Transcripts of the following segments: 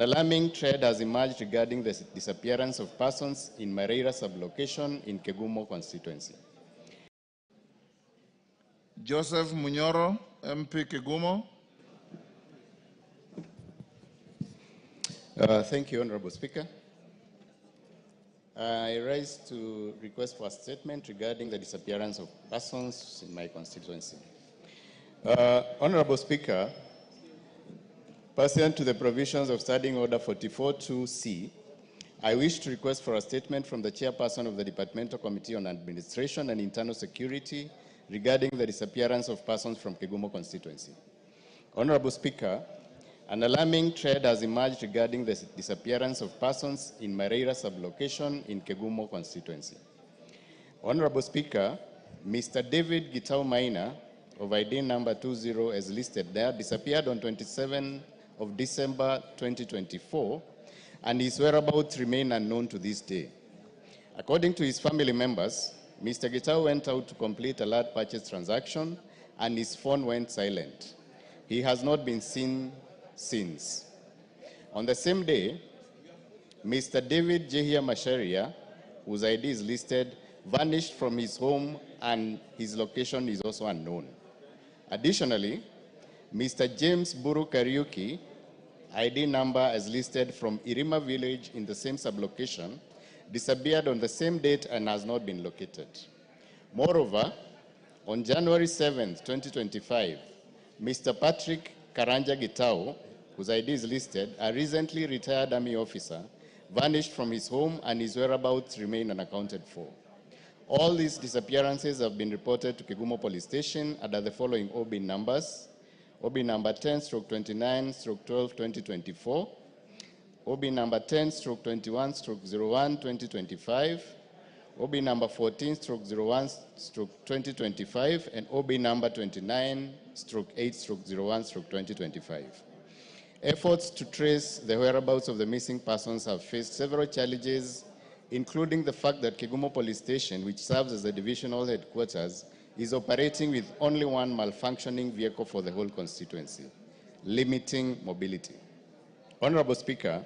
Alarming trend has emerged regarding the disappearance of persons in Mareira sublocation in Kumo constituency. Joseph Munyoro, MP Kumo. Thank you, Honorable Speaker. I rise to request for a statement regarding the disappearance of persons in my constituency. Honorable Speaker, pursuant to the provisions of Standing Order 44.2c, I wish to request for a statement from the Chairperson of the Departmental Committee on Administration and Internal Security regarding the disappearance of persons from Kumo constituency. Honorable Speaker, an alarming trend has emerged regarding the disappearance of persons in Mareira sublocation in Kumo constituency. Honorable Speaker, Mr. David Gitau Maina, of ID number 20 as listed there, disappeared on 27 of December 2024, and his whereabouts remain unknown to this day. According to his family members, Mr. Gitau went out to complete a large purchase transaction, and his phone went silent. He has not been seen since. On the same day, Mr. David Jehia Masharia, whose ID is listed, vanished from his home and his location is also unknown. Additionally, Mr. James Buru Kariuki, ID number as listed from Irima village in the same sublocation, disappeared on the same date and has not been located. Moreover, on January 7, 2025, Mr. Patrick Karanja Gitau, whose ID is listed, a recently retired army officer, vanished from his home and his whereabouts remain unaccounted for. All these disappearances have been reported to Kumo Police Station under the following OB numbers: OB number 10/29/12/2024, OB number 10/21/01/2025, OB number 14/01/2025, and OB number 29/8/01/2025. Efforts to trace the whereabouts of the missing persons have faced several challenges, including the fact that Kumo Police Station, which serves as the divisional headquarters, is operating with only one malfunctioning vehicle for the whole constituency, limiting mobility. Honorable Speaker,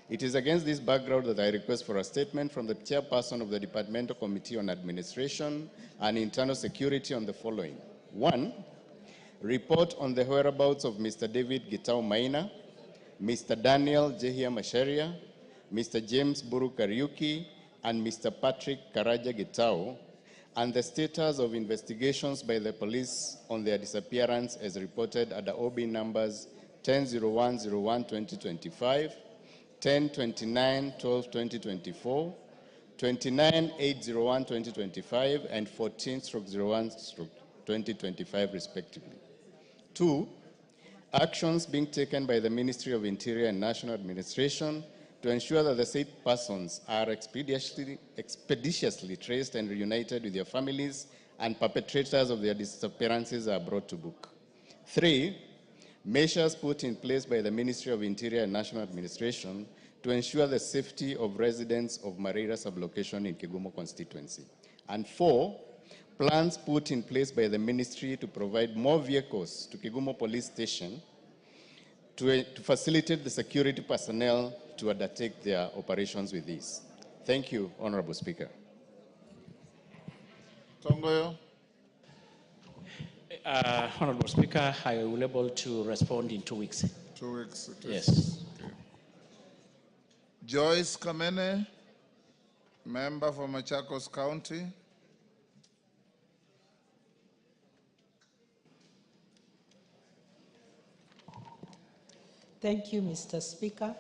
it is against this background that I request for a statement from the Chairperson of the Departmental Committee on Administration and Internal Security on the following. 1. Report on the whereabouts of Mr. David Gitau Maina, Mr. Daniel Jehia Masharia, Mr. James Buru Kariuki, and Mr. Patrick Karaja Gitau, and the status of investigations by the police on their disappearance as reported at the OB numbers 10/01/01/2025, 10/29/12/2024, 29/8/01/2025, and 14/01/2025 respectively. 2. Actions being taken by the Ministry of Interior and National Administration to ensure that the said persons are expeditiously traced and reunited with their families, and perpetrators of their disappearances are brought to book. 3. Measures put in place by the Ministry of Interior and National Administration to ensure the safety of residents of Mareira sublocation in Kumo constituency. And 4. Plans put in place by the ministry to provide more vehicles to Kumo Police Station to facilitate the security personnel to undertake their operations with this. Thank you, Honorable Speaker. Tongoyo. Honorable Speaker, I will be able to respond in 2 weeks. 2 weeks. Yes. Okay. Joyce Kamene, member for Machakos County. Thank you, Mr. Speaker.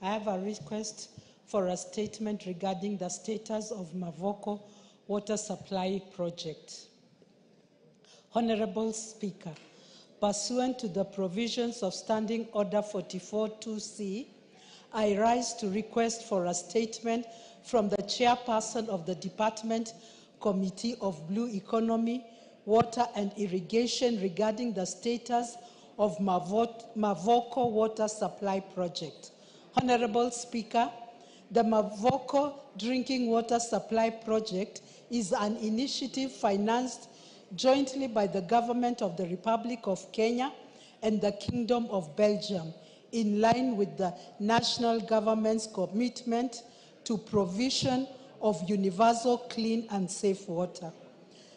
I have a request for a statement regarding the status of Mavoko Water Supply Project. Honorable Speaker, pursuant to the provisions of Standing Order 44.2c, I rise to request for a statement from the Chairperson of the Department Committee of Blue Economy, Water and Irrigation regarding the status of Mavoko Water Supply Project. Honorable Speaker, the Mavoko Drinking Water Supply Project is an initiative financed jointly by the Government of the Republic of Kenya and the Kingdom of Belgium in line with the national government's commitment to provision of universal, clean and safe water.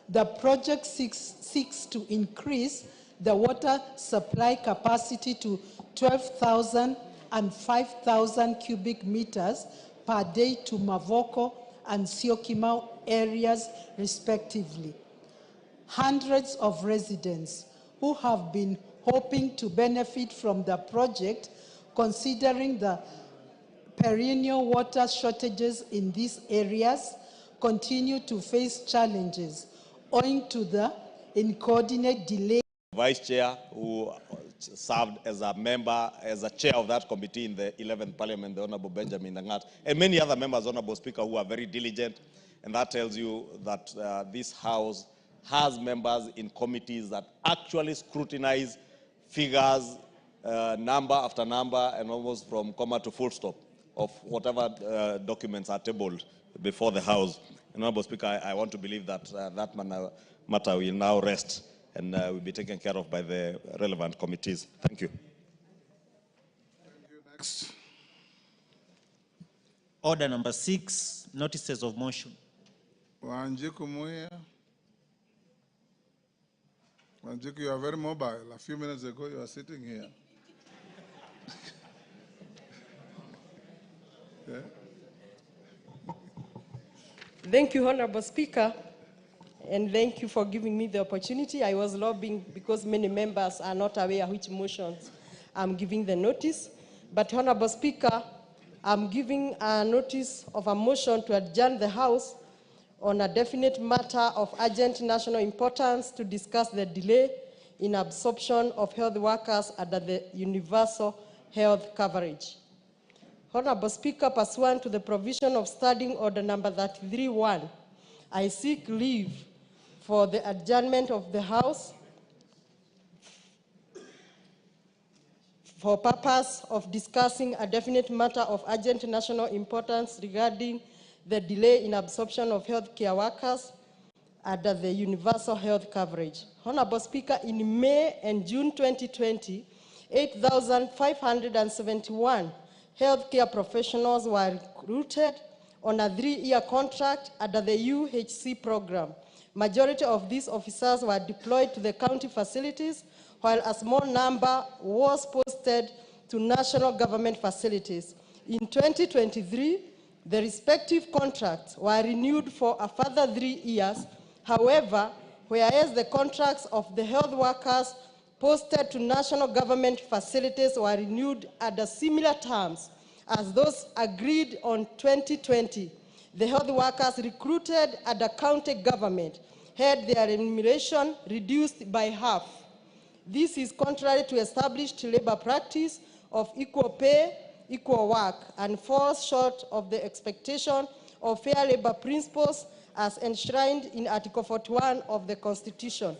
The project seeks to increase the water supply capacity to 12,000 and 5,000 cubic meters per day to Mavoko and Syokimau areas respectively. Hundreds of residents who have been hoping to benefit from the project, considering the perennial water shortages in these areas, continue to face challenges owing to the incoordinate delay. Vice Chair, who served as a member, as a chair of that committee in the 11th Parliament, the Honorable Benjamin Nangat, and many other members, Honorable Speaker, who are very diligent. And that tells you that this House has members in committees that actually scrutinize figures, number after number, and almost from comma to full stop of whatever documents are tabled before the House. And Honorable Speaker, I want to believe that that matter will now rest and will be taken care of by the relevant committees. Thank you. Thank you. Next. Order number 6, notices of motion. Wanjiku Muya. Wanjiku, you are very mobile. A few minutes ago, you were sitting here. Yeah. Thank you, Honorable Speaker, and thank you for giving me the opportunity. I was lobbying because many members are not aware which motions I'm giving the notice. But, Honorable Speaker, I'm giving a notice of a motion to adjourn the House on a definite matter of urgent national importance to discuss the delay in absorption of health workers under the universal health coverage. Honorable Speaker, pursuant to the provision of Standing Order number 33-1, I seek leave for the adjournment of the House for purpose of discussing a definite matter of urgent national importance regarding the delay in absorption of healthcare workers under the universal health coverage. Honorable Speaker, in May and June 2020, 8,571 healthcare professionals were recruited on a 3-year contract under the UHC program. Majority of these officers were deployed to the county facilities, while a small number was posted to national government facilities. In 2023, the respective contracts were renewed for a further 3 years. However, whereas the contracts of the health workers posted to national government facilities were renewed under similar terms as those agreed on 2020. The health workers recruited under county government had their remuneration reduced by half. This is contrary to established labor practice of equal pay, equal work, and falls short of the expectation of fair labor principles as enshrined in Article 41 of the Constitution.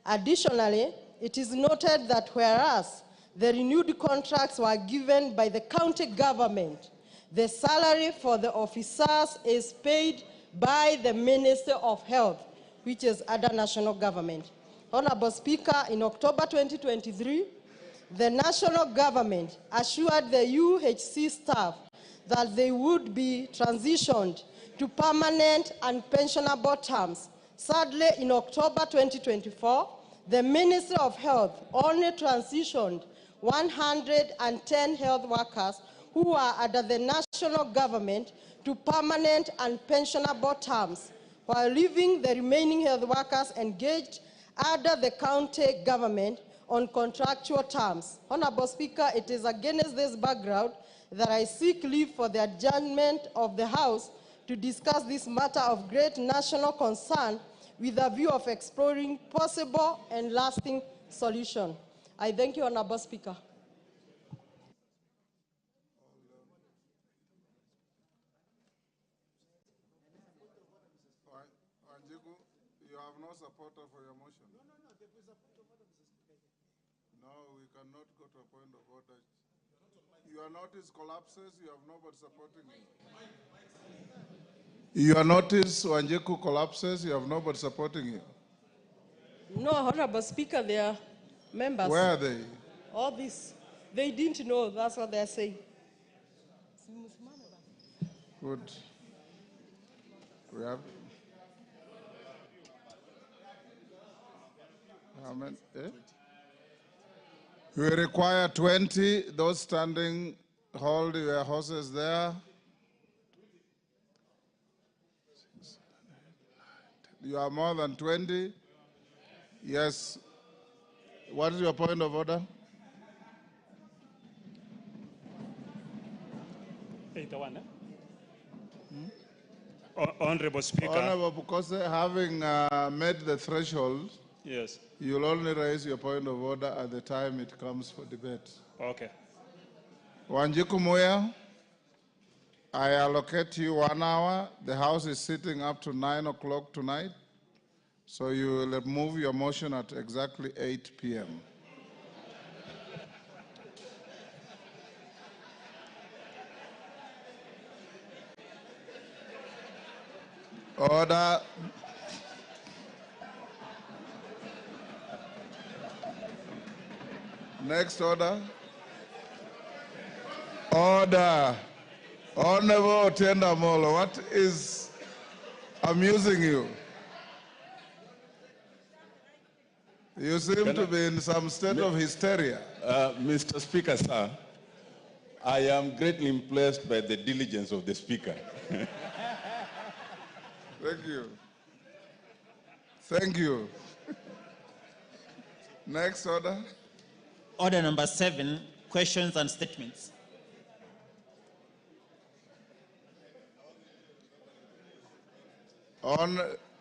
Additionally, it is noted that whereas the renewed contracts were given by the county government, the salary for the officers is paid by the Minister of Health, which is under national government. Honorable Speaker, in October 2023, the national government assured the UHC staff that they would be transitioned to permanent and pensionable terms. Sadly, in October 2024, the Ministry of Health only transitioned 110 health workers who are under the national government to permanent and pensionable terms, while leaving the remaining health workers engaged under the county government on contractual terms. Honorable Speaker, it is against this background that I seek leave for the adjournment of the House to discuss this matter of great national concern with a view of exploring possible and lasting solution. I thank you, Honorable Speaker. Wanjiku, you have no supporter for your motion. No, we cannot go to a point of order. Your notice collapses, you have nobody supporting you. Your notice, Wanjiku, collapses, you have nobody supporting you. No, Honorable Speaker, they are members. Where are they? All these. They didn't know, that's what they're saying. Good. We have... How many? We require 20. Those standing, hold your horses there. You are more than 20. Yes. What is your point of order? Honorable Speaker. Honorable Bukose, having met the threshold, Yes. you'll only raise your point of order at the time it comes for debate. Okay. Wanjiku Muya, I allocate you 1 hour. The House is sitting up to 9 o'clock tonight, so you will move your motion at exactly 8 p.m. Order. Next order. Order. Honorable Otienda Molo, what is amusing you? You seem to be in some state of hysteria. Mr. Speaker, sir, I am greatly impressed by the diligence of the Speaker. Thank you. Thank you. Next order. Order number 7, questions and statements.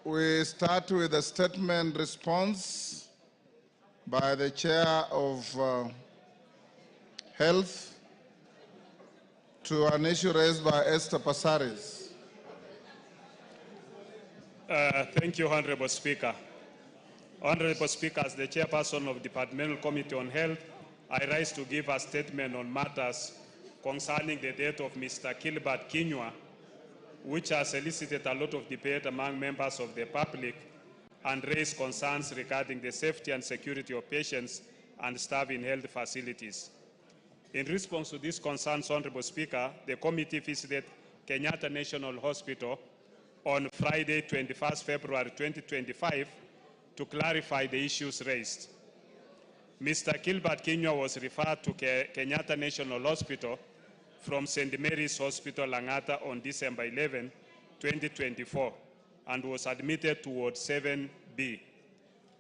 We start with a statement response by the Chair of Health to an issue raised by Esther Passaris. Thank you, Honorable Speaker. Honorable Speaker, as the Chairperson of Departmental Committee on Health, I rise to give a statement on matters concerning the death of Mr. Gilbert Kinyua, which has elicited a lot of debate among members of the public and raised concerns regarding the safety and security of patients and staff in health facilities. In response to these concerns, Honorable Speaker, the committee visited Kenyatta National Hospital on Friday, 21st February 2025, to clarify the issues raised. Mr. Gilbert Kinyua was referred to Kenyatta National Hospital from St. Mary's Hospital, Langata on December 11, 2024, and was admitted to Ward 7B,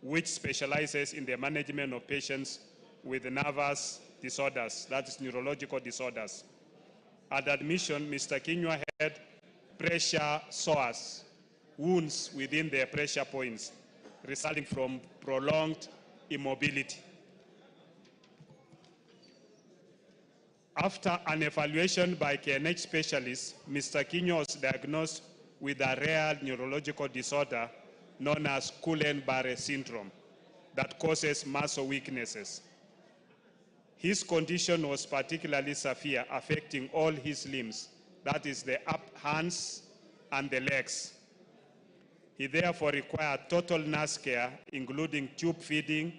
which specializes in the management of patients with nervous disorders, that is neurological disorders. At admission, Mr. Kinyua had pressure sores, wounds within the pressure points, resulting from prolonged immobility. After an evaluation by KNH specialists, Mr. Kinyua was diagnosed with a rare neurological disorder known as Guillain-Barré syndrome that causes muscle weaknesses. His condition was particularly severe, affecting all his limbs, that is the hands and the legs. He therefore required total nurse care, including tube feeding.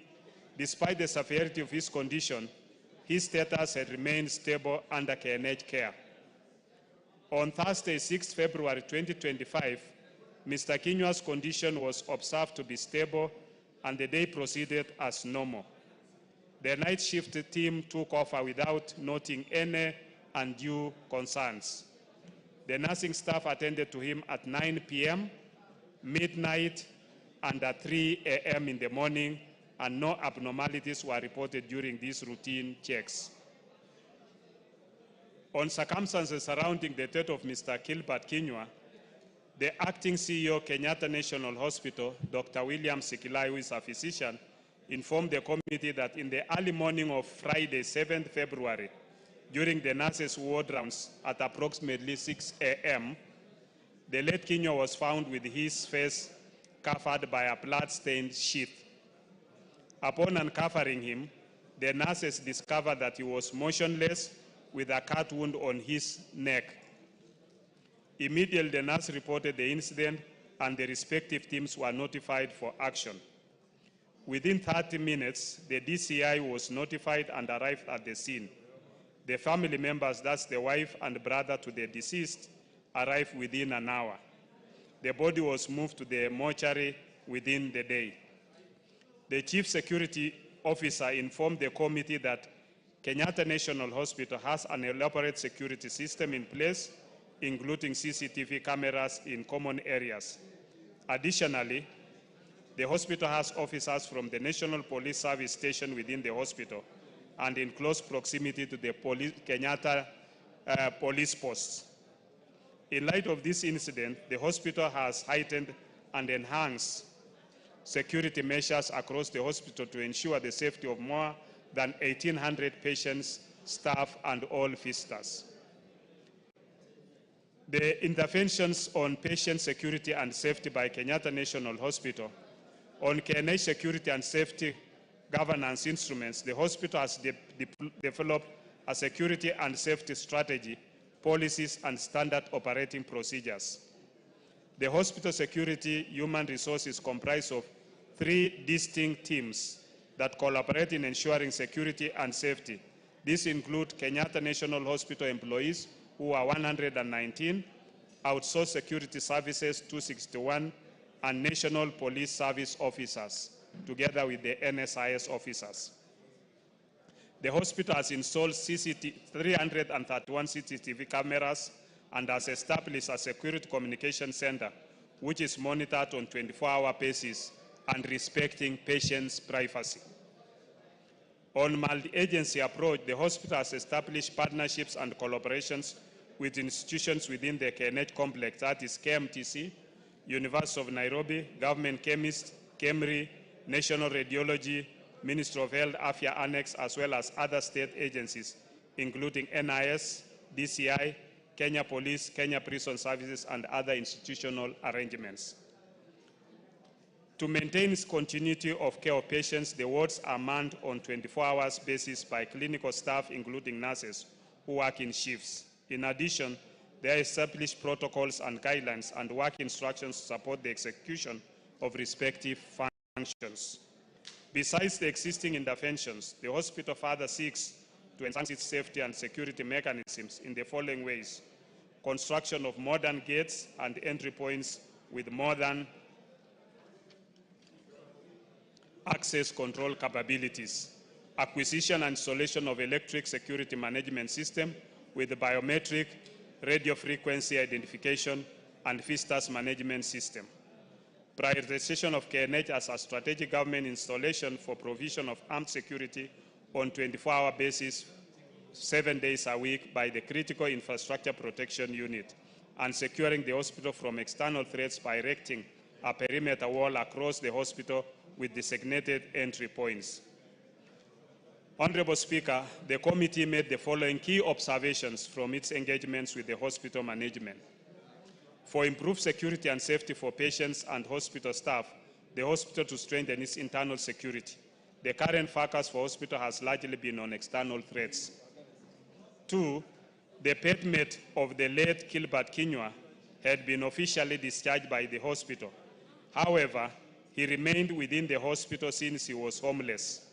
Despite the severity of his condition, his status had remained stable under KNH care. On Thursday, 6 February 2025, Mr. Kinyua's condition was observed to be stable and the day proceeded as normal. The night shift team took over without noting any undue concerns. The nursing staff attended to him at 9 p.m., midnight, and at 3 a.m. in the morning, and no abnormalities were reported during these routine checks. On circumstances surrounding the death of Mr. Gilbert Kinyua, the acting CEO, Kenyatta National Hospital, Dr. William Sikilai, who is a physician, informed the committee that in the early morning of Friday, 7th February, during the nurses' ward rounds at approximately 6 a.m., the late Kinyua was found with his face covered by a blood-stained sheath. Upon uncovering him, the nurses discovered that he was motionless with a cut wound on his neck. Immediately, the nurse reported the incident and the respective teams were notified for action. Within 30 minutes, the DCI was notified and arrived at the scene. The family members, that's the wife and brother to the deceased, arrived within an hour. The body was moved to the mortuary within the day. The chief security officer informed the committee that Kenyatta National Hospital has an elaborate security system in place, including CCTV cameras in common areas. Additionally, the hospital has officers from the National Police Service station within the hospital and in close proximity to the Kenyatta police posts. In light of this incident, the hospital has heightened and enhanced security measures across the hospital to ensure the safety of more than 1,800 patients, staff, and all visitors. The interventions on patient security and safety by Kenyatta National Hospital. On KNH security and safety governance instruments, the hospital has developed a security and safety strategy, policies, and standard operating procedures. The hospital security human resources comprise of 3 distinct teams that collaborate in ensuring security and safety. These include Kenyatta National Hospital employees, who are 119, outsourced security services 261, and National Police Service officers, together with the NSIS officers. The hospital has installed 331 CCTV cameras and has established a security communication center, which is monitored on 24-hour basis and respecting patients' privacy. On multi-agency approach, the hospital has established partnerships and collaborations with institutions within the KNH complex, that is KMTC, University of Nairobi, Government Chemist, KEMRI, National Radiology, Ministry of Health, AFIA Annex, as well as other state agencies, including NIS, DCI, Kenya Police, Kenya Prison Services, and other institutional arrangements. To maintain continuity of care of patients, the wards are manned on 24-hour basis by clinical staff, including nurses, who work in shifts. In addition, there are established protocols and guidelines and work instructions to support the execution of respective functions. Besides the existing interventions, the hospital further seeks to enhance its safety and security mechanisms in the following ways: construction of modern gates and entry points with modern access control capabilities, acquisition and installation of electric security management system with the biometric, radio frequency identification, and visitors management system. Prioritization of KNH as a strategic government installation for provision of armed security on 24-hour basis, 7 days a week by the Critical Infrastructure Protection Unit, and securing the hospital from external threats by erecting a perimeter wall across the hospital with designated entry points. Honorable Speaker, the committee made the following key observations from its engagements with the hospital management. For improved security and safety for patients and hospital staff, the hospital to strengthen its internal security. The current focus for hospital has largely been on external threats. 2, the pet mate of the late Gilbert Kinyua had been officially discharged by the hospital. However, he remained within the hospital since he was homeless.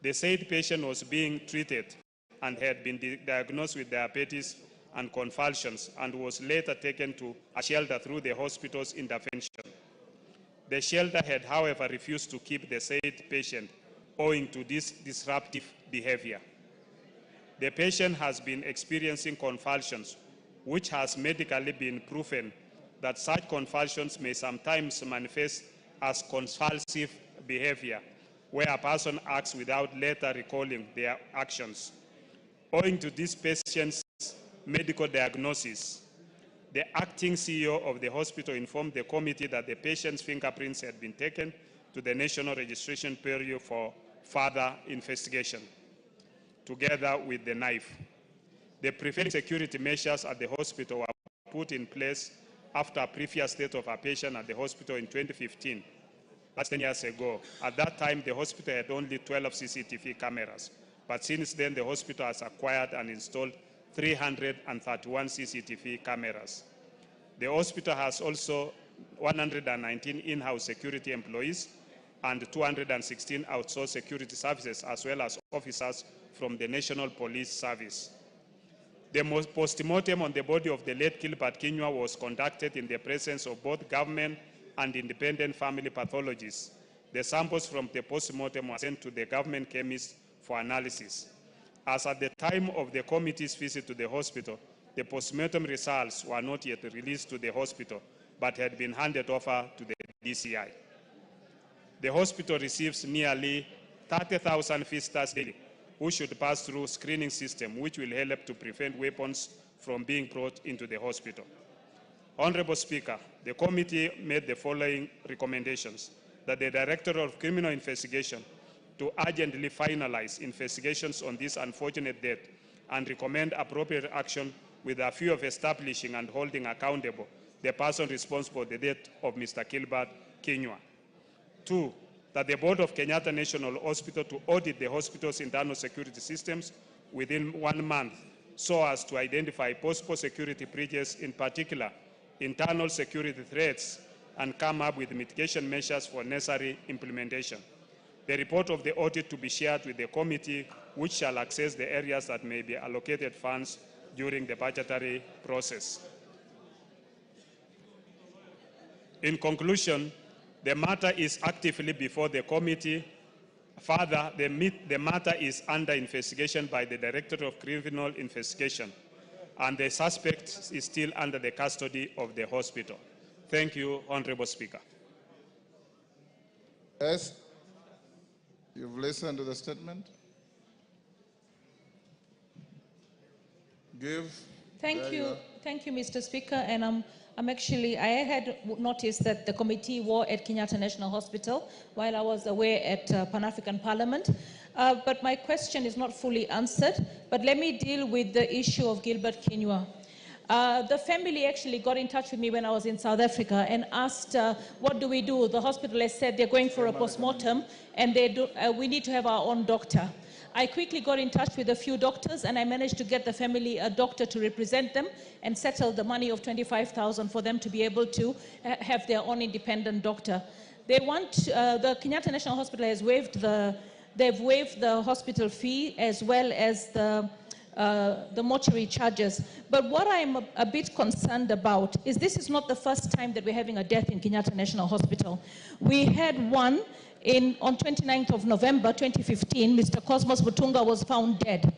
The said patient was being treated and had been diagnosed with diabetes and convulsions and was later taken to a shelter through the hospital's intervention. The shelter had, however, refused to keep the said patient owing to this disruptive behavior. The patient has been experiencing convulsions, which has medically been proven that such convulsions may sometimes manifest as convulsive behavior, where a person acts without later recalling their actions. Owing to this patient's medical diagnosis, the acting CEO of the hospital informed the committee that the patient's fingerprints had been taken to the National Registration Bureau for further investigation, together with the knife. The prevailing security measures at the hospital were put in place after a previous state of a patient at the hospital in 2015. That's 10 years ago. At that time, the hospital had only 12 CCTV cameras. But since then, the hospital has acquired and installed 331 CCTV cameras. The hospital has also 119 in-house security employees and 216 outsourced security services, as well as officers from the National Police Service. The post-mortem on the body of the late Gilbert Kinyua was conducted in the presence of both government and independent family pathologists. The samples from the post-mortem were sent to the government chemist for analysis. As at the time of the committee's visit to the hospital, the post-mortem results were not yet released to the hospital, but had been handed over to the DCI. The hospital receives nearly 30,000 visitors daily, who should pass through a screening system, which will help to prevent weapons from being brought into the hospital. Honorable Speaker, the committee made the following recommendations: that the Director of Criminal Investigation to urgently finalize investigations on this unfortunate death and recommend appropriate action with a view of establishing and holding accountable the person responsible for the death of Mr. Gilbert Kinyua. 2, that the Board of Kenyatta National Hospital to audit the hospital's internal security systems within 1 month so as to identify possible security breaches, in particular internal security threats, and come up with mitigation measures for necessary implementation. The report of the audit to be shared with the committee, which shall access the areas that may be allocated funds during the budgetary process. In conclusion, the matter is actively before the committee. Further, the matter is under investigation by the Director of Criminal Investigation, and the suspect is still under the custody of the hospital. Thank you, Honorable Speaker. Yes, you've listened to the statement. Thank you, Mr. Speaker. And I had noticed that the committee were at Kenyatta National Hospital while I was away at Pan-African Parliament. But my question is not fully answered. But let me deal with the issue of Gilbert Kinyua. The family actually got in touch with me when I was in South Africa and asked, what do we do? The hospital has said they're going for a post-mortem and we need to have our own doctor. I quickly got in touch with a few doctors and I managed to get the family a doctor to represent them and settle the money of 25,000 for them to be able to have their own independent doctor. They want, the Kenyatta National Hospital has waived they've waived the hospital fee as well as the mortuary charges. But what I'm a bit concerned about is this is not the first time that we're having a death in Kenyatta National Hospital. We had one on 29th of November 2015, Mr. Cosmos Mutunga was found dead.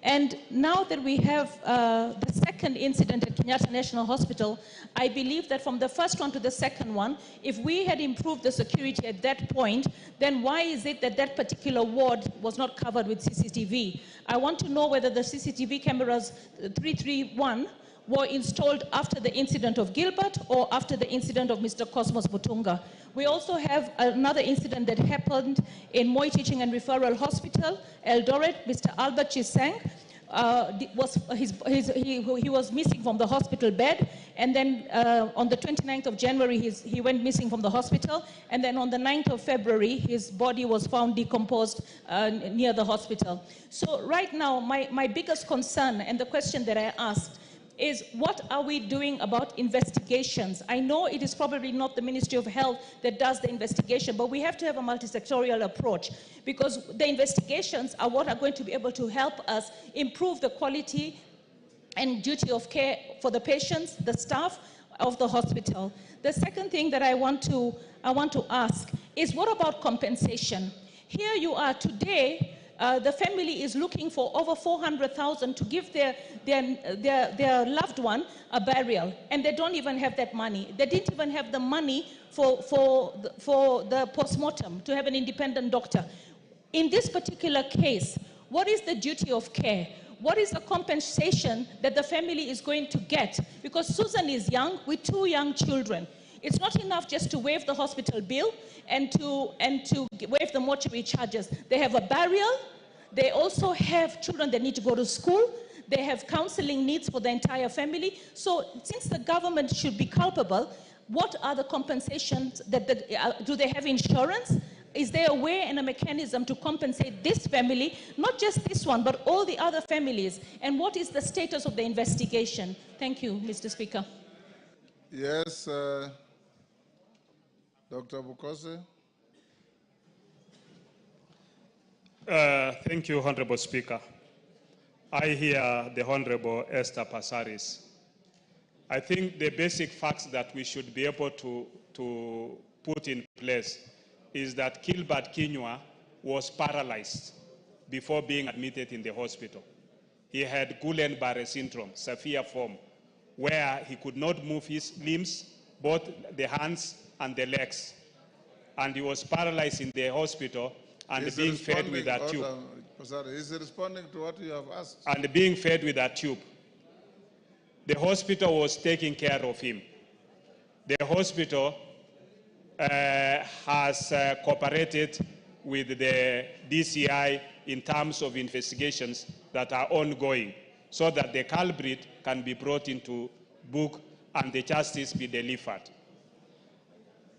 And now that we have the second incident at Kenyatta National Hospital, I believe that from the first one to the second one, if we had improved the security at that point, then why is it that that particular ward was not covered with CCTV? I want to know whether the CCTV cameras 331 were installed after the incident of Gilbert or after the incident of Mr. Cosmos Mutunga. We also have another incident that happened in Moi Teaching and Referral Hospital, Eldoret. Mr. Albert Chiseng he was missing from the hospital bed, and then on the 29th of January he went missing from the hospital, and then on the 9th of February his body was found decomposed near the hospital. So right now my biggest concern and the question that I asked is, what are we doing about investigations? I know it is probably not the Ministry of Health that does the investigation, but we have to have a multi-sectorial approach, because the investigations are what are going to be able to help us improve the quality and duty of care for the patients, the staff of the hospital. The second thing that I want to ask is, what about compensation? Here you are today. The family is looking for over 400,000 to give their loved one a burial, and they don't even have that money. They didn't even have the money for the post-mortem, to have an independent doctor. In this particular case, what is the duty of care? What is the compensation that the family is going to get? Because Susan is young with 2 young children. It's not enough just to waive the hospital bill and to waive the mortuary charges. They have a burial. They also have children that need to go to school. They have counseling needs for the entire family. So since the government should be culpable, what are the compensations? Do they have insurance? Is there a way and a mechanism to compensate this family, not just this one, but all the other families? And what is the status of the investigation? Thank you, Mr. Speaker. Yes, Dr. Bukose. Thank you, Honorable Speaker. I hear the Honorable Esther Passaris. I think the basic facts that we should be able to put in place is that Gilbert Kinyua was paralyzed before being admitted in the hospital. He had Guillain-Barré syndrome, severe form, where he could not move his limbs, both the hands and the legs. And he was paralyzed in the hospital and being fed with a tube. Is he responding to what you have asked? And being fed with a tube. The hospital was taking care of him. The hospital has cooperated with the DCI in terms of investigations that are ongoing, so that the culprit can be brought into book and the justice be delivered.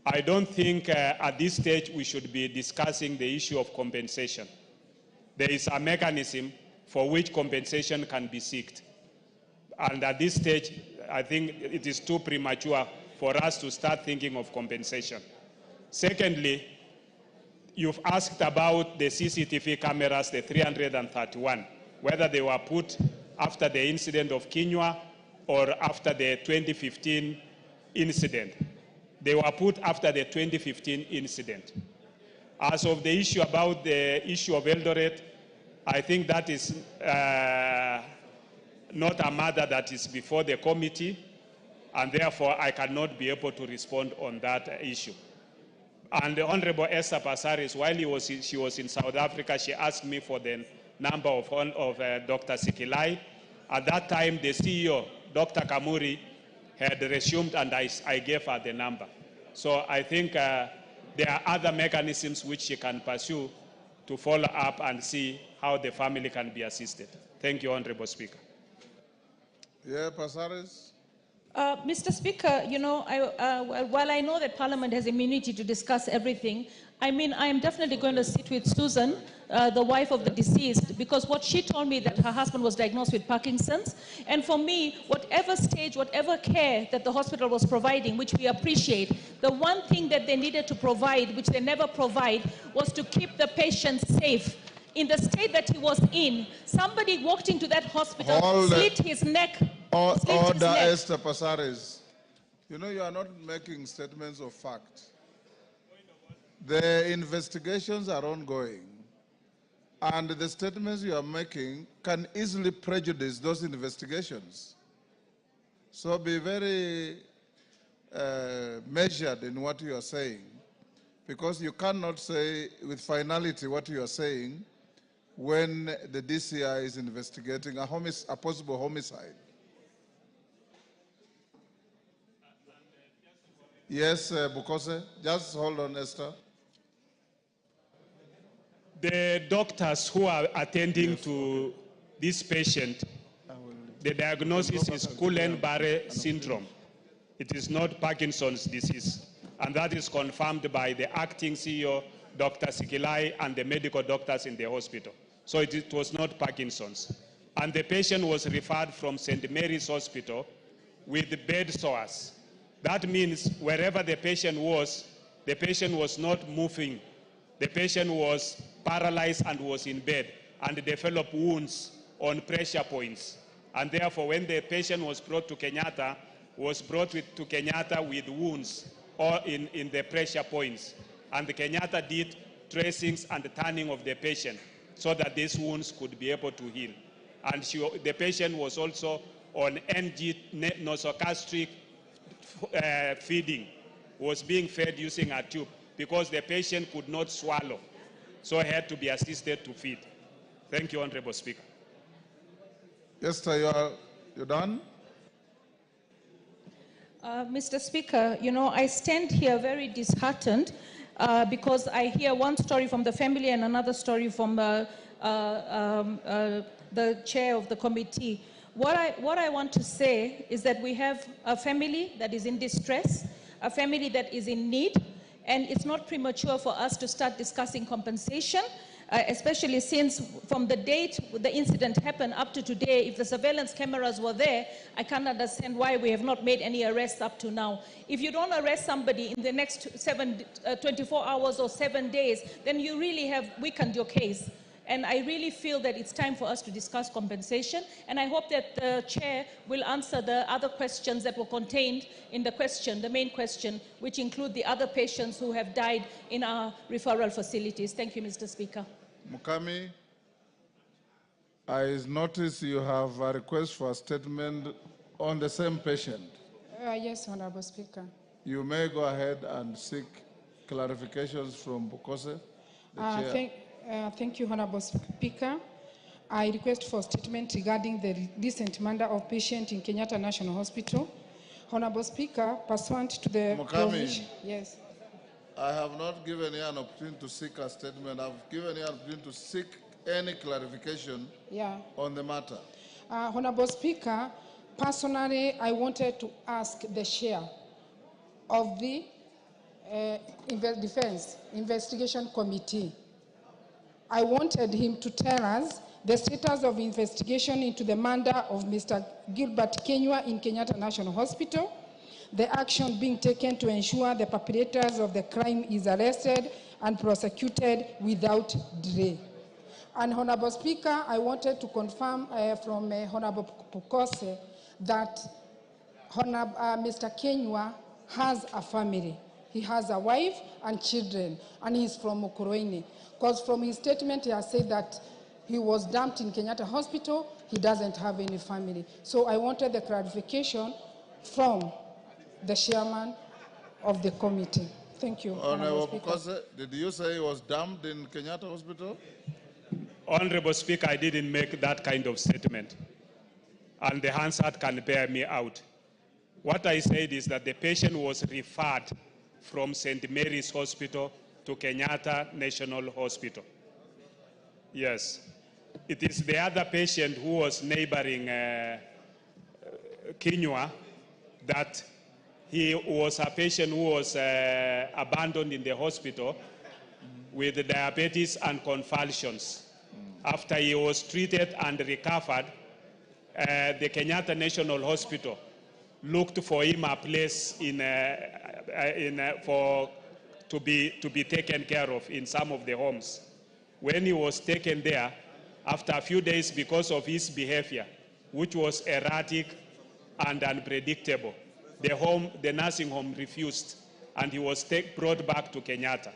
I don't think at this stage we should be discussing the issue of compensation. There is a mechanism for which compensation can be sought. And at this stage, I think it is too premature for us to start thinking of compensation. Secondly, you've asked about the CCTV cameras, the 331, whether they were put after the incident of Kinyua or after the 2015 incident. They were put after the 2015 incident. As of the issue about the issue of Eldoret, I think that is not a matter that is before the committee, and therefore I cannot be able to respond on that issue. And the Honorable Esther Passaris, while she was in South Africa, she asked me for the number of Dr. Sikilai. At that time, the CEO, Dr. Kamuri, had resumed, and I gave her the number. So I think there are other mechanisms which she can pursue to follow up and see how the family can be assisted. Thank you, Honorable Speaker. Yeah, Passaris. Mr. Speaker, you know, while I know that Parliament has immunity to discuss everything, I mean, I am definitely going to sit with Susan, the wife of the deceased, because what she told me that her husband was diagnosed with Parkinson's, and for me, whatever stage, whatever care that the hospital was providing, which we appreciate, the one thing that they needed to provide, which they never provide, was to keep the patient safe. In the state that he was in, somebody walked into that hospital, slit his neck. Order, Esther Passaris. You know, you are not making statements of fact. The investigations are ongoing, and the statements you are making can easily prejudice those investigations. So be very measured in what you are saying, because you cannot say with finality what you are saying when the DCI is investigating a possible homicide. Yes, Bukose, just hold on, Esther. The doctors who are attending to this patient, the diagnosis is Guillain-Barré syndrome. It is not Parkinson's disease. And that is confirmed by the acting CEO, Dr. Sikilai, and the medical doctors in the hospital. So it was not Parkinson's. And the patient was referred from St. Mary's Hospital with bed sores. That means wherever the patient was not moving. The patient was paralyzed and was in bed and developed wounds on pressure points. And therefore, when the patient was brought to Kenyatta, to Kenyatta with wounds or in the pressure points. And the Kenyatta did tracings and turning of the patient so that these wounds could be able to heal. And the patient was also on nasogastric feeding, was being fed using a tube because the patient could not swallow. So he had to be assisted to feed. Thank you, Honorable Speaker. Esther, you're done? Mr. Speaker, you know, I stand here very disheartened because I hear one story from the family and another story from the chair of the committee. What I want to say is that we have a family that is in distress, a family that is in need, and it's not premature for us to start discussing compensation, especially since from the date the incident happened up to today, if the surveillance cameras were there, I can't understand why we have not made any arrests up to now. If you don't arrest somebody in the next 24 hours or 7 days, then you really have weakened your case. And I really feel that it's time for us to discuss compensation. And I hope that the chair will answer the other questions that were contained in the question, the main question, which include the other patients who have died in our referral facilities. Thank you, Mr. Speaker. Mukami, I notice you have a request for a statement on the same patient. Yes, Honorable Speaker. You may go ahead and seek clarifications from Bukose, the chair. Thank you, Honorable Speaker. I request for a statement regarding the recent murder of patient in Kenyatta National Hospital. Honorable Speaker, pursuant to the provision. Yes. I have not given you an opportunity to seek a statement. I've given you an opportunity to seek any clarification on the matter. Honorable Speaker, personally, I wanted to ask the chair of the Defense Investigation Committee. I wanted him to tell us the status of investigation into the murder of Mr. Gilbert Kenywa in Kenyatta National Hospital, the action being taken to ensure the perpetrators of the crime is arrested and prosecuted without delay. And Honorable Speaker, I wanted to confirm from Honorable Pukose that Mr. Kenywa has a family. He has a wife and children, and he's from Mukurweini. Because from his statement, he has said that he was dumped in Kenyatta Hospital, he doesn't have any family. So I wanted the clarification from the chairman of the committee. Thank you. Honorable Pukose, did you say he was dumped in Kenyatta Hospital? Honorable Speaker, I didn't make that kind of statement. And the Hansard can bear me out. What I said is that the patient was referred from St. Mary's Hospital to Kenyatta National Hospital. Yes. It is the other patient who was neighboring Kenywa that he was a patient who was abandoned in the hospital with diabetes and convulsions. After he was treated and recovered, the Kenyatta National Hospital looked for him a place to be taken care of in some of the homes. When he was taken there, after a few days, because of his behavior, which was erratic and unpredictable, the nursing home refused, and he was brought back to Kenyatta.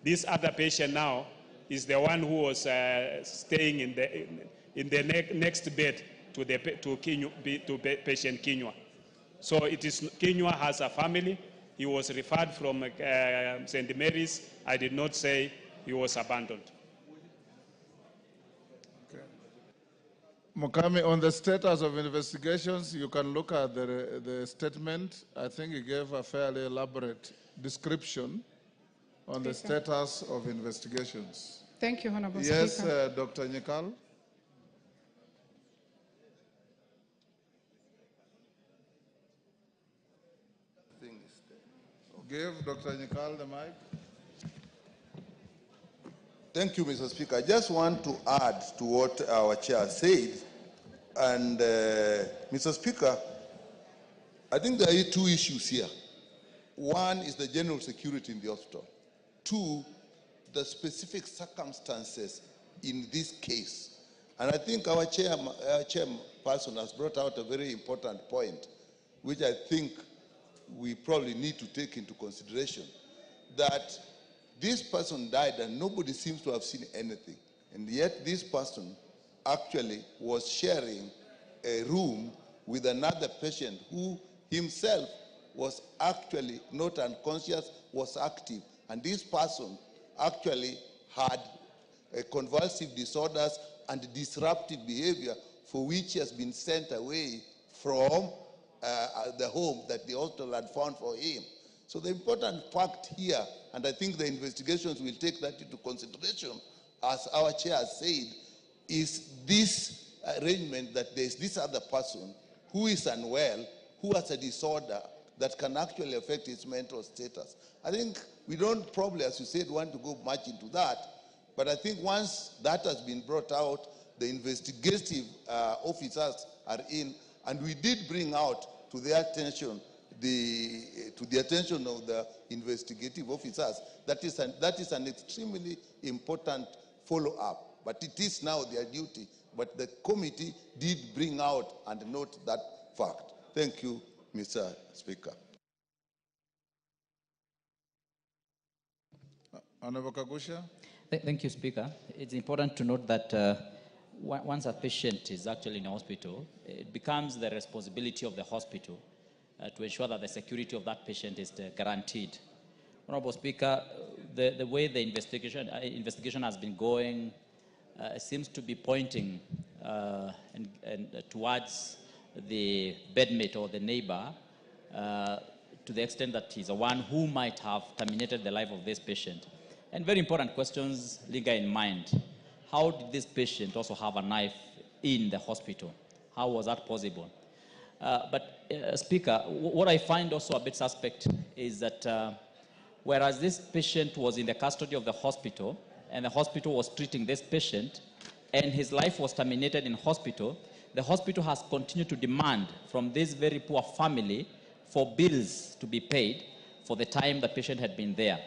This other patient now is the one who was staying in the next bed to patient Kenywa. So it is Kenywa has a family. He was referred from St. Mary's. I did not say he was abandoned. Mukami, on the status of investigations, you can look at the statement. I think he gave a fairly elaborate description on the status of investigations. Thank you, Honorable Yes, Speaker. Dr. Nyikal. Give Dr. Nyikal the mic. Thank you, Mr. Speaker. I just want to add to what our chair said. And, Mr. Speaker, I think there are two issues here. One is the general security in the hospital. Two, the specific circumstances in this case. And I think our chairperson has brought out a very important point, which I think we probably need to take into consideration, that this person died and nobody seems to have seen anything. And yet this person actually was sharing a room with another patient who himself was actually not unconscious, was active. And this person actually had convulsive disorders and disruptive behavior for which he has been sent away from the home that the hospital had found for him. So the important fact here, and I think the investigations will take that into consideration, as our chair has said, is this arrangement that there's this other person who is unwell, who has a disorder that can actually affect his mental status. I think we don't probably, as you said, want to go much into that, but I think once that has been brought out, the investigative officers are in, and we did bring out to their attention to the attention of the investigative officers. That is an extremely important follow-up. but it is now their duty. But the committee did bring out and note that fact. Thank you, Mr. Speaker. Honorable Kagusha. Thank you, Speaker. It's important to note that once a patient is actually in a hospital, it becomes the responsibility of the hospital to ensure that the security of that patient is guaranteed. Honorable Speaker, the way the investigation has been going seems to be pointing towards the bedmate or the neighbor to the extent that he's the one who might have terminated the life of this patient. And very important questions linger in mind. How did this patient also have a knife in the hospital? How was that possible? Speaker, what I find also a bit suspect is that whereas this patient was in the custody of the hospital and the hospital was treating this patient and his life was terminated in hospital, the hospital has continued to demand from this very poor family for bills to be paid for the time the patient had been there.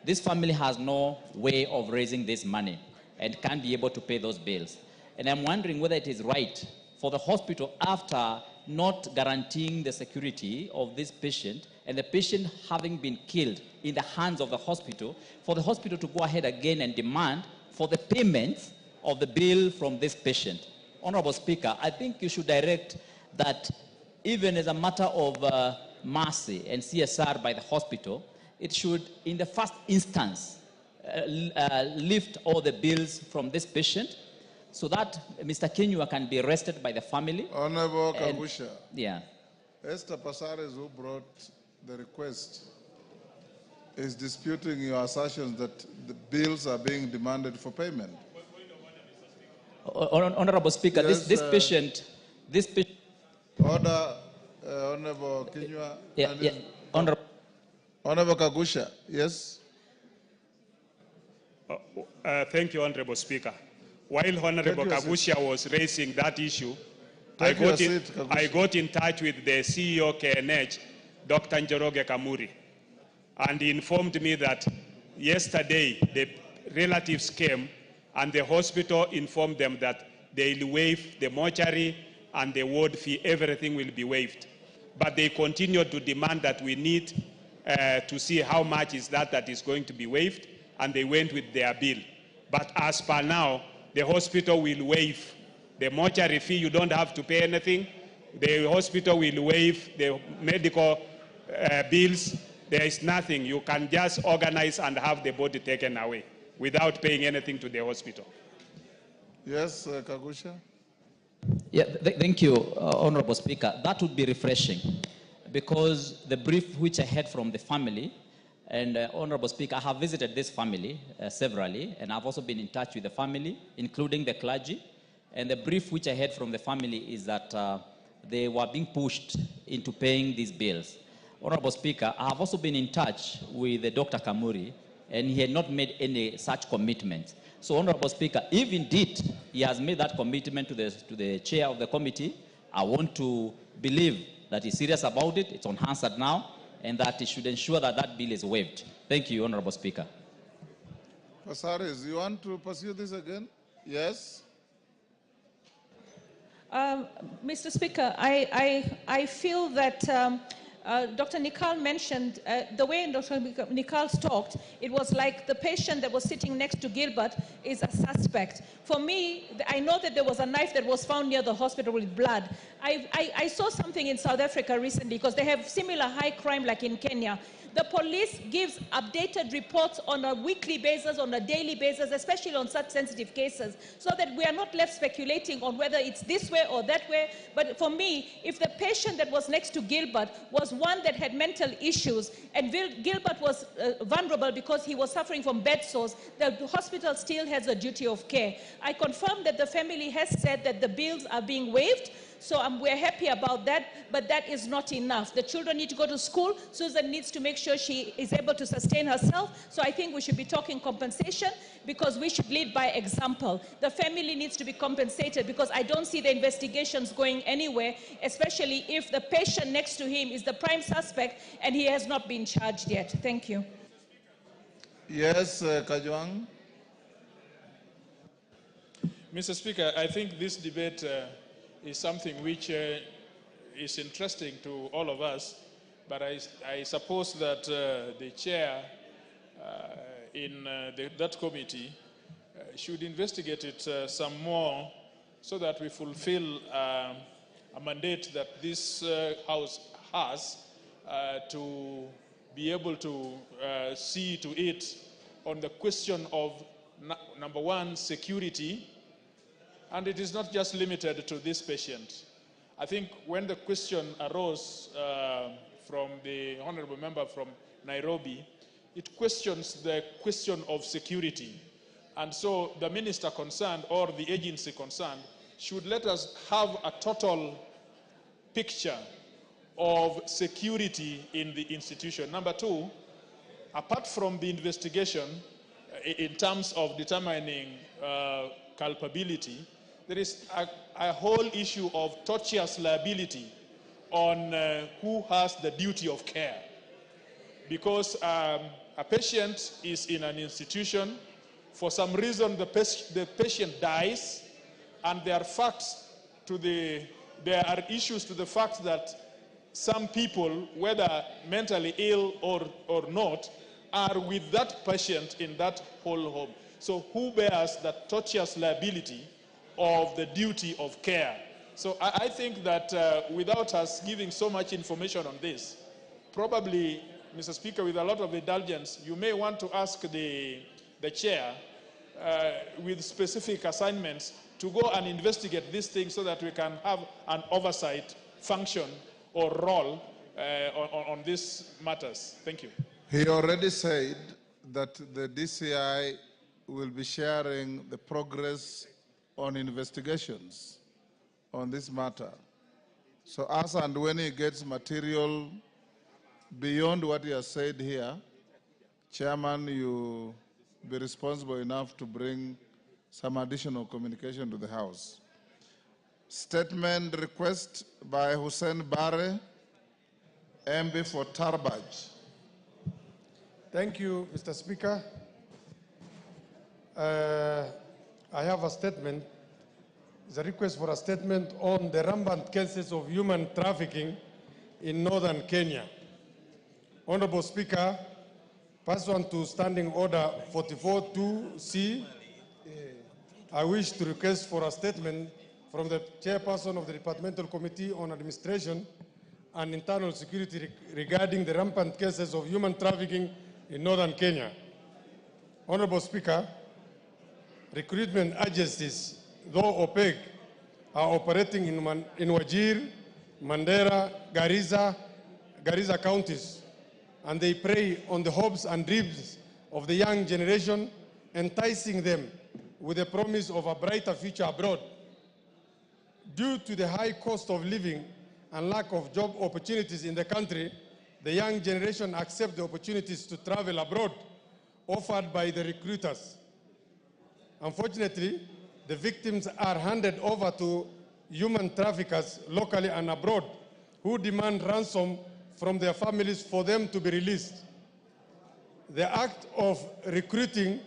This family has no way of raising this money and can't be able to pay those bills. And I'm wondering whether it is right for the hospital, after not guaranteeing the security of this patient and the patient having been killed in the hands of the hospital, for the hospital to go ahead again and demand for the payment of the bill from this patient. Honorable Speaker, I think you should direct that even as a matter of mercy and CSR by the hospital, it should, in the first instance, lift all the bills from this patient so that Mr. Kenyua can be arrested by the family. Honorable Kagusha. Yeah. Esther Passares, who brought the request, is disputing your assertions that the bills are being demanded for payment. Honorable Speaker, yes, this patient... Order, Honorable Kenyua. Yeah. Honorable Kagusha, yes? Thank you, Honorable Speaker. While Honorable Kagusha was raising that issue, I got in touch with the CEO KNH, Dr. Njoroge Kamuri, and he informed me that yesterday the relatives came and the hospital informed them that they'll waive the mortuary and the ward fee, everything will be waived. But they continued to demand that we need to see how much is that is going to be waived, and they went with their bill. But as per now, the hospital will waive the mortuary fee. You don't have to pay anything. The hospital will waive the medical bills. There is nothing. You can just organize and have the body taken away without paying anything to the hospital. Yes, Kagusha? Yeah, thank you, Honorable Speaker. That would be refreshing, because the brief which I had from the family, and Honorable Speaker, I have visited this family severally, and I've also been in touch with the family, including the clergy, and the brief which I had from the family is that they were being pushed into paying these bills. Honorable Speaker, I have also been in touch with Dr. Kamuri, and he had not made any such commitment. So, Honorable Speaker, if indeed he has made that commitment to the chair of the committee, I want to believe that he's serious about it, it's unanswered now, and that he should ensure that that bill is waived. Thank you, Honorable Speaker. Passares, you want to pursue this again? Yes? Mr. Speaker, I feel that Dr. Nikal mentioned, the way Dr. Nikal talked, it was like the patient that was sitting next to Gilbert is a suspect. For me, I know that there was a knife that was found near the hospital with blood. I saw something in South Africa recently, because they have similar high crime like in Kenya. The police gives updated reports on a weekly basis, on a daily basis, especially on such sensitive cases, so that we are not left speculating on whether it's this way or that way. But for me, if the patient that was next to Gilbert was one that had mental issues, and Gilbert was vulnerable because he was suffering from bed sores, the hospital still has a duty of care. I confirm that the family has said that the bills are being waived, so we're happy about that, but that is not enough. The children need to go to school. Susan needs to make sure she is able to sustain herself. So I think we should be talking compensation, because we should lead by example. The family needs to be compensated, because I don't see the investigations going anywhere, especially if the patient next to him is the prime suspect and he has not been charged yet. Thank you. Yes, Kajwang. Mr. Speaker, I think this debate is something which is interesting to all of us, but I suppose that the chair in that committee should investigate it some more so that we fulfill a mandate that this House has to be able to see to it on the question of, number one, security. And it is not just limited to this patient. I think when the question arose from the honorable member from Nairobi, it questions the question of security. And so the minister concerned or the agency concerned should let us have a total picture of security in the institution. Number two, apart from the investigation in terms of determining culpability, there is a whole issue of tortious liability on who has the duty of care. Because a patient is in an institution, for some reason the patient dies, and there are issues to the fact that some people, whether mentally ill or not, are with that patient in that whole home. So who bears that tortious liability of the duty of care? So I think that without us giving so much information on this, probably, Mr. Speaker, with a lot of indulgence, you may want to ask the chair with specific assignments to go and investigate this thing so that we can have an oversight function or role on these matters. Thank you. He already said that the DCI will be sharing the progress on investigations on this matter. So as and when he gets material beyond what he has said here, Chairman, you be responsible enough to bring some additional communication to the House. Statement request by Hussein Bare, MB for Tarbaj. Thank you, Mr. Speaker. I have a statement. It's a request for a statement on the rampant cases of human trafficking in northern Kenya. Honorable Speaker, pursuant to Standing Order 44.2c, I wish to request for a statement from the Chairperson of the Departmental Committee on Administration and Internal Security regarding the rampant cases of human trafficking in northern Kenya. Honorable Speaker, recruitment agencies, though opaque, are operating in Wajir, Mandera, Garissa counties, and they prey on the hopes and dreams of the young generation, enticing them with the promise of a brighter future abroad. Due to the high cost of living and lack of job opportunities in the country, the young generation accept the opportunities to travel abroad offered by the recruiters. Unfortunately, the victims are handed over to human traffickers locally and abroad who demand ransom from their families for them to be released. The act of recruiting,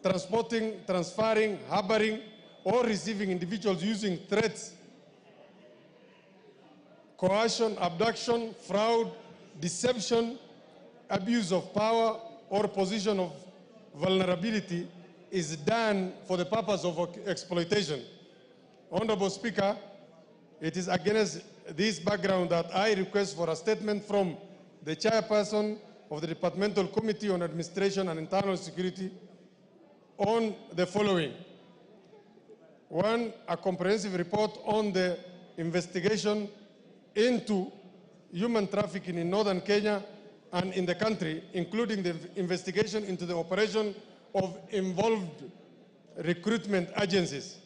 transporting, transferring, harboring, or receiving individuals using threats, coercion, abduction, fraud, deception, abuse of power, or position of vulnerability is done for the purpose of exploitation. Honorable Speaker, it is against this background that I request for a statement from the Chairperson of the Departmental Committee on Administration and Internal Security on the following. One, a comprehensive report on the investigation into human trafficking in northern Kenya and in the country, including the investigation into the operation of involved recruitment agencies.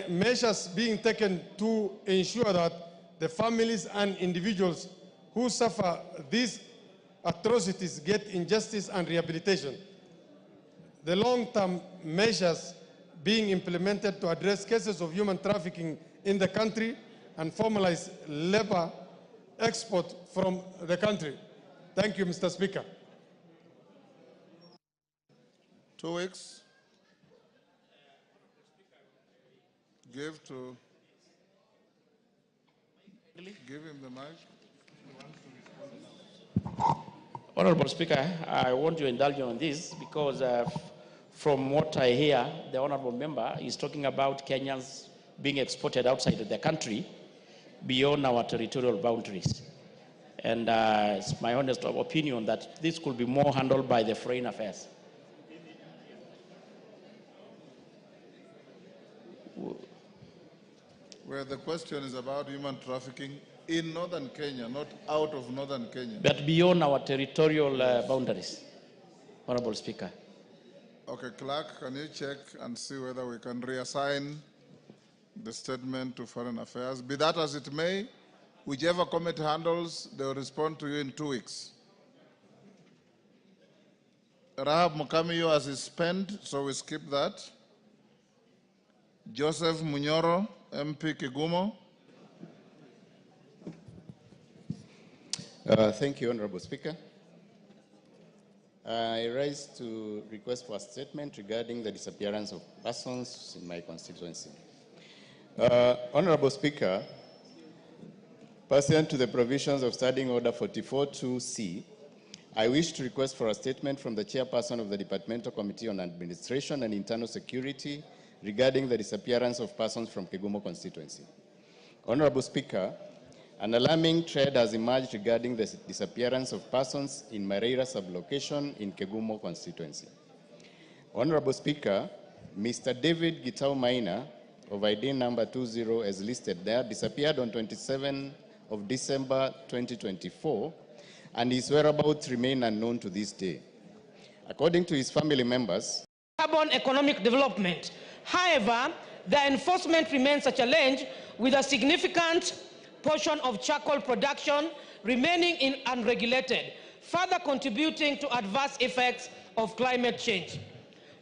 Measures being taken to ensure that the families and individuals who suffer these atrocities get injustice and rehabilitation. The long-term measures being implemented to address cases of human trafficking in the country and formalize labor export from the country. Thank you, Mr. Speaker. 2 weeks. Give him the mic. Honorable Speaker, I want to indulge you on this because from what I hear, the honorable member is talking about Kenyans being exported outside of the country beyond our territorial boundaries. And it's my honest opinion that this could be more handled by the Foreign Affairs. Where the question is about human trafficking in northern Kenya, not out of northern Kenya. But beyond our territorial boundaries, Honorable Speaker. Okay, Clerk, can you check and see whether we can reassign the statement to Foreign Affairs? Be that as it may, whichever committee handles, they will respond to you in 2 weeks. Rahab Mukamiyo has his spent, so we skip that. Joseph Munyoro, MP Kigumo. Thank you, Honorable Speaker. I rise to request for a statement regarding the disappearance of persons in my constituency. Honorable Speaker, pursuant to the provisions of Standing Order 44.2c, I wish to request for a statement from the Chairperson of the Departmental Committee on Administration and Internal Security regarding the disappearance of persons from Kigumo constituency. Honorable Speaker, an alarming trend has emerged regarding the disappearance of persons in Mareira sublocation in Kigumo constituency. Honorable Speaker, Mr. David Gitau Maina of ID number 20 as listed there disappeared on 27 of December 2024 and his whereabouts remain unknown to this day. According to his family members, carbon economic development. However, the enforcement remains a challenge with a significant portion of charcoal production remaining unregulated, further contributing to adverse effects of climate change.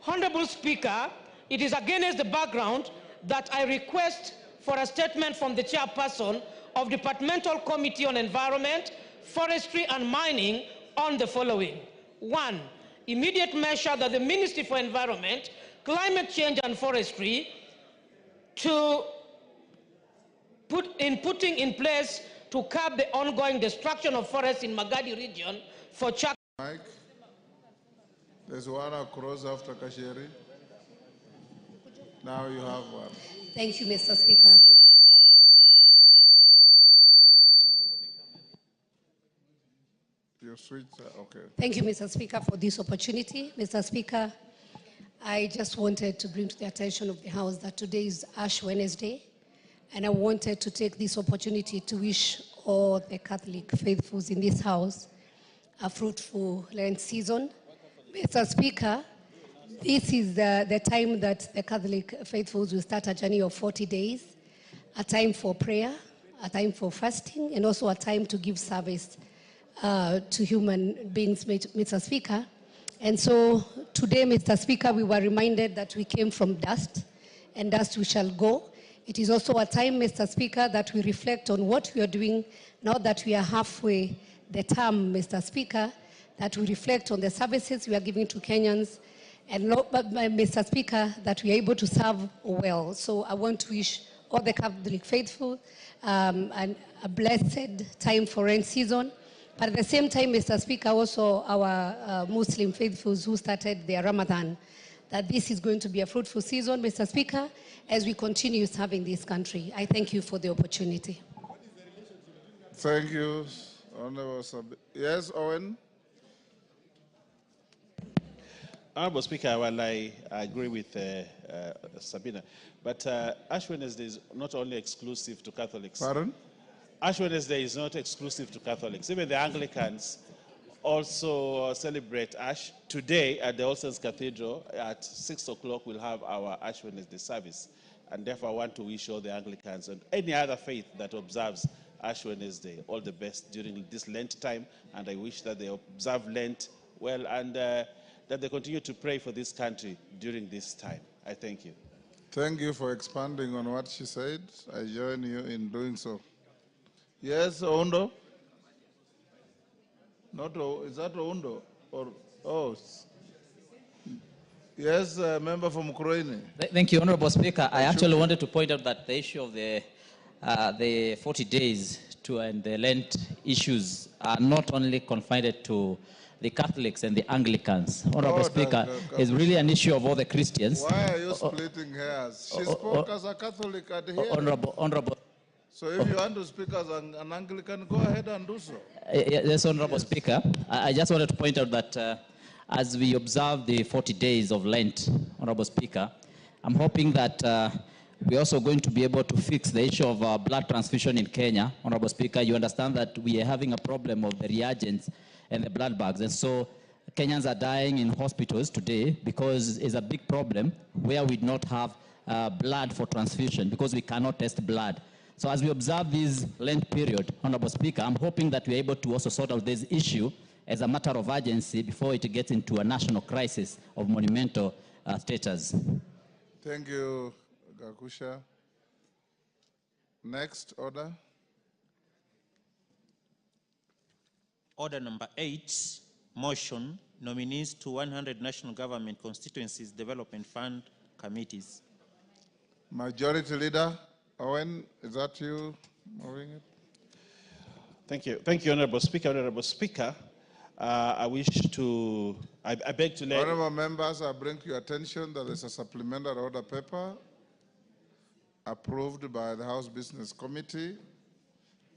Honorable Speaker, it is against the background that I request for a statement from the Chairperson of Departmental Committee on Environment, Forestry and Mining on the following. 1. Immediate measure that the Ministry for Environment, Climate Change and Forestry to putting in place to curb the ongoing destruction of forests in Magadi region for charcoal. Mike, there's one across after Kasheri. Now you have one. Thank you, Mr. Speaker. You switched, okay. Thank you, Mr. Speaker, for this opportunity. Mr. Speaker, I just wanted to bring to the attention of the House that today is Ash Wednesday, and I wanted to take this opportunity to wish all the Catholic faithfuls in this House a fruitful Lent season. Mr. Speaker, this is the time that the Catholic faithfuls will start a journey of 40 days, a time for prayer, a time for fasting, and also a time to give service to human beings, Mr. Speaker. And so today, Mr. Speaker, we were reminded that we came from dust, and dust we shall go. It is also a time, Mr. Speaker, that we reflect on what we are doing now that we are halfway the term, Mr. Speaker, that we reflect on the services we are giving to Kenyans, and Mr. Speaker, that we are able to serve well. So I want to wish all the Catholic faithful and a blessed time for rain season. But at the same time, Mr. Speaker, also our Muslim faithfuls who started their Ramadan, that this is going to be a fruitful season, Mr. Speaker, as we continue serving this country. I thank you for the opportunity. Thank you, Honorable Yes, Owen? Honorable Speaker, well, I agree with Sabina, but Ash Wednesday is not only exclusive to Catholics. Pardon? Ash Wednesday is not exclusive to Catholics. Even the Anglicans also celebrate Ash. Today at the All Saints Cathedral at 6 o'clock we'll have our Ash Wednesday service. And therefore I want to wish all the Anglicans and any other faith that observes Ash Wednesday all the best during this Lent time. And I wish that they observe Lent well and that they continue to pray for this country during this time. I thank you. Thank you for expanding on what she said. I join you in doing so. Yes, Ondo? Not, is that Ondo? Or, oh, Yes, member from Ukraine. Thank you, Honorable Speaker. I actually wanted to point out that the issue of the 40 days and the Lent issues are not only confined to the Catholics and the Anglicans. Honorable Speaker, it's really an issue of all the Christians. Why are you splitting hairs? She spoke as a Catholic at here. Honorable. So if you want to speak as an Anglican, go ahead and do so. Yes, Honorable Speaker. I just wanted to point out that as we observe the 40 days of Lent, Honorable Speaker, I'm hoping that we're also going to be able to fix the issue of blood transfusion in Kenya. Honorable Speaker, you understand that we are having a problem of the reagents and the blood bags. And so Kenyans are dying in hospitals today because it's a big problem where we do not have blood for transfusion because we cannot test blood. So as we observe this Lent period, Honorable Speaker, I'm hoping that we're able to also sort out this issue as a matter of urgency before it gets into a national crisis of monumental status. Thank you, Gakusha. Next order. Order number 8, motion, nominees to 100 national government constituencies development fund committees. Majority Leader Owen, is that you moving it? Thank you. Thank you, Honorable Speaker. Honorable Speaker, I beg to let... Honorable members, I bring to your attention that there's a supplementary order paper approved by the House Business Committee,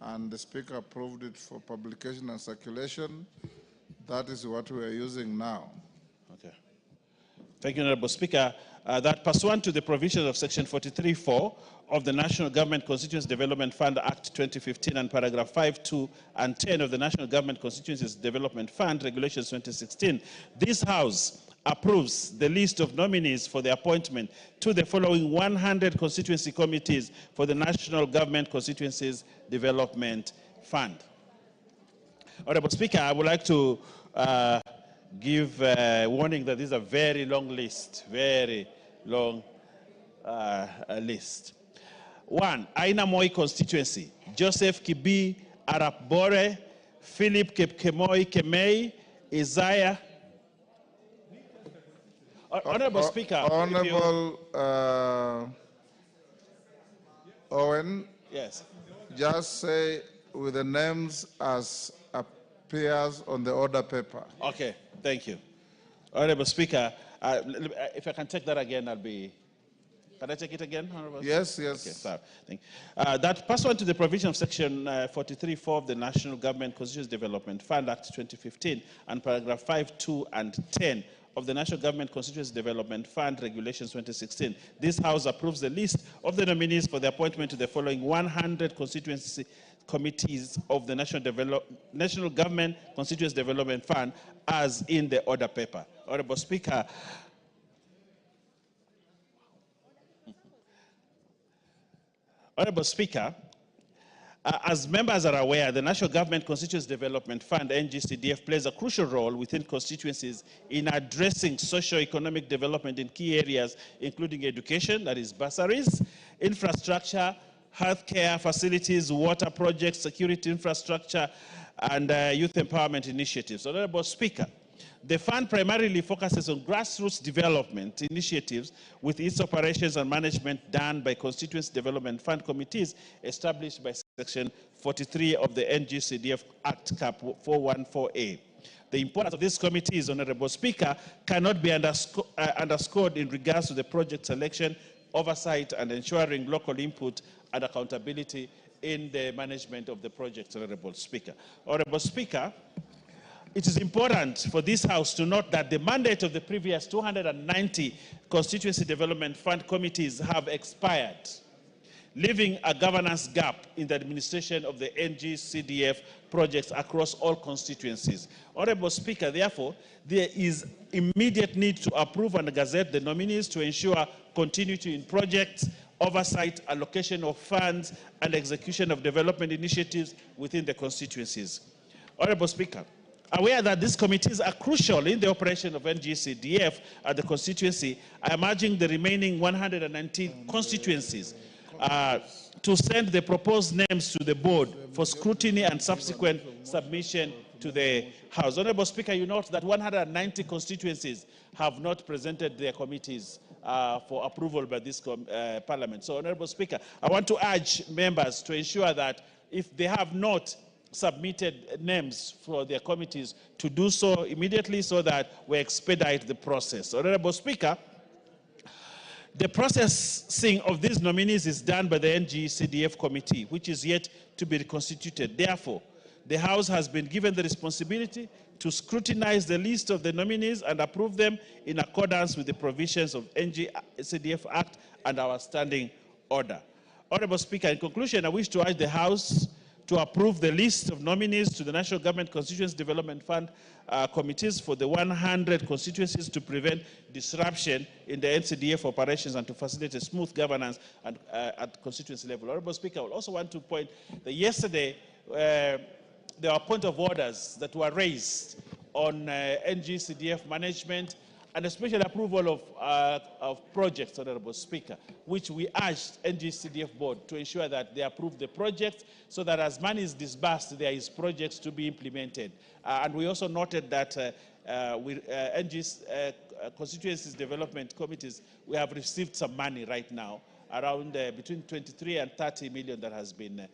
and the Speaker approved it for publication and circulation. That is what we are using now. Okay. Thank you, Honorable Speaker. That pursuant to the provisions of Section 43(4) of the National Government Constituency Development Fund Act 2015 and paragraph 5, 2, and 10 of the National Government Constituencies Development Fund Regulations 2016, this House approves the list of nominees for the appointment to the following 100 constituency committees for the National Government Constituencies Development Fund. Honorable Speaker, I would like to give a warning that this is a very long list, very long list. 1, Aina Moi constituency, Joseph Kibi Arap Bore, Philip Kepkemoi Kemei, Isaiah. Honorable Speaker. Honorable Owen. Yes. Just say with the names as appears on the order paper. Okay, thank you. Honorable Speaker, if I can take that again, I'll be... Can I take it again, Honorable? Yes, yes. Okay, sorry. Thank you. That pursuant to the provision of Section 43(4) of the National Government Constituency Development Fund Act 2015 and paragraph 5, 2, and 10 of the National Government Constituency Development Fund Regulations 2016, this House approves the list of the nominees for the appointment to the following 100 constituency committees of the National Government Constituency Development Fund as in the order paper. Honorable Speaker, Honorable Speaker, as members are aware, the National Government Constituency Development Fund, NG-CDF, plays a crucial role within constituencies in addressing socio-economic development in key areas, including education, that is bursaries, infrastructure, healthcare facilities, water projects, security infrastructure, and youth empowerment initiatives. Honorable Speaker, the fund primarily focuses on grassroots development initiatives with its operations and management done by Constituency Development Fund committees established by Section 43 of the NG-CDF Act Cap 414A. The importance of these committees, Honorable Speaker, cannot be underscored in regards to the project selection, oversight, and ensuring local input and accountability in the management of the project, Honorable Speaker. Honorable Speaker, it is important for this House to note that the mandate of the previous 290 Constituency Development Fund committees have expired, leaving a governance gap in the administration of the NG-CDF projects across all constituencies. Honorable Speaker, therefore, there is immediate need to approve and gazette the nominees to ensure continuity in projects, oversight, allocation of funds, and execution of development initiatives within the constituencies. Honorable Speaker, aware that these committees are crucial in the operation of NG-CDF at the constituency, I am urging the remaining 119 constituencies to send the proposed names to the board for scrutiny and subsequent submission to the House. Honorable Speaker, you note that 190 constituencies have not presented their committees for approval by this Parliament. So, Honorable Speaker, I want to urge members to ensure that if they have not submitted names for their committees, to do so immediately so that we expedite the process. Honorable Speaker, the processing of these nominees is done by the NG-CDF committee, which is yet to be reconstituted. Therefore, the House has been given the responsibility to scrutinize the list of the nominees and approve them in accordance with the provisions of NG-CDF Act and our standing order. Honorable Speaker, in conclusion, I wish to urge the House to approve the list of nominees to the National Government Constituency Development Fund committees for the 100 constituencies to prevent disruption in the NCDF operations and to facilitate smooth governance at constituency level. Honorable Speaker, I also want to point that yesterday there are point of orders that were raised on NG-CDF management and especially approval of projects, Honorable Speaker, which we urged NG-CDF board to ensure that they approve the projects so that as money is disbursed, there is projects to be implemented. And we also noted that constituencies development committees, we have received some money right now, around between 23 and 30 million that has been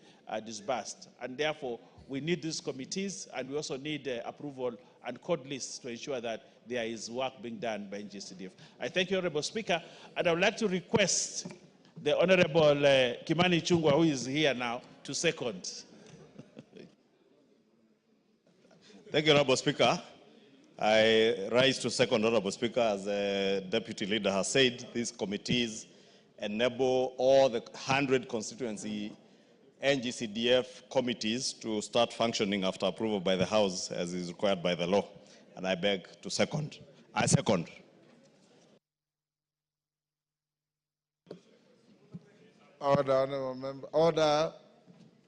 disbursed. And therefore, we need these committees, and we also need approval and code lists to ensure that there is work being done by NG-CDF. I thank you, Honorable Speaker, and I would like to request the Honorable Kimani Chungwa, who is here now, to second. Thank you, Honorable Speaker. I rise to second, Honorable Speaker. As the Deputy Leader has said, these committees enable all the 100 constituency NG-CDF committees to start functioning after approval by the House as is required by the law. And I beg to second. I second. Order, honorable member. Order.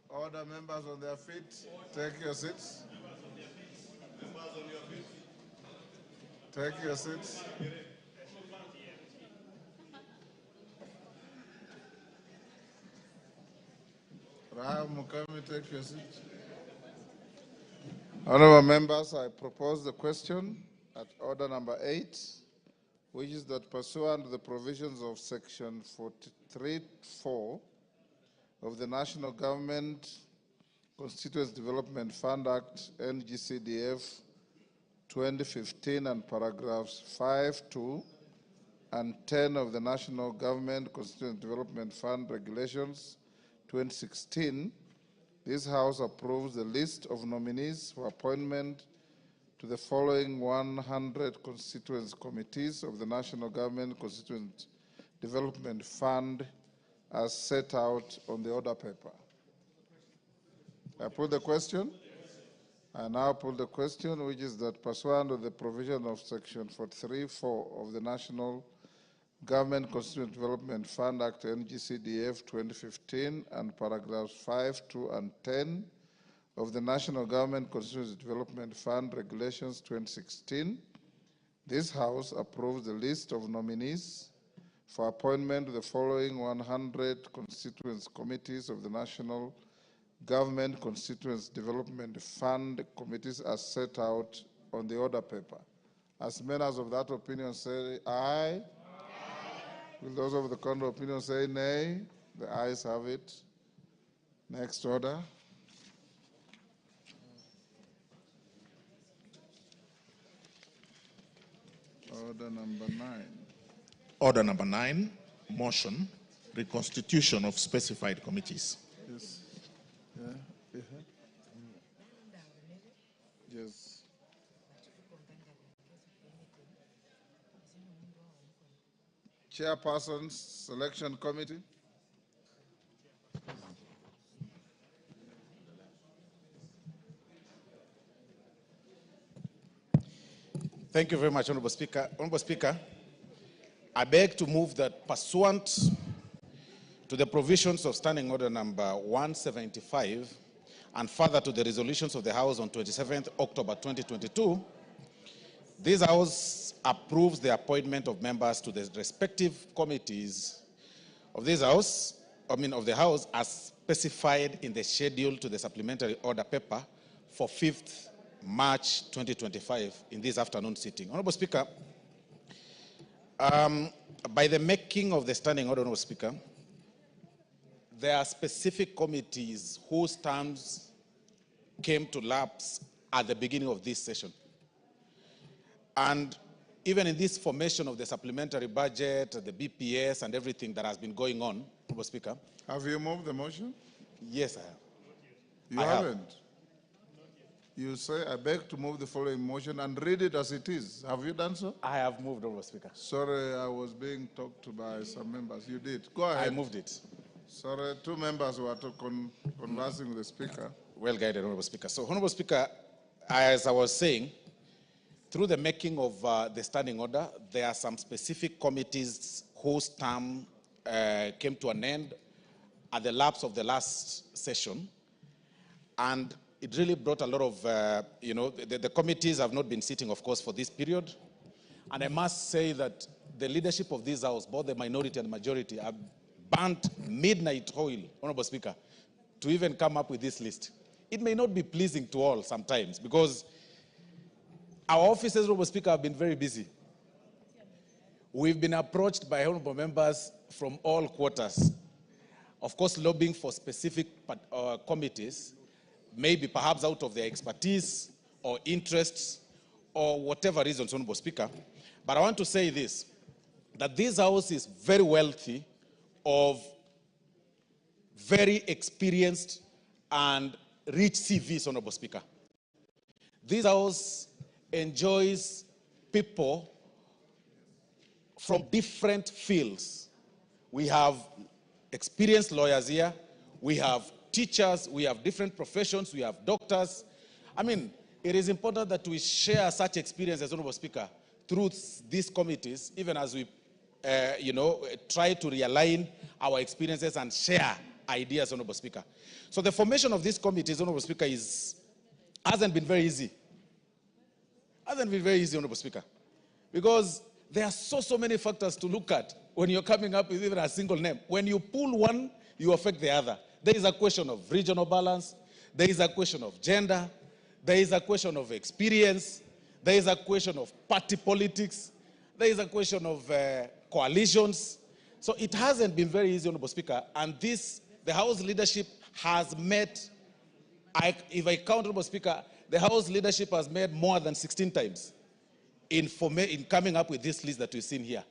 Order, members on their feet. Take your seats. Take your seats. Raham Mukami, take your seat. Honorable members, I propose the question at order number 8, which is that pursuant to the provisions of section 43(4) of the National Government Constituency Development Fund Act, NG-CDF 2015, and paragraphs 5(2) and 10 of the National Government Constituency Development Fund Regulations 2016, this House approves the list of nominees for appointment to the following 100 constituency committees of the National Government Constituency Development Fund as set out on the order paper. I put the question. I now put the question, which is that pursuant to the provision of section 43(4) of the National Government Constituency Development Fund Act, NG-CDF 2015, and paragraphs 5, 2, and 10 of the National Government Constituency Development Fund Regulations 2016, this House approves the list of nominees for appointment to the following 100 constituency committees of the National Government Constituency Development Fund committees as set out on the order paper. As members of that opinion say aye. Will those of the contrary opinion say nay? The ayes have it. Next order. Order number 9. Order number 9, motion, reconstitution of specified committees. Yes. Yeah. Yes. Chairperson's Selection Committee. Thank you very much, Honorable Speaker. Honorable Speaker, I beg to move that pursuant to the provisions of Standing Order number 175 and further to the resolutions of the House on 27th October 2022, this House approves the appointment of members to the respective committees of this House, of the House, as specified in the schedule to the supplementary order paper for 5th March 2025 in this afternoon sitting. Honorable Speaker, by the making of the standing order, Honorable Speaker, there are specific committees whose terms came to lapse at the beginning of this session. And even in this formation of the supplementary budget, the BPS and everything that has been going on, Honorable Speaker. Have you moved the motion? Yes, I have. You haven't? You say, I beg to move the following motion and read it as it is. Have you done so? I have moved, Honorable Speaker. Sorry, I was being talked to by some members. You did. Go ahead. I moved it. Sorry, two members were conversing with the Speaker. Well guided, Honorable Speaker. So, Honorable Speaker, as I was saying, through the making of the standing order, there are some specific committees whose term came to an end at the lapse of the last session. And it really brought a lot of, the committees have not been sitting, of course, for this period. And I must say that the leadership of this House, both the minority and majority, have burnt midnight oil, Honorable Speaker, to even come up with this list. It may not be pleasing to all sometimes because our officers, Honorable Speaker, have been very busy. We've been approached by honorable members from all quarters, of course, lobbying for specific committees, maybe perhaps out of their expertise or interests or whatever reasons, Honorable Speaker. But I want to say this, that this House is very wealthy of very experienced and rich CVs, Honorable Speaker. This House enjoys people from different fields. We have experienced lawyers here, we have teachers, we have different professions, we have doctors. I mean, it is important that we share such experiences, Honorable Speaker, through these committees, even as we, try to realign our experiences and share ideas, Honorable Speaker. So the formation of these committees, Honorable Speaker, hasn't been very easy. Hasn't been very easy, Honorable Speaker, because there are so many factors to look at when you're coming up with even a single name. When you pull one, you affect the other. There is a question of regional balance. There is a question of gender. There is a question of experience. There is a question of party politics. There is a question of coalitions. So it hasn't been very easy, Honorable Speaker. And the House leadership has met, if I count, Honorable Speaker, the House leadership has met more than 16 times in coming up with this list that we've seen here.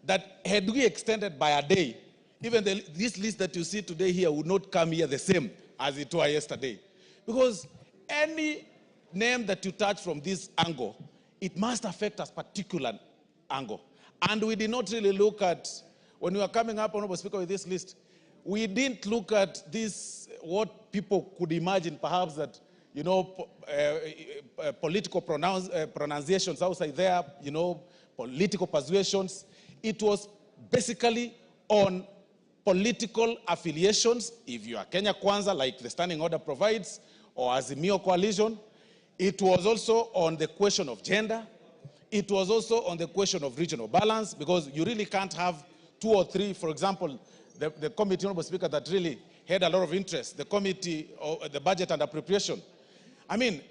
That had we extended by a day, even this list that you see today here would not come here the same as it was yesterday. Because any name that you touch from this angle, it must affect a particular angle. And we did not really look at, when we were coming up, Honorable Speaker, with this list, we didn't look at this, what people could imagine perhaps that, political pronunciations outside there, political persuasions. It was basically on political affiliations, if you are Kenya Kwanza, like the standing order provides, or Azimio coalition. It was also on the question of gender. It was also on the question of regional balance, because you really can't have two or three. For example, the committee, Honorable Speaker, that really had a lot of interest, the committee of the budget and appropriation. I mean,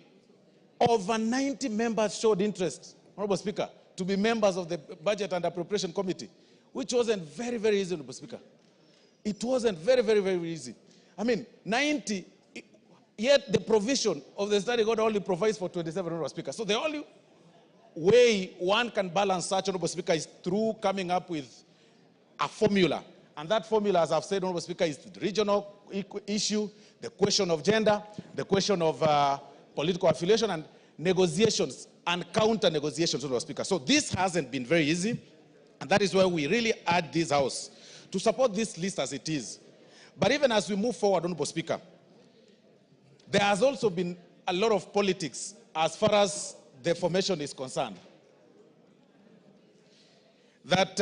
over 90 members showed interest, Honorable Speaker, to be members of the budget and appropriation committee, which wasn't very, very easy, Honorable Speaker. It wasn't very, very, very easy. I mean, 90, yet the provision of the standing order only provides for 27, Honorable Speaker. So the only way one can balance such, Honorable Speaker, is through coming up with a formula. And that formula, as I've said, Honorable Speaker, is the regional issue, the question of gender, the question of political affiliation, and negotiations and counter-negotiations, Honorable Speaker. So this hasn't been very easy, and that is why we really urge this House to support this list as it is. But even as we move forward, Honorable Speaker, there has also been a lot of politics as far as the formation is concerned. That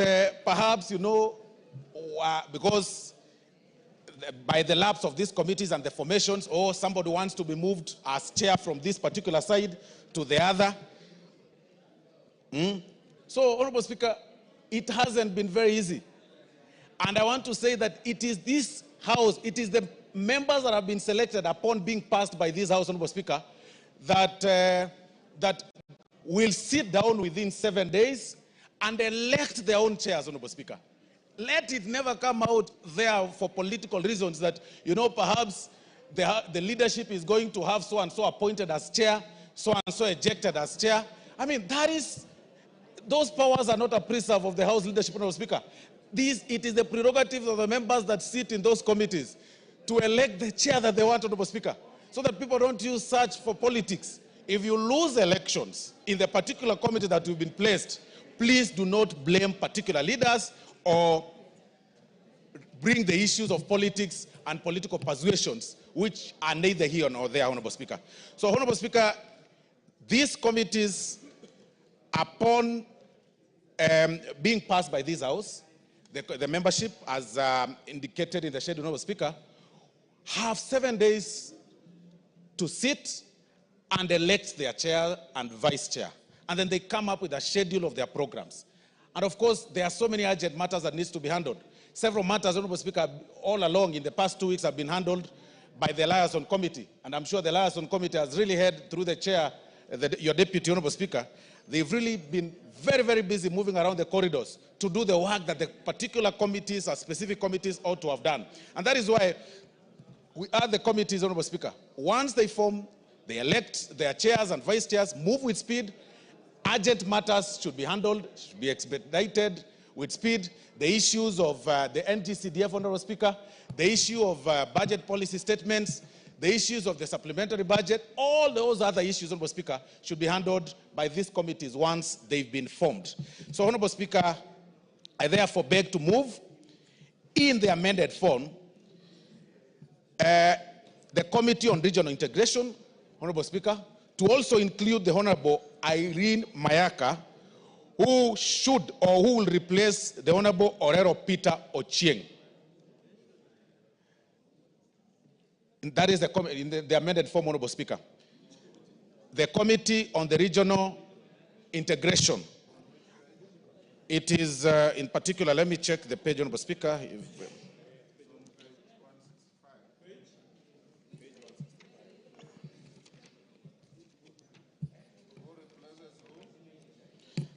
perhaps, because by the lapse of these committees and the formations, or somebody wants to be moved as chair from this particular side to the other. So, Honorable Speaker, it hasn't been very easy. And I want to say that it is this House, it is the members that have been selected upon being passed by this House, Honorable Speaker, that, that will sit down within 7 days and elect their own chairs, Honorable Speaker. Let it never come out there for political reasons that, you know, perhaps the leadership is going to have so-and-so appointed as chair, so-and-so ejected as chair. I mean, those powers are not a preserve of the House leadership, Honorable Speaker. It is the prerogative of the members that sit in those committees to elect the chair that they want, Honorable Speaker, so that people don't use such for politics. If you lose elections in the particular committee that you've been placed, please do not blame particular leaders or bring the issues of politics and political persuasions, which are neither here nor there, Honorable Speaker. So, Honorable Speaker, these committees, upon being passed by this House, the membership, as indicated in the schedule, Honorable Speaker, have 7 days to sit and elect their chair and vice chair. And then they come up with a schedule of their programs. And of course, there are so many urgent matters that needs to be handled. Several matters, Honorable Speaker, all along in the past 2 weeks have been handled by the Liaison Committee. And I'm sure the Liaison Committee has really heard through the chair, your deputy, Honorable Speaker, they've really been very, very busy moving around the corridors to do the work that the particular committees or specific committees ought to have done. And that is why we are the committees, Honorable Speaker. Once they form, they elect their chairs and vice chairs, move with speed. Urgent matters should be handled, should be expedited with speed. The issues of the NG-CDF, Honorable Speaker, the issue of budget policy statements, the issues of the supplementary budget, all those other issues, Honorable Speaker, should be handled by these committees once they've been formed. So, Honorable Speaker, I therefore beg to move in the amended form the Committee on Regional Integration, Honorable Speaker, to also include the Honorable Irene Mayaka, who should or who will replace the Honorable Orero Peter Ochieng. And that is in the amended form, Honorable Speaker. The Committee on the Regional Integration. It is, in particular, let me check the page, Honorable Speaker.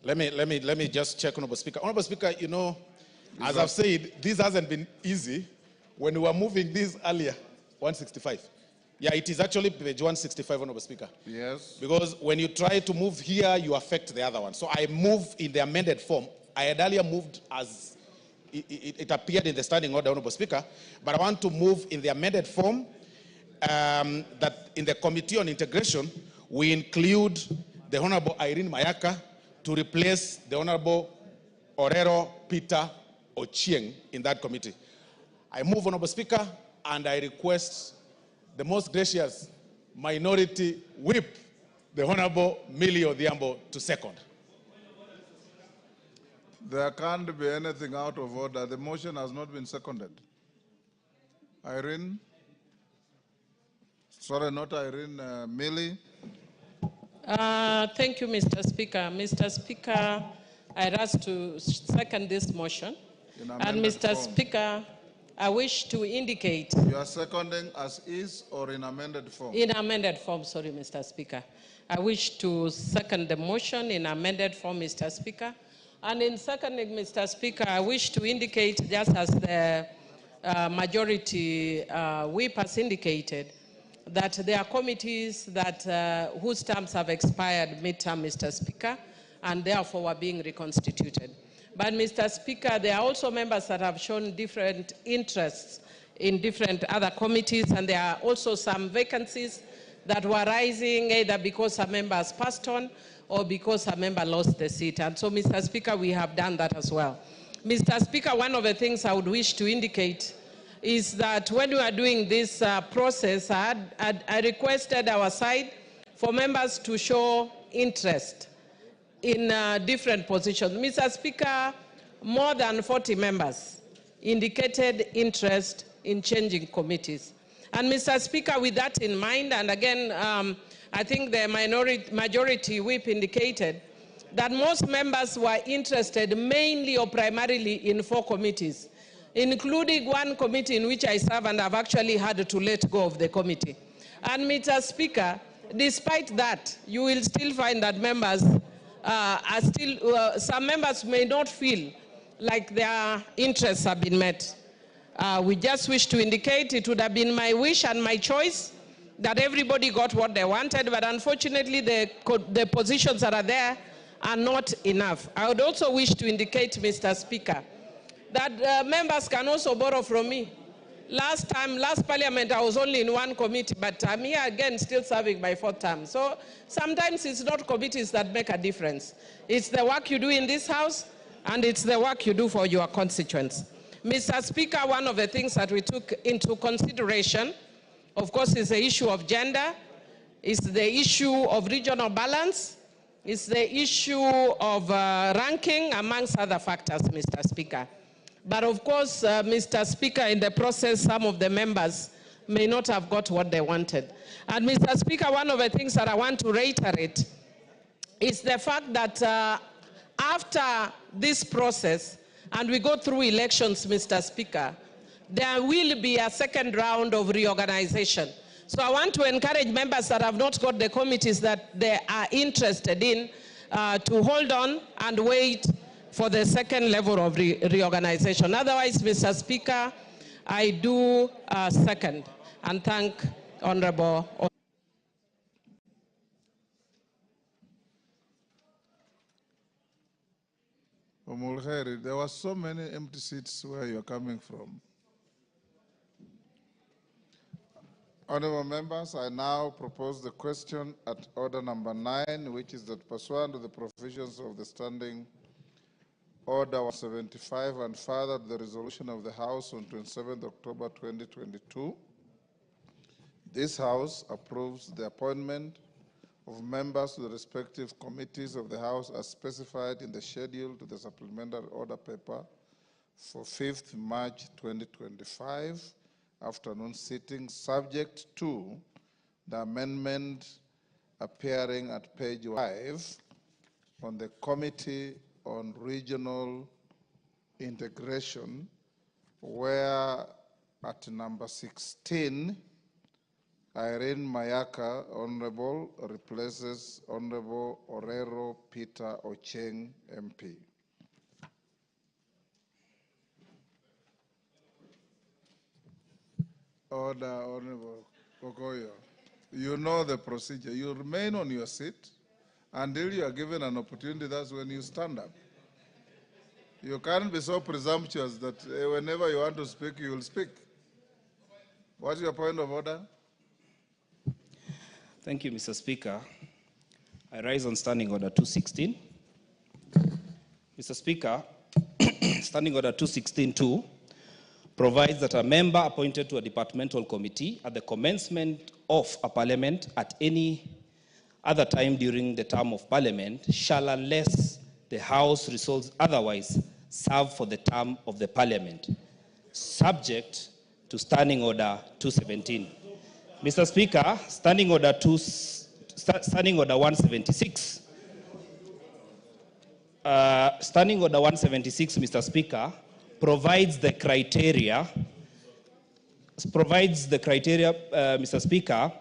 Let me just check, Honorable Speaker. Honorable Speaker, you know, as I've said, this hasn't been easy. When we were moving this earlier, 165. Yeah, it is actually page 165, Honorable Speaker. Yes. Because when you try to move here, you affect the other one. So I move in the amended form. I had earlier moved as it appeared in the standing order, Honorable Speaker, but I want to move in the amended form that in the Committee on Integration, we include the Honorable Irene Mayaka to replace the Honorable Orero Peter Ochieng in that committee. I move, Honorable Speaker, and I request the most gracious minority whip, the Honorable Millie Odhiambo, to second. There can't be anything out of order. The motion has not been seconded. Irene? Sorry, not Irene, Millie? Thank you, Mr. Speaker. Mr. Speaker, I ask to second this motion. And Mr. Speaker, I wish to indicate... You are seconding as is or in amended form? In amended form, sorry, Mr. Speaker. I wish to second the motion in amended form, Mr. Speaker. And in seconding, Mr. Speaker, I wish to indicate, just as the majority whip has indicated, that there are committees that whose terms have expired mid-term, Mr. Speaker, and therefore are being reconstituted. But, Mr. Speaker, there are also members that have shown different interests in different other committees, and there are also some vacancies that were rising either because a member has passed on or because a member lost the seat. And so, Mr. Speaker, we have done that as well. Mr. Speaker, one of the things I would wish to indicate is that when we are doing this process, I requested our side for members to show interest in different positions. Mr. Speaker, more than 40 members indicated interest in changing committees. And Mr. Speaker, with that in mind, and again, I think the majority whip indicated that most members were interested mainly or primarily in 4 committees, including one committee in which I serve and I've actually had to let go of the committee. And Mr. Speaker, despite that, you will still find that members are still, some members may not feel like their interests have been met. We just wish to indicate it would have been my wish and my choice that everybody got what they wanted, but unfortunately the positions that are there are not enough. I would also wish to indicate, Mr. Speaker, that members can also borrow from me. Last parliament, I was only in one committee, but I'm here again still serving my 4th term. So sometimes it's not committees that make a difference. It's the work you do in this house, and it's the work you do for your constituents. Mr. Speaker, one of the things that we took into consideration, of course, is the issue of gender, is the issue of regional balance, is the issue of ranking, amongst other factors, Mr. Speaker. But of course, Mr. Speaker, in the process, some of the members may not have got what they wanted. And Mr. Speaker, one of the things that I want to reiterate is the fact that after this process, and we go through elections, Mr. Speaker, there will be a second round of reorganization. So I want to encourage members that have not got the committees that they are interested in to hold on and wait for the second level of reorganization. Otherwise, Mr. Speaker, I do second and thank Honorable. There were so many empty seats where you're coming from. Honorable members, I now propose the question at order number 9, which is that pursuant to the provisions of the Standing Order 175 and further the resolution of the House on 27 October 2022, this House approves the appointment of members to the respective committees of the House as specified in the schedule to the supplementary order paper for 5th March 2025 afternoon sitting, subject to the amendment appearing at page 5 on the Committee on Regional Integration, where at number 16, Irene Mayaka, Honorable, replaces Honorable Orero Peter Ocheng, MP. Order, Honorable Okoyo. You know the procedure. You remain on your seat until you are given an opportunity. That's when you stand up. You can't be so presumptuous that whenever you want to speak, you will speak. What's your point of order? Thank you, Mr. Speaker. I rise on Standing Order 216. Mr. Speaker, Standing Order 216-2 provides that a member appointed to a departmental committee at the commencement of a parliament at any other time during the term of parliament shall, unless the House resolves otherwise, serve for the term of the parliament, subject to Standing Order 217. Mr. Speaker, Standing Order 176. Standing Order 176, Mr. Speaker, provides the criteria, Mr. Speaker,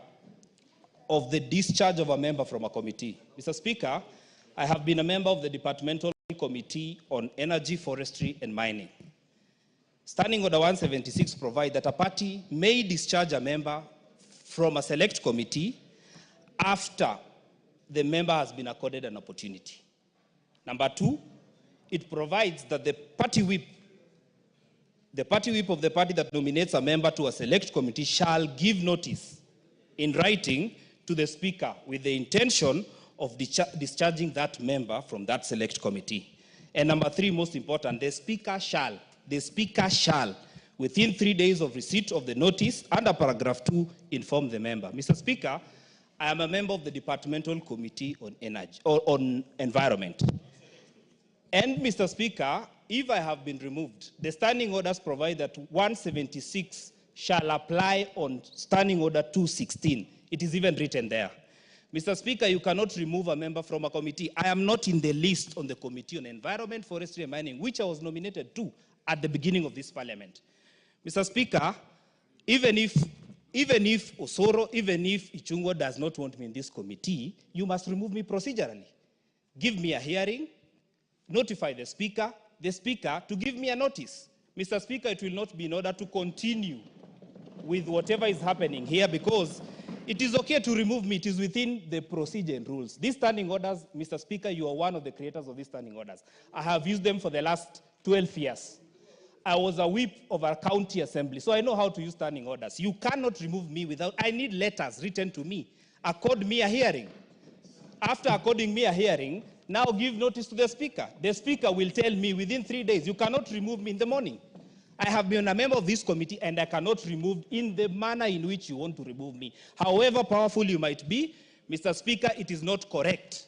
of the discharge of a member from a committee. Mr. Speaker, I have been a member of the Departmental Committee on Energy, Forestry, and Mining. Standing Order 176 provides that a party may discharge a member from a select committee after the member has been accorded an opportunity. Number 2, it provides that the party whip of the party that nominates a member to a select committee shall give notice in writing to the Speaker with the intention of discharging that member from that select committee. And number 3, most important, the Speaker shall, within 3 days of receipt of the notice, under paragraph 2, inform the member. Mr. Speaker, I am a member of the Departmental Committee on Energy, or on Environment. And Mr. Speaker, if I have been removed, the standing orders provide that 176 shall apply on Standing Order 216. It is even written there. Mr. Speaker, you cannot remove a member from a committee. I am not in the list on the Committee on Environment, Forestry and Mining, which I was nominated to at the beginning of this parliament. Mr. Speaker, even if Even if Osoro, even if Ichungwa does not want me in this committee, you must remove me procedurally. Give me a hearing, notify the speaker to give me a notice. Mr. Speaker, it will not be in order to continue with whatever is happening here, because it is okay to remove me. It is within the procedure and rules. These standing orders, Mr. Speaker, you are one of the creators of these standing orders. I have used them for the last 12 years. I was a whip of a county assembly, so I know how to use standing orders. You cannot remove me without, I need letters written to me. Accord me a hearing. After according me a hearing, now give notice to the speaker. The speaker will tell me within 3 days, you cannot remove me in the morning. I have been a member of this committee and I cannot remove in the manner in which you want to remove me. However powerful you might be, Mr. Speaker, it is not correct.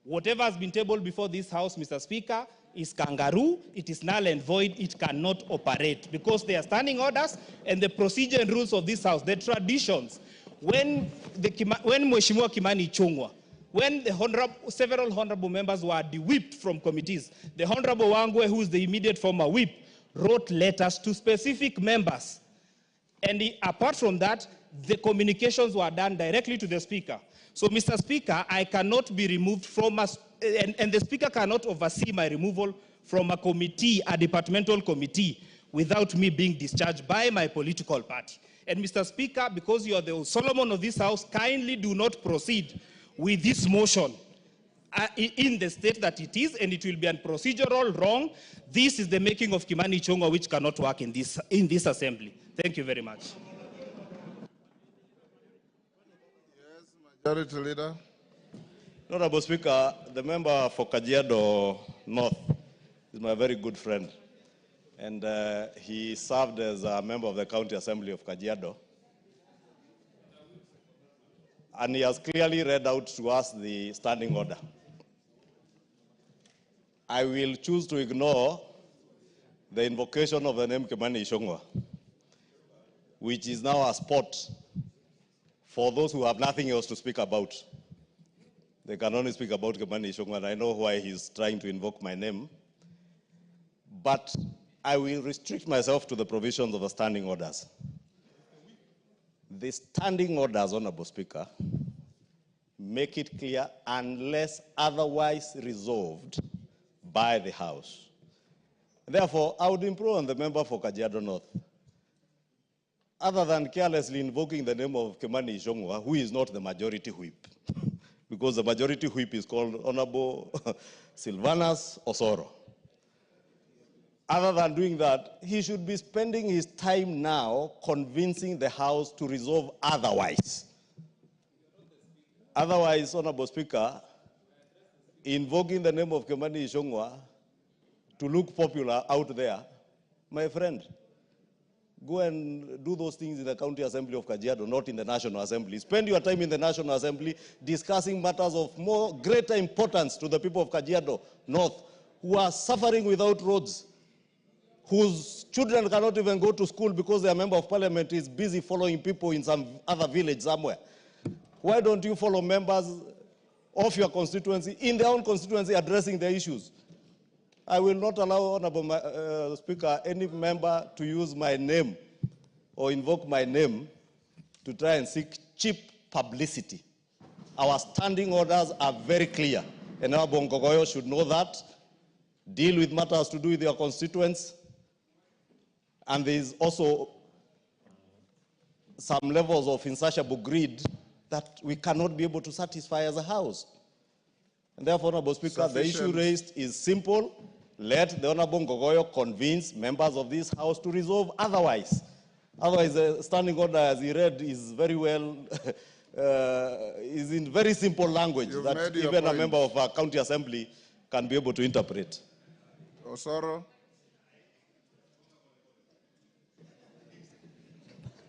Whatever has been tabled before this House, Mr. Speaker, is kangaroo, it is null and void, it cannot operate because they are standing orders and the procedure and rules of this House, the traditions. When Mheshimiwa Kimani Ichung'wah, when several honorable members were de-whipped from committees, the Honorable Wangwe, who is the immediate former whip, wrote letters to specific members. And apart from that, the communications were done directly to the Speaker. So, Mr. Speaker, I cannot be removed from and the Speaker cannot oversee my removal from a committee, a departmental committee, without me being discharged by my political party. And Mr. Speaker, because you are the Solomon of this House, kindly do not proceed with this motion in the state that it is, and it will be a procedural wrong. This is the making of Kimani Ichung'wah, which cannot work in this assembly. Thank you very much. Majority Leader. Honorable Speaker, the member for Kajiado North is my very good friend. And he served as a member of the County Assembly of Kajiado. And he has clearly read out to us the standing order. I will choose to ignore the invocation of the name Kimani Ichung'wah, which is now a spot for those who have nothing else to speak about. They can only speak about Kimani Ichung'wah, and I know why he's trying to invoke my name. But I will restrict myself to the provisions of the standing orders. The standing orders, Honorable Speaker, make it clear unless otherwise resolved by the House. Therefore, I would implore on the member for Kajiado North, other than carelessly invoking the name of Kimani Ichung'wah, who is not the majority whip, because the majority whip is called Honorable Silvanus Osoro. Other than doing that, he should be spending his time now convincing the House to resolve otherwise. Otherwise, Honorable Speaker, invoking the name of Kimani Ichung'wah to look popular out there, my friend, go and do those things in the County Assembly of Kajiado, not in the National Assembly. Spend your time in the National Assembly discussing matters of greater importance to the people of Kajiado North, who are suffering without roads, whose children cannot even go to school because their member of parliament is busy following people in some other village somewhere. Why don't you follow members of your constituency in their own constituency addressing their issues? I will not allow, Honorable Speaker, any member to use my name or invoke my name to try and seek cheap publicity. Our standing orders are very clear, and our Bongogoyo should know that. Deal with matters to do with your constituents. And there is also some levels of insatiable greed that we cannot be able to satisfy as a House. And therefore, Honorable Speaker, the issue raised is simple. Let the Honorable Ngogoyo convince members of this House to resolve otherwise. Otherwise, the standing order, as he read, is very well, is in very simple language that even a member of our county assembly can be able to interpret. Osoro.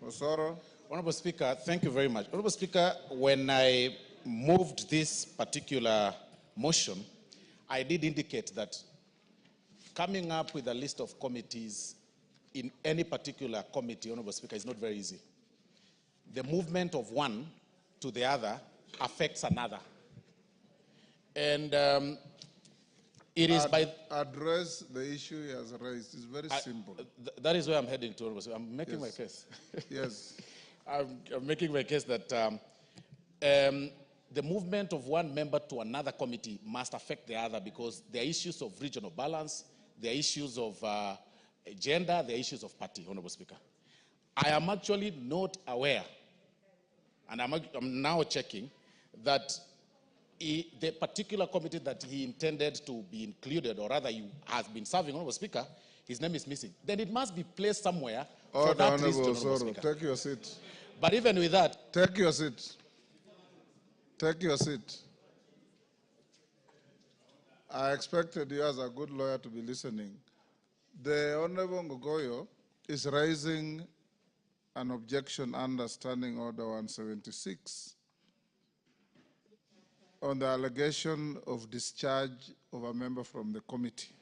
Osoro. Honorable Speaker, thank you very much. Honorable Speaker, when I moved this particular motion, I did indicate that coming up with a list of committees in any particular committee, Honorable Speaker, is not very easy. The movement of one to the other affects another. And it is by... Address the issue he has raised. It's very simple. That is where I'm heading to, Honorable Speaker. I'm making my case. Yes. I'm making the case that the movement of one member to another committee must affect the other because there are issues of regional balance, there are issues of gender, there are issues of party, Honorable Speaker. I am actually not aware, and I'm now checking, that the particular committee that he intended to be included, or rather he has been serving, Honorable Speaker, his name is missing. Then it must be placed somewhere for that reason, Honorable Speaker. Take your seat. But even with that... Take your seat. Take your seat. I expected you as a good lawyer to be listening. The Honorable Ngogoyo is raising an objection under Standing Order 176 on the allegation of discharge of a member from the committee.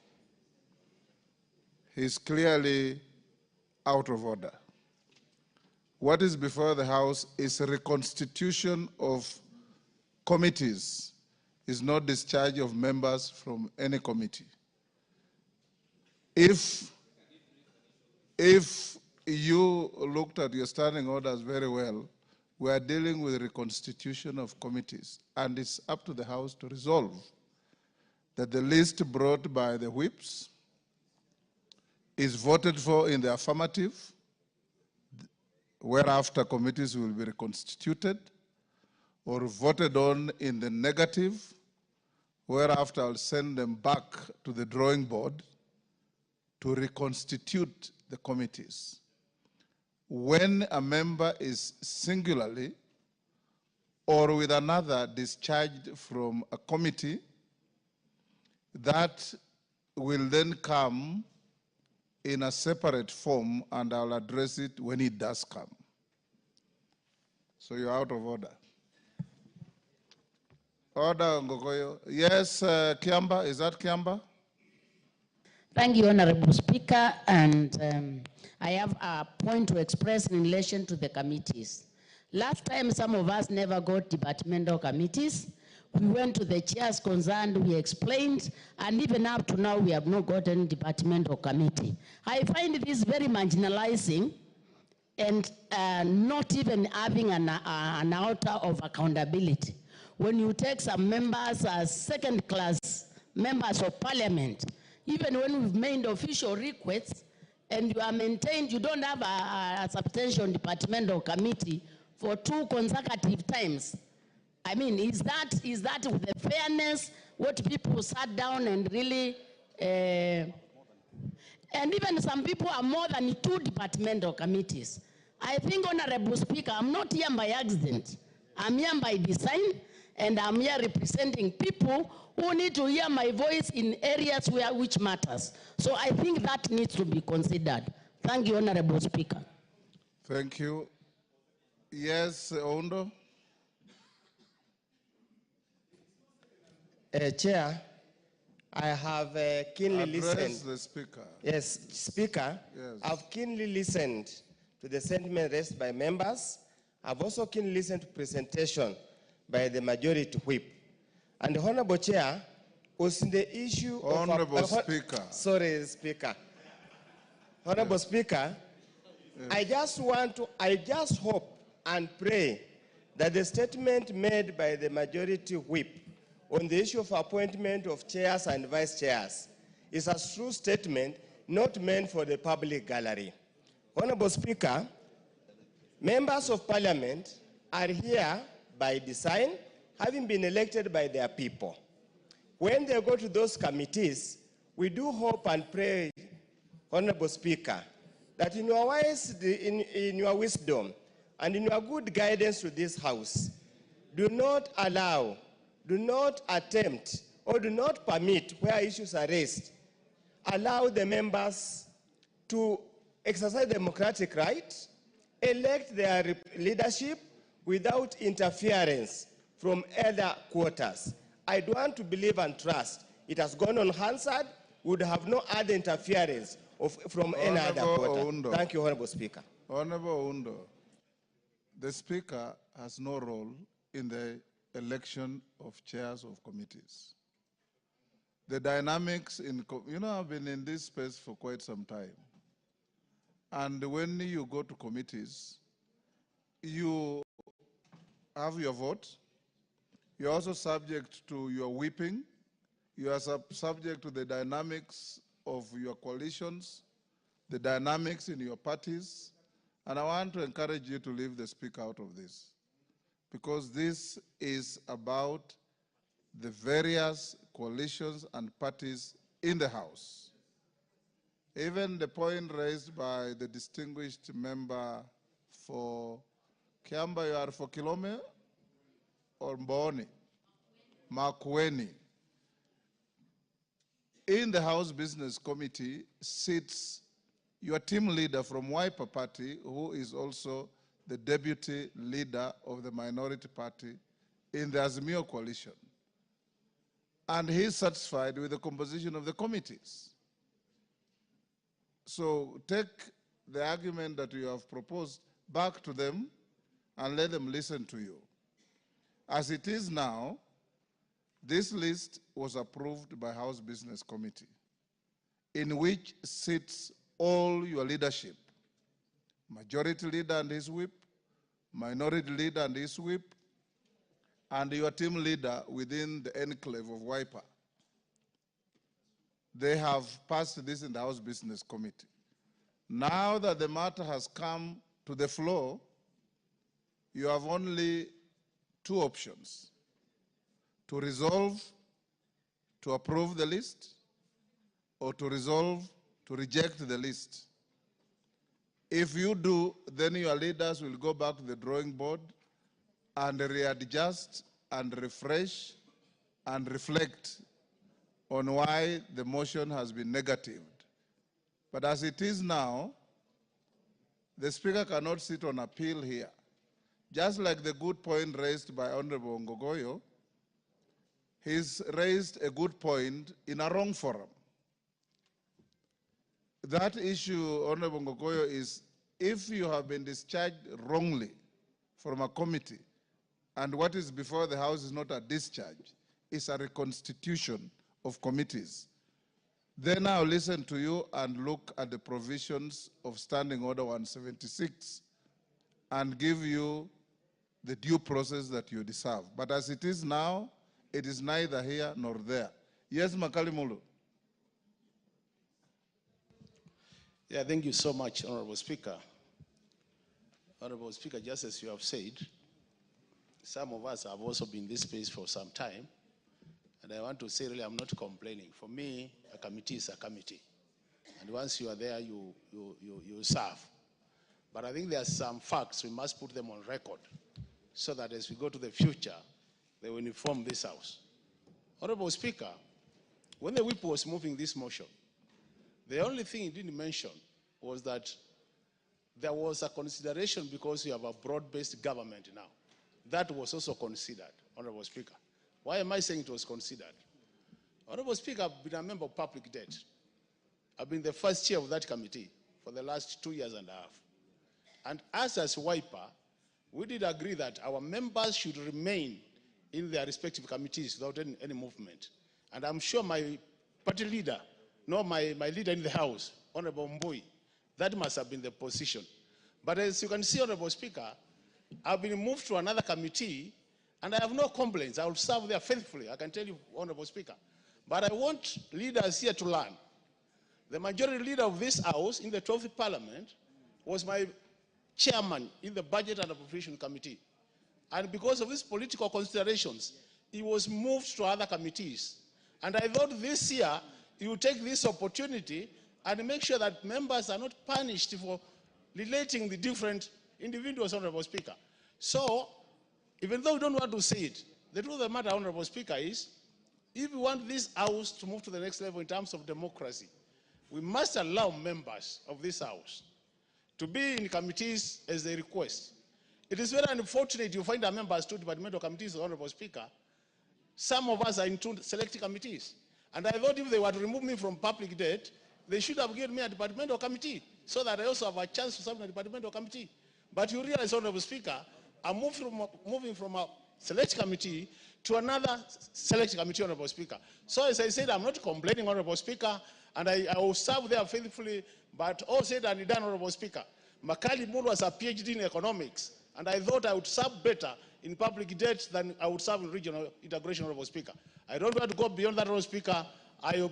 He is clearly out of order. What is before the House is a reconstitution of committees, is not discharge of members from any committee. If you looked at your standing orders very well, we are dealing with the reconstitution of committees, and it's up to the House to resolve that the list brought by the whips is voted for in the affirmative, whereafter committees will be reconstituted, or voted on in the negative, whereafter I'll send them back to the drawing board to reconstitute the committees. When a member is singularly or with another discharged from a committee, that will then come in a separate form, and I'll address it when it does come. So you're out of order. Order, Ngogoyo. Yes, Kiamba, is that Kiamba? Thank you, Honorable Speaker, and I have a point to express in relation to the committees. Last time, some of us never got departmental committees. We went to the chairs concerned, we explained, and even up to now, we have not gotten departmental committee. I find this very marginalizing and not even having an altar of accountability. When you take some members as second-class members of parliament, even when we've made official requests and you are maintained, you don't have a substantial departmental committee for 2 consecutive times. I mean, is that with the fairness, what people sat down and really, and even some people are more than 2 departmental committees. I think, Honorable Speaker, I'm not here by accident. I'm here by design, and I'm here representing people who need to hear my voice in areas which matters. So I think that needs to be considered. Thank you, Honorable Speaker. Thank you. Yes, Ondo. Chair, I have keenly listened. The Speaker. Yes, Speaker. Yes. I've keenly listened to the sentiment raised by members. I've also keenly listened to presentation by the majority whip. And the Honorable Chair was in the issue Honorable Speaker. Sorry, Speaker. Honorable Speaker, yes. I just hope and pray that the statement made by the majority whip on the issue of appointment of chairs and vice chairs is a true statement not meant for the public gallery. Honorable Speaker, members of parliament are here by design, having been elected by their people. When they go to those committees, we do hope and pray, Honorable Speaker, that in your wisdom and in your good guidance to this House, do not allow, do not attempt, or do not permit, where issues are raised, allow the members to exercise democratic rights, elect their leadership without interference from other quarters. I don't want to believe and trust it has gone unanswered, would have no other interference from any other quarter. Oundo. Thank you, Honorable Speaker. Honorable Oundo, the Speaker has no role in the election of chairs of committees. The dynamics I've been in this space for quite some time. And when you go to committees, you have your vote. You're also subject to your whipping. You are subject to the dynamics of your coalitions, the dynamics in your parties. And I want to encourage you to leave the Speaker out of this, because this is about the various coalitions and parties in the House. Even the point raised by the distinguished member for Kiamba, you are for Kilome or Mboni? Makueni. In the House Business Committee sits your team leader from Wiper Party, who is also the deputy leader of the minority party in the Azimio coalition. And he's satisfied with the composition of the committees. So take the argument that you have proposed back to them and let them listen to you. As it is now, this list was approved by House Business Committee, in which sits all your leadership, majority leader and his whip, minority leader and his whip, and your team leader within the enclave of Wiper. They have passed this in the House Business Committee. Now that the matter has come to the floor, you have only two options: to resolve to approve the list, or to resolve to reject the list. If you do, then your leaders will go back to the drawing board and readjust and refresh and reflect on why the motion has been negatived. But as it is now, the Speaker cannot sit on appeal here. Just like the good point raised by Honorable Ngogoyo, he's raised a good point in a wrong forum. That issue, Honorable Ngogoyo, is if you have been discharged wrongly from a committee, and what is before the House is not a discharge, it's a reconstitution of committees, then I'll listen to you and look at the provisions of Standing Order 176 and give you the due process that you deserve. But as it is now, it is neither here nor there. Yes, Makali Mulu. Yeah, thank you so much, Honorable Speaker. Honorable Speaker, just as you have said, some of us have also been in this space for some time, and I want to say really I'm not complaining. For me, a committee is a committee, and once you are there, you serve. But I think there are some facts, we must put them on record, so that as we go to the future, they will inform this House. Honorable Speaker, when the whip was moving this motion, the only thing he didn't mention was that there was a consideration because you have a broad-based government now. That was also considered, Honorable Speaker. Why am I saying it was considered? Honorable Speaker, I've been a member of public debt. I've been the first chair of that committee for the last 2 years and a half. And us as Wiper, we did agree that our members should remain in their respective committees without any movement. And I'm sure my party leader, my leader in the House, Honorable Mbui, that must have been the position. But as you can see, Honorable Speaker, I've been moved to another committee, and I have no complaints. I will serve there faithfully, I can tell you, Honorable Speaker. But I want leaders here to learn. The majority leader of this House in the 12th Parliament was my chairman in the Budget and Appropriation Committee. And because of his political considerations, he was moved to other committees. And I thought this year, he would take this opportunity and make sure that members are not punished for relating the different individuals, Honorable Speaker. So, even though we don't want to say it, the truth of the matter, Honorable Speaker, is if we want this House to move to the next level in terms of democracy, we must allow members of this House to be in committees as they request. It is very unfortunate you find our members to departmental committees, Honorable Speaker. Some of us are in two select committees. And I thought if they were to remove me from public debt, they should have given me a departmental committee so that I also have a chance to serve in a departmental committee. But you realize, Honorable Speaker, I'm moving from a select committee to another select committee, Honorable Speaker. So as I said, I'm not complaining, Honorable Speaker, and I will serve there faithfully, but all said and done, Honorable Speaker. Makali Mulu has a PhD in economics, And I thought I would serve better in public debates than I would serve in regional integration, Honorable Speaker. I don't want to go beyond that, Honorable Speaker. I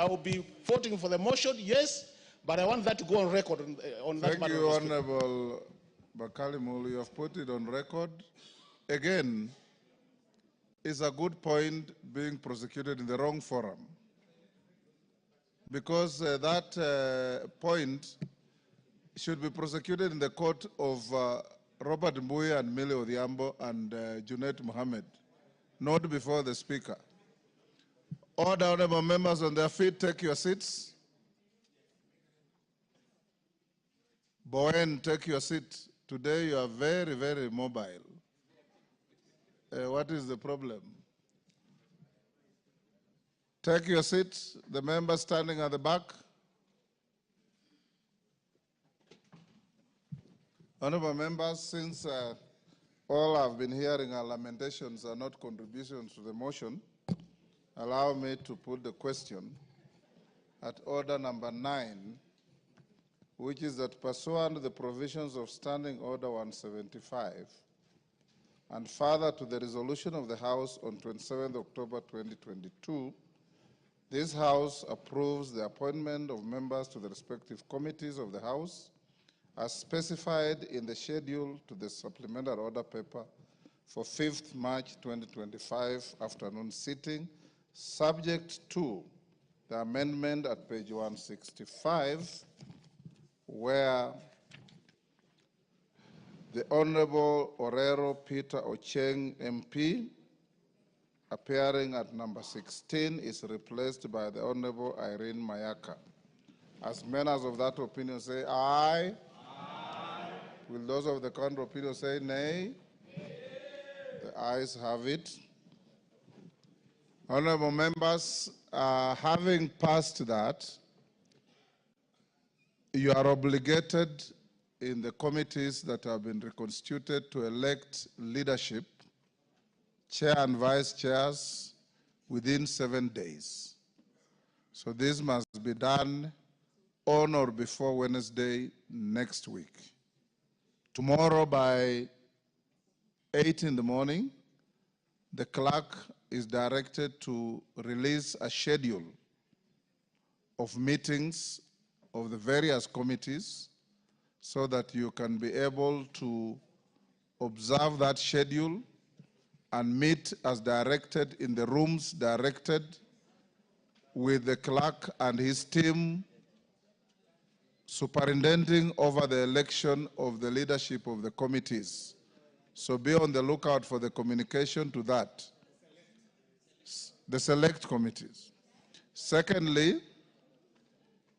will be voting for the motion, yes, but I want that to go on record on that matter. Thank you, Honorable Makalimulu. You have put it on record. Again, it's a good point being prosecuted in the wrong forum, because that point should be prosecuted in the court of Robert Mbuya and Millie Odhiambo and Junet Mohammed, not before the Speaker. Order, honorable members on their feet, take your seats. Bowen, take your seat. Today you are very, very mobile. What is the problem? Take your seat. The members standing at the back. Honorable members, since all I've been hearing are lamentations and not contributions to the motion, allow me to put the question at order number 9, which is that pursuant to the provisions of Standing Order 175, and further to the resolution of the House on 27 October 2022, this House approves the appointment of members to the respective committees of the House as specified in the schedule to the supplementary order paper for 5th March 2025 afternoon sitting, subject to the amendment at page 165, where the Honorable Orero Peter Ocheng MP, appearing at number 16, is replaced by the Honorable Irene Mayaka. As members of that opinion say aye. Aye. Will those of the contrary opinion say nay? Nay. The ayes have it. Honorable members, having passed that, you are obligated in the committees that have been reconstituted to elect leadership, chair and vice chairs, within 7 days. So this must be done on or before Wednesday next week. Tomorrow by 8 in the morning, the clerk is directed to release a schedule of meetings of the various committees so that you can be able to observe that schedule and meet as directed in the rooms directed, with the clerk and his team superintending over the election of the leadership of the committees. So be on the lookout for the communication to that, the select committees. Secondly,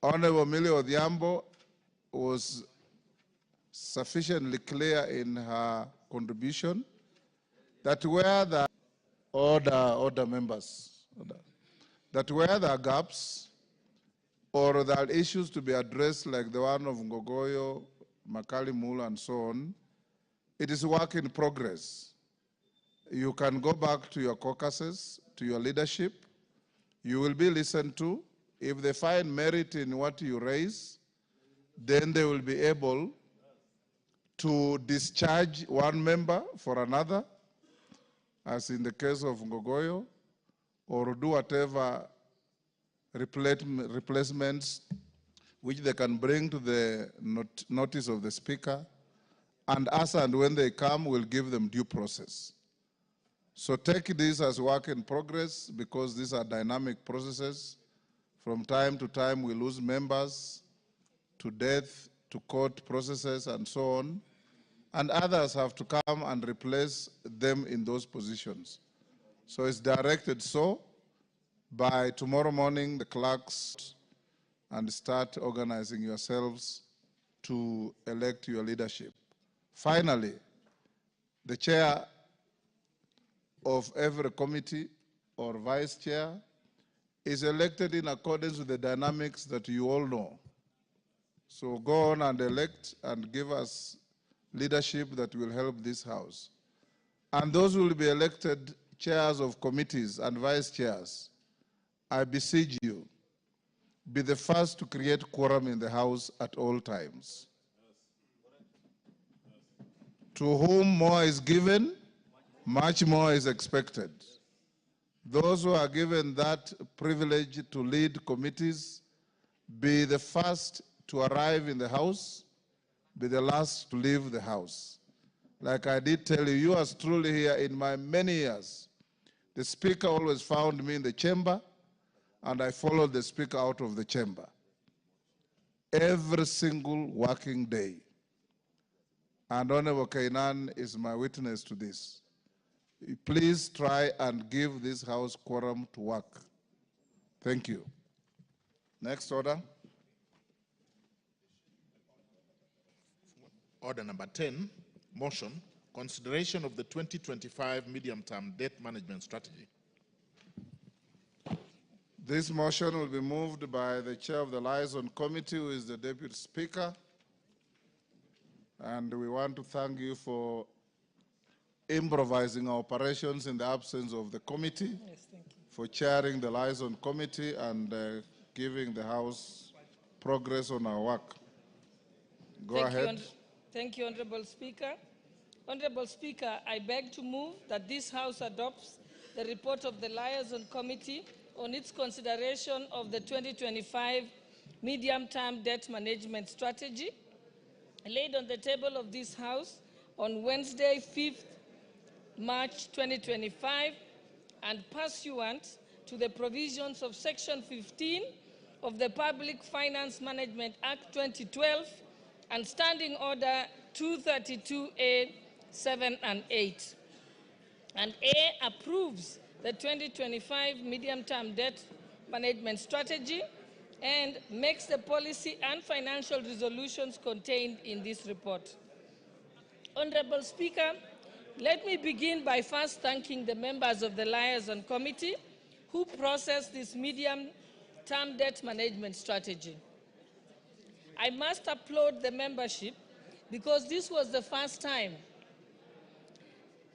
Honorable Millie Odhiambo was sufficiently clear in her contribution that where the order members, that where there are gaps or there are issues to be addressed like the one of Ngogoyo, Makalimulu, and so on, it is work in progress. You can go back to your caucuses, to your leadership. You will be listened to. If they find merit in what you raise, then they will be able to discharge one member for another, as in the case of Ngogoyo, or do whatever replacements which they can bring to the notice of the Speaker, and as and when they come, we'll give them due process. So take this as work in progress, because these are dynamic processes. From time to time, we lose members to death, to court processes, and so on. And others have to come and replace them in those positions. So it's directed so. By tomorrow morning, the clerks, and start organizing yourselves to elect your leadership. Finally, the chair of every committee or vice chair is elected in accordance with the dynamics that you all know. So go on and elect and give us leadership that will help this House. And those who will be elected chairs of committees and vice chairs, I beseech you, be the first to create quorum in the House at all times. To whom more is given, much more is expected. Those who are given that privilege to lead committees, be the first to arrive in the House, be the last to leave the House. Like I did tell you, you are truly here in my many years. The Speaker always found me in the chamber, and I followed the Speaker out of the chamber every single working day. And Honorable Kainan is my witness to this. Please try and give this House quorum to work. Thank you. Next order. Order number 10, motion, consideration of the 2025 medium-term debt management strategy. This motion will be moved by the Chair of the Liaison Committee, who is the Deputy Speaker. And we want to thank you for improvising our operations in the absence of the committee, Yes, thank you. for chairing the Liaison Committee and giving the House progress on our work. Go ahead. Thank you, Honorable Speaker. Honorable Speaker, I beg to move that this House adopts the report of the Liaison Committee on its consideration of the 2025 medium-term debt management strategy, laid on the table of this House on Wednesday, 5th March 2025, and pursuant to the provisions of Section 15 of the Public Finance Management Act 2012 and Standing Order 232A 7 and 8. And A, approves the 2025 medium-term debt management strategy and makes the policy and financial resolutions contained in this report. Honorable Speaker, let me begin by first thanking the members of the Liaison Committee who processed this medium-term debt management strategy. I must applaud the membership because this was the first time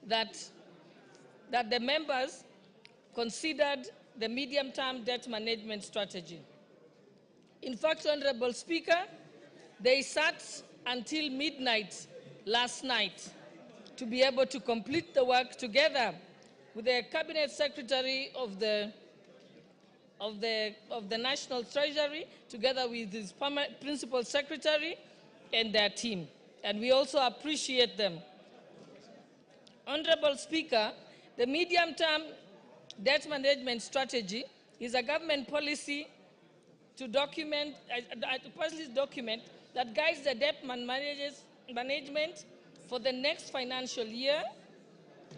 that the members considered the medium-term debt management strategy. In fact, Honorable Speaker, they sat until midnight last night to be able to complete the work together with the Cabinet Secretary of the National Treasury, together with his Principal Secretary and their team. And we also appreciate them. Honorable Speaker, the medium-term debt management strategy is a government policy to document, that guides the debt management for the next financial year,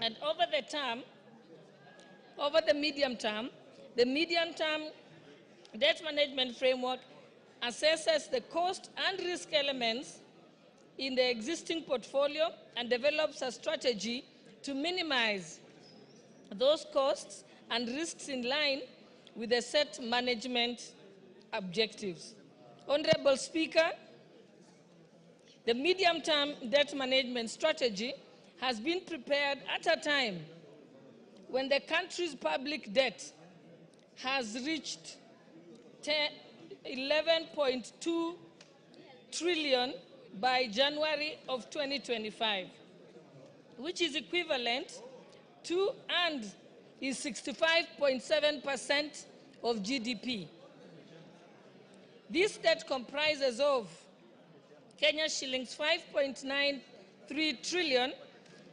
and over the medium term, the medium-term debt management framework assesses the cost and risk elements in the existing portfolio and develops a strategy to minimize those costs and risks in line with the set management objectives. Honorable Speaker, the medium-term debt management strategy has been prepared at a time when the country's public debt has reached 11.2 trillion by January of 2025, which is equivalent to and is 65.7% of GDP. This debt comprises of Kenya shillings 5.93 trillion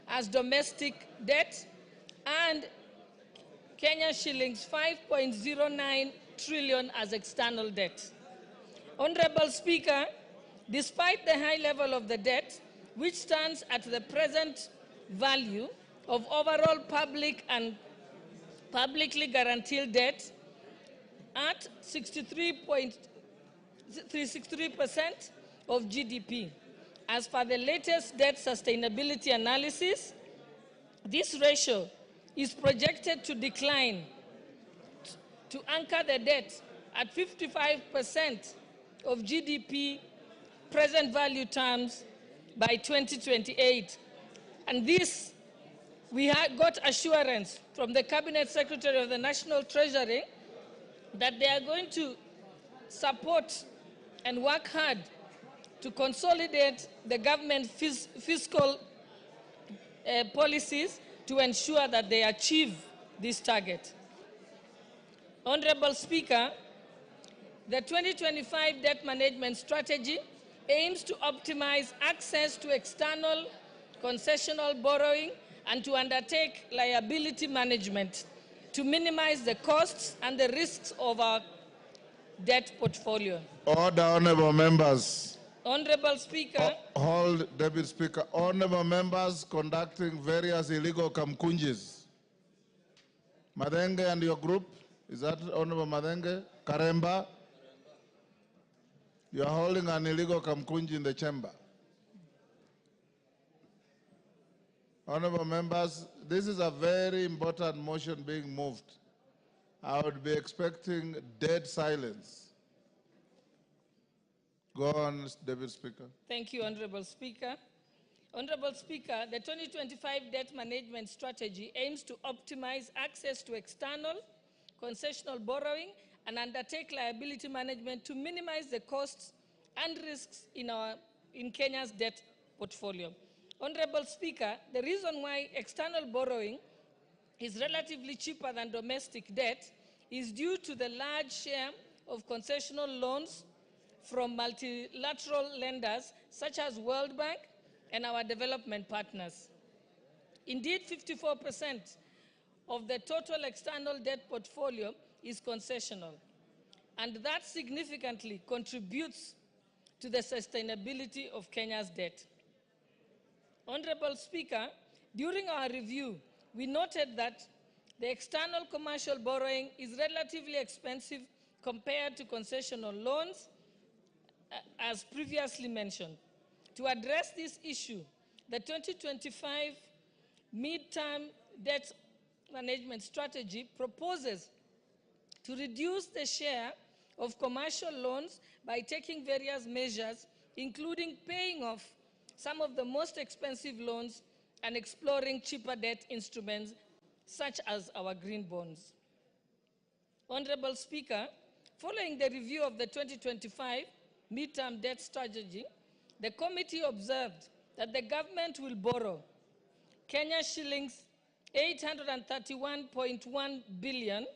as domestic debt and Kenya shillings 5.09 trillion as external debt. Honorable Speaker, despite the high level of the debt, which stands at the present value of overall public and publicly guaranteed debt at 63% of GDP. As per the latest debt sustainability analysis, this ratio is projected to decline to anchor the debt at 55% of GDP present value terms by 2028. And this, we got assurance from the Cabinet Secretary of the National Treasury that they are going to support and work hard to consolidate the government fiscal policies to ensure that they achieve this target. Honorable Speaker, the 2025 debt management strategy aims to optimize access to external concessional borrowing and to undertake liability management to minimize the costs and the risks of our debt portfolio. Order, honorable members. Honorable Speaker. Hold, Deputy Speaker. Honorable members conducting various illegal kamkunjis. Madenge and your group, is that Honorable Madenge? Karemba? You are holding an illegal kamkunji in the chamber. Honorable members, this is a very important motion being moved. I would be expecting dead silence. Go on, Deputy Speaker. Thank you, Honorable Speaker. Honorable Speaker, the 2025 debt management strategy aims to optimize access to external concessional borrowing and undertake liability management to minimize the costs and risks in Kenya's debt portfolio. Honorable Speaker, the reason why external borrowing is relatively cheaper than domestic debt is due to the large share of concessional loans from multilateral lenders such as World Bank and our development partners. Indeed, 54% of the total external debt portfolio is concessional, and that significantly contributes to the sustainability of Kenya's debt. Honorable Speaker, during our review, we noted that the external commercial borrowing is relatively expensive compared to concessional loans, as previously mentioned. To address this issue, the 2025 midterm debt management strategy proposes to reduce the share of commercial loans by taking various measures, including paying off some of the most expensive loans and exploring cheaper debt instruments such as our green bonds. Honorable Speaker, following the review of the 2025 midterm debt strategy, the committee observed that the government will borrow Kenya shillings 831.1 billion,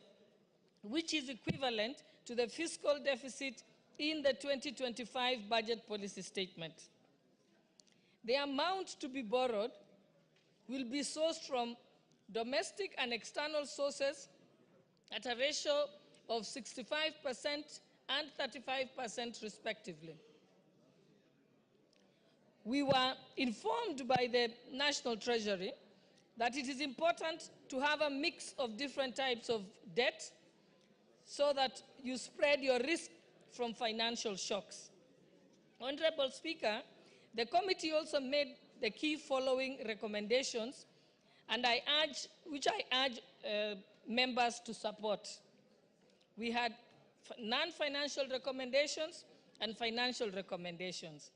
which is equivalent to the fiscal deficit in the 2025 budget policy statement. The amount to be borrowed will be sourced from domestic and external sources at a ratio of 65% and 35% respectively. We were informed by the National Treasury that it is important to have a mix of different types of debt so that you spread your risk from financial shocks. Honorable Speaker, the committee also made the key following recommendations, and which I urge members to support. We had non-financial recommendations and financial recommendations.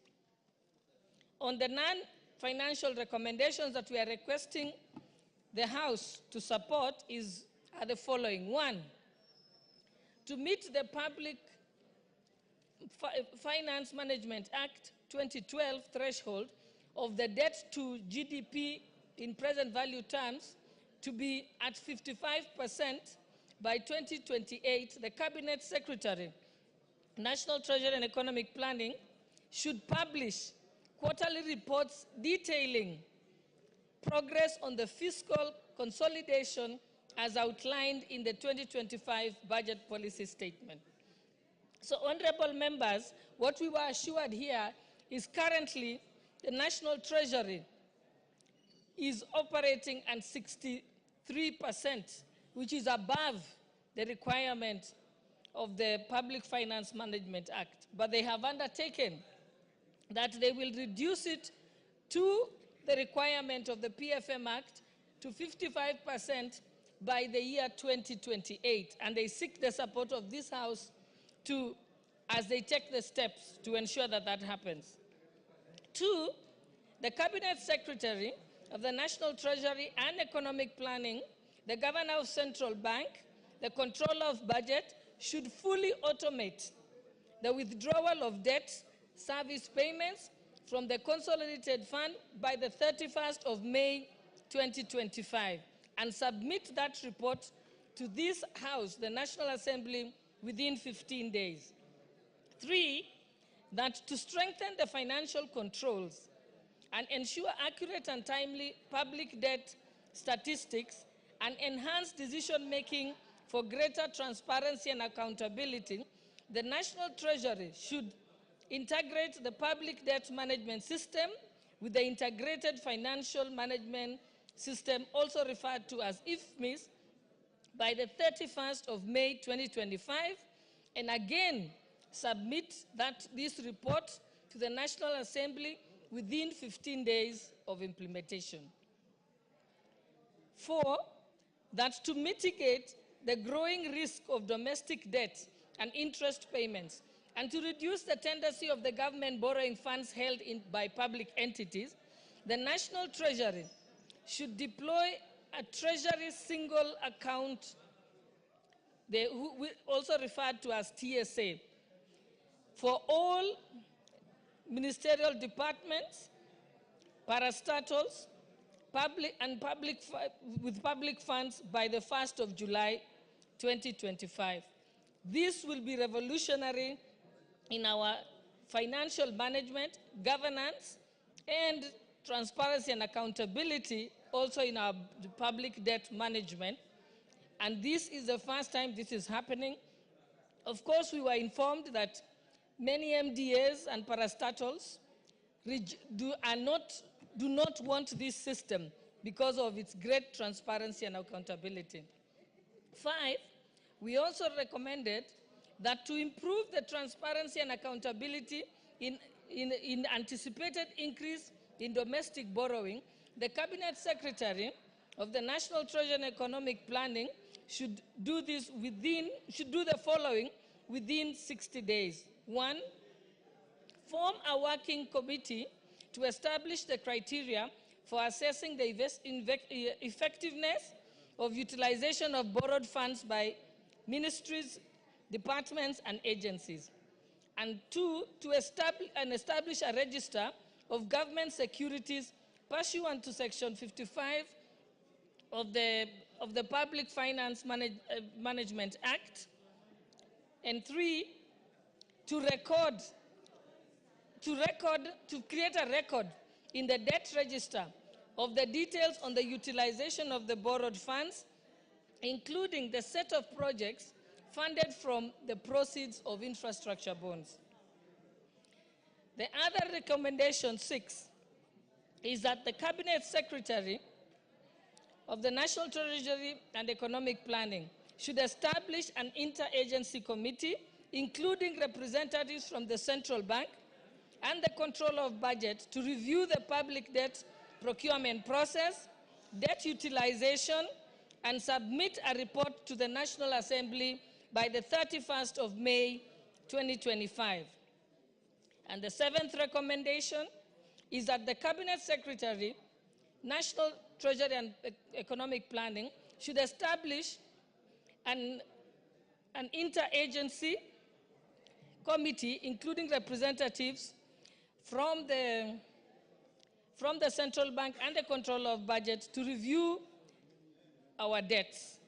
On the non-financial recommendations that we are requesting the House to support are the following. One, to meet the Public Finance Management Act 2012 threshold of the debt to GDP in present value terms to be at 55% by 2028, the Cabinet Secretary, National Treasury and Economic Planning, should publish quarterly reports detailing progress on the fiscal consolidation as outlined in the 2025 budget policy statement. So, honorable members, what we were assured here is currently the National Treasury is operating at 63%, which is above the requirement of the Public Finance Management Act. But they have undertaken that they will reduce it to the requirement of the PFM Act to 55% by the year 2028. And they seek the support of this House as they take the steps to ensure that that happens. Two, the Cabinet Secretary of the National Treasury and Economic Planning, the Governor of Central Bank, the Controller of Budget should fully automate the withdrawal of debt service payments from the Consolidated Fund by the 31st of May 2025, and submit that report to this House, the National Assembly, within 15 days. 3, that to strengthen the financial controls and ensure accurate and timely public debt statistics and enhance decision-making for greater transparency and accountability, the National Treasury should integrate the public debt management system with the Integrated Financial Management System, also referred to as IFMIS, by the 31st of May 2025, and again submit this report to the National Assembly within 15 days of implementation. 4, that to mitigate the growing risk of domestic debt and interest payments, and to reduce the tendency of the government borrowing funds held by public entities, the National Treasury should deploy a Treasury single account, also referred to as TSA, for all ministerial departments, parastatals, with public funds by the 1st of July 2025. This will be revolutionary in our financial management, governance, and transparency and accountability, also in our public debt management. And this is the first time this is happening. Of course, we were informed that many MDAs and parastatals do not want this system because of its great transparency and accountability. 5, we also recommended that to improve the transparency and accountability in anticipated increase in domestic borrowing, the Cabinet Secretary of the National Treasury and Economic Planning should do the following within 60 days. 1, form a working committee to establish the criteria for assessing the effectiveness of utilization of borrowed funds by ministries, departments, and agencies. And 2, to establish a register of government securities pursuant to Section 55 of the Public Finance Management Act. And 3, to create a record in the debt register of the details on the utilization of the borrowed funds, including the set of projects funded from the proceeds of infrastructure bonds. The other recommendation, 6, is that the Cabinet Secretary of the National Treasury and Economic Planning should establish an interagency committee, including representatives from the Central Bank and the Controller of Budget, to review the public debt procurement process, debt utilization, and submit a report to the National Assembly by the 31st of May 2025. And the 7th recommendation is that the Cabinet Secretary, National Treasury and Economic Planning, should establish an interagency committee, including representatives from the Central Bank and the Controller of Budget, to review our debts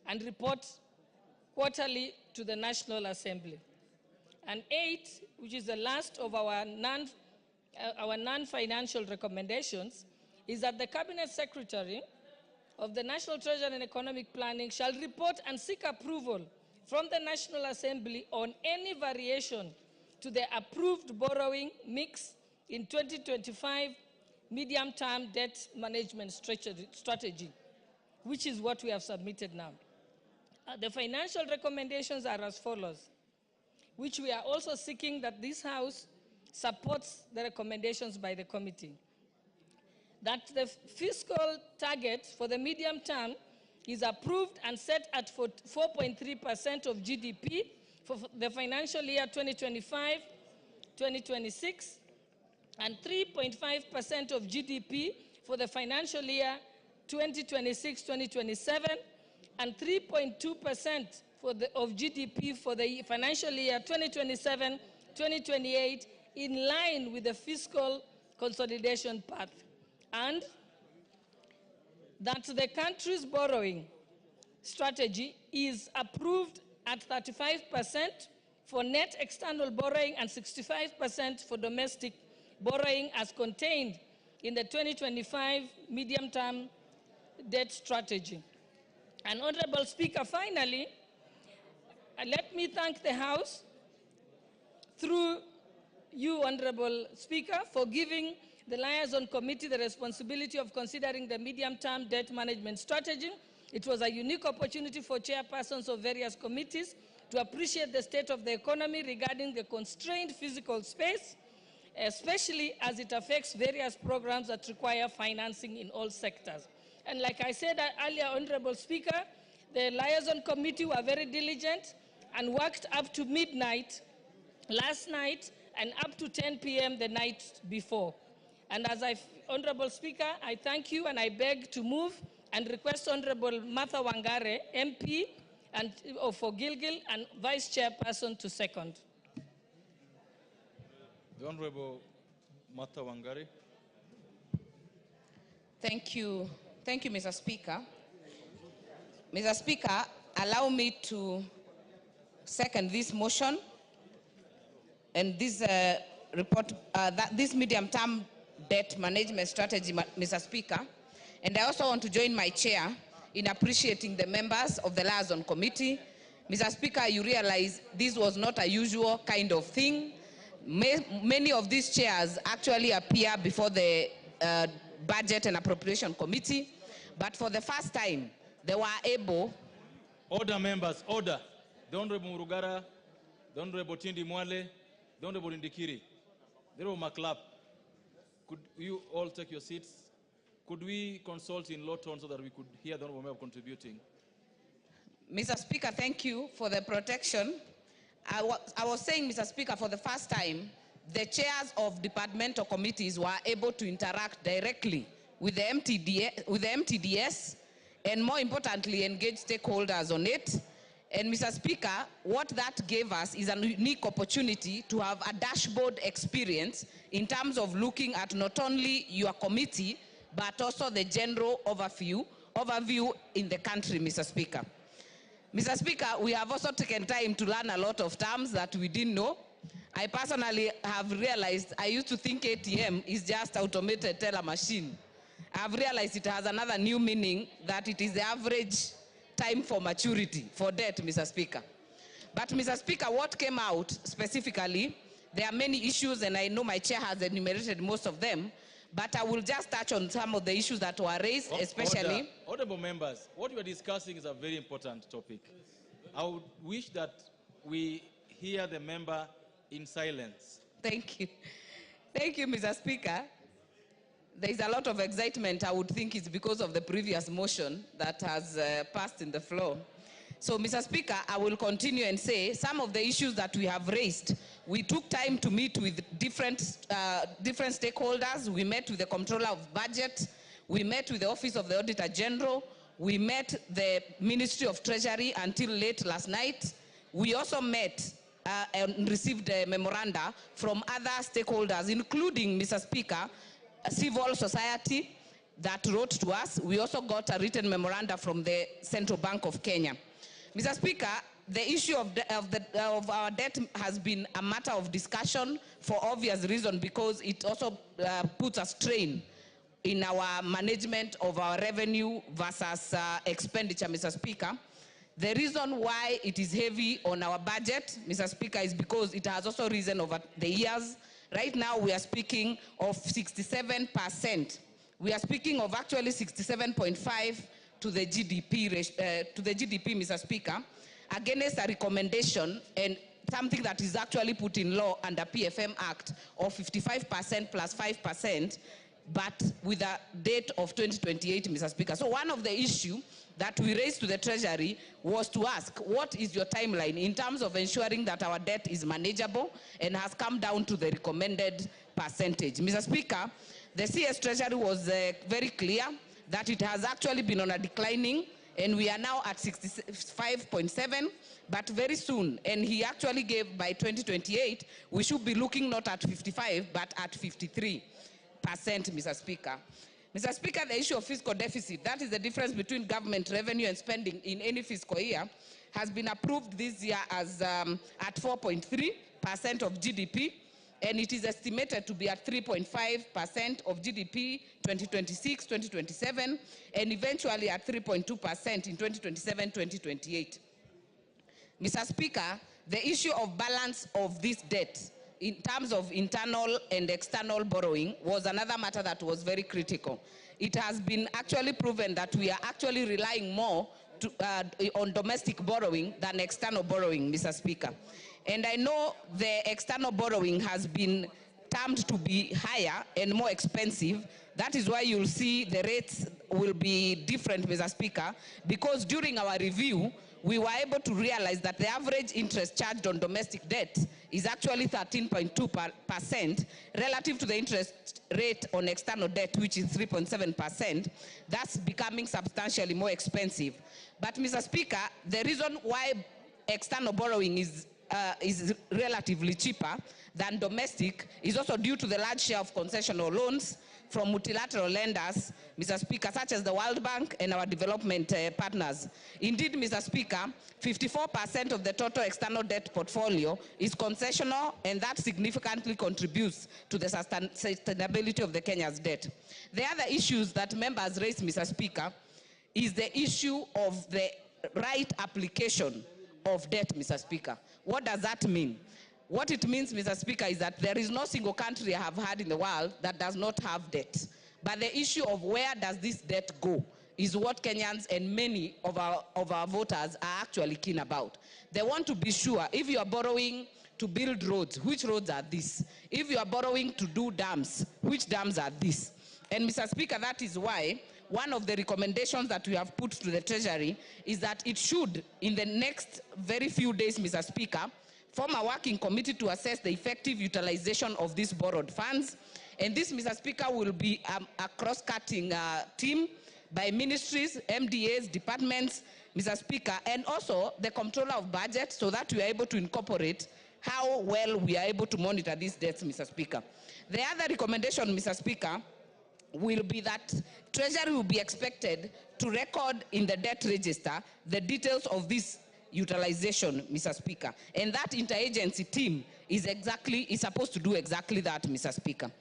and report quarterly to the National Assembly. And 8, which is the last of our non-financial recommendations, is that the Cabinet Secretary of the National Treasury and Economic Planning shall report and seek approval from the National Assembly on any variation to the approved borrowing mix in 2025 medium-term debt management strategy, which is what we have submitted now. The financial recommendations are as follows, which we are also seeking that this House supports the recommendations by the committee. That the fiscal target for the medium term is approved and set at 4.3% of GDP for the financial year 2025-2026, and 3.5% of GDP for the financial year 2026-2027, and 3.2% of GDP for the financial year 2027-2028, in line with the fiscal consolidation path. And that the country's borrowing strategy is approved at 35% for net external borrowing and 65% for domestic borrowing as contained in the 2025 medium-term debt strategy. And Honorable Speaker, finally, let me thank the House through you, Honorable Speaker, for giving the Liaison Committee the responsibility of considering the medium-term debt management strategy. It was a unique opportunity for chairpersons of various committees to appreciate the state of the economy regarding the constrained physical space, especially as it affects various programs that require financing in all sectors. And like I said earlier, Honorable Speaker, the Liaison Committee were very diligent and worked up to midnight last night and up to 10 p.m. the night before. And as Honorable Speaker, I thank you and I beg to move and request Honorable Martha Wangare, MP for Gilgil and Vice Chairperson to second. The Honorable Martha Wangare. Thank you. Thank you, Mr. Speaker. Mr. Speaker, allow me to second this motion and this report, this medium-term debt management strategy, Mr. Speaker. And I also want to join my chair in appreciating the members of the Liaison Committee. Mr. Speaker, you realize this was not a usual kind of thing. Many of these chairs actually appear before the Budget and Appropriation Committee, but for the first time, they were able... Order, members, order. The Honorable Murugara, the Honorable Tindi Mwale, the Honorable Indikiri, the Honorable Maklap. Could you all take your seats? Could we consult in low tone so that we could hear the Honorable Member contributing? Mr. Speaker, thank you for the protection. I was saying, Mr. Speaker, for the first time, the chairs of departmental committees were able to interact directly with the MTDS, and more importantly, engage stakeholders on it. And Mr. Speaker, what that gave us is a unique opportunity to have a dashboard experience in terms of looking at not only your committee, but also the general overview in the country, Mr. Speaker. Mr. Speaker, we have also taken time to learn a lot of terms that we didn't know. I personally have realized, I used to think ATM is just automated teller machine. I've realized it has another new meaning, that it is the average time for maturity for debt, Mr. Speaker. But Mr. Speaker, what came out specifically, there are many issues and I know my chair has enumerated most of them, but I will just touch on some of the issues that were raised, especially... Honorable members, what you are discussing is a very important topic. I would wish that we hear the member in silence. Thank you. Thank you, Mr. Speaker. There is a lot of excitement. I would think it's because of the previous motion that has passed in the floor. So, Mr. Speaker, I will continue and say some of the issues that we have raised, we took time to meet with different stakeholders. We met with the Comptroller of Budget. We met with the Office of the Auditor General. We met the Ministry of Treasury until late last night. We also met and received a memoranda from other stakeholders, including, Mr. Speaker, civil society that wrote to us. We also got a written memoranda from the Central Bank of Kenya. Mr. Speaker, the issue of our debt has been a matter of discussion for obvious reason, because it also puts a strain in our management of our revenue versus expenditure, Mr. Speaker. The reason why it is heavy on our budget, Mr. Speaker, is because it has also risen over the years. Right now, we are speaking of 67%. We are speaking of actually 67.5 to the GDP, Mr. Speaker, against a recommendation and something that is actually put in law under PFM Act of 55% plus 5%, but with a date of 2028, Mr. Speaker. So one of the issues that we raised to the Treasury was to ask, what is your timeline in terms of ensuring that our debt is manageable and has come down to the recommended percentage? Mr. Speaker, the CS Treasury was very clear that it has actually been on a declining, and we are now at 65.7, but very soon, and he actually gave by 2028, we should be looking not at 55, but at 53%, Mr. Speaker. Mr. Speaker, the issue of fiscal deficit, that is the difference between government revenue and spending in any fiscal year, has been approved this year as at 4.3% of GDP, and it is estimated to be at 3.5% of GDP 2026, 2027, and eventually at 3.2% in 2027-2028. Mr. Speaker, the issue of balance of this debt in terms of internal and external borrowing was another matter that was very critical. It has been actually proven that we are actually relying more on domestic borrowing than external borrowing, Mr. Speaker. And I know the external borrowing has been termed to be higher and more expensive. That is why you'll see the rates will be different, Mr. Speaker, because during our review, we were able to realize that the average interest charged on domestic debt is actually 13.2% relative to the interest rate on external debt, which is 3.7%. That's becoming substantially more expensive. But, Mr. Speaker, the reason why external borrowing is relatively cheaper than domestic is also due to the large share of concessional loans from multilateral lenders, Mr. Speaker, such as the World Bank and our development partners. Indeed, Mr. Speaker, 54% of the total external debt portfolio is concessional, and that significantly contributes to the sustainability of the Kenya's debt. The other issues that members raised, Mr. Speaker, is the issue of the right application of debt, Mr. Speaker. What does that mean? What it means, Mr. Speaker, is that there is no single country I have had in the world that does not have debt. But the issue of where does this debt go is what Kenyans and many of our voters are actually keen about. They want to be sure if you are borrowing to build roads, which roads are these? If you are borrowing to do dams, which dams are these? And Mr. Speaker, that is why one of the recommendations that we have put to the Treasury is that it should, in the next very few days, Mr. Speaker, form a working committee to assess the effective utilization of these borrowed funds. And this, Mr. Speaker, will be a cross-cutting team by ministries, MDAs, departments, Mr. Speaker, and also the Comptroller of Budget, so that we are able to incorporate how well we are able to monitor these debts, Mr. Speaker. The other recommendation, Mr. Speaker, will be that Treasury will be expected to record in the debt register the details of this utilization, Mr. Speaker. And that interagency team is supposed to do exactly that, Mr. Speaker.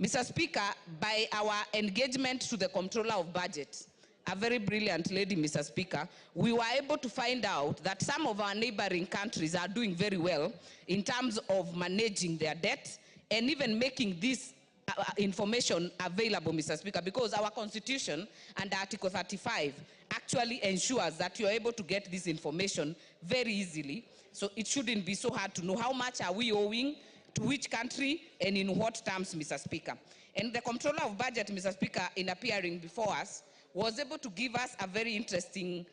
Mr. Speaker, by our engagement to the Comptroller of Budget, a very brilliant lady, Mr. Speaker, we were able to find out that some of our neighboring countries are doing very well in terms of managing their debt and even making this information available, Mr. Speaker, because our Constitution and Article 35 actually ensures that you are able to get this information very easily. So it shouldn't be so hard to know how much are we owing to which country and in what terms, Mr. Speaker. And the Comptroller of Budget, Mr. Speaker, in appearing before us, was able to give us a very interesting,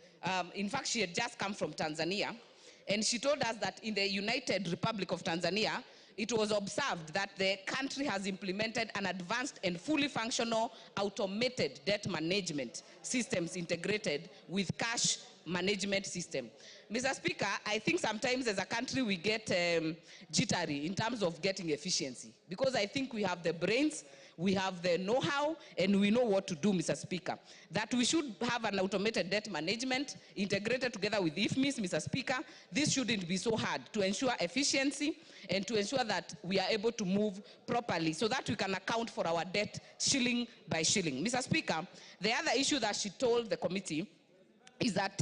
in fact, she had just come from Tanzania, and she told us that in the United Republic of Tanzania, it was observed that the country has implemented an advanced and fully functional automated debt management systems integrated with cash management system. Mr. Speaker, I think sometimes as a country we get jittery in terms of getting efficiency, because I think we have the brains, we have the know-how, and we know what to do, Mr. Speaker. That we should have an automated debt management integrated together with IFMIS, Mr. Speaker. This shouldn't be so hard to ensure efficiency and to ensure that we are able to move properly so that we can account for our debt shilling by shilling. Mr. Speaker, the other issue that she told the committee is that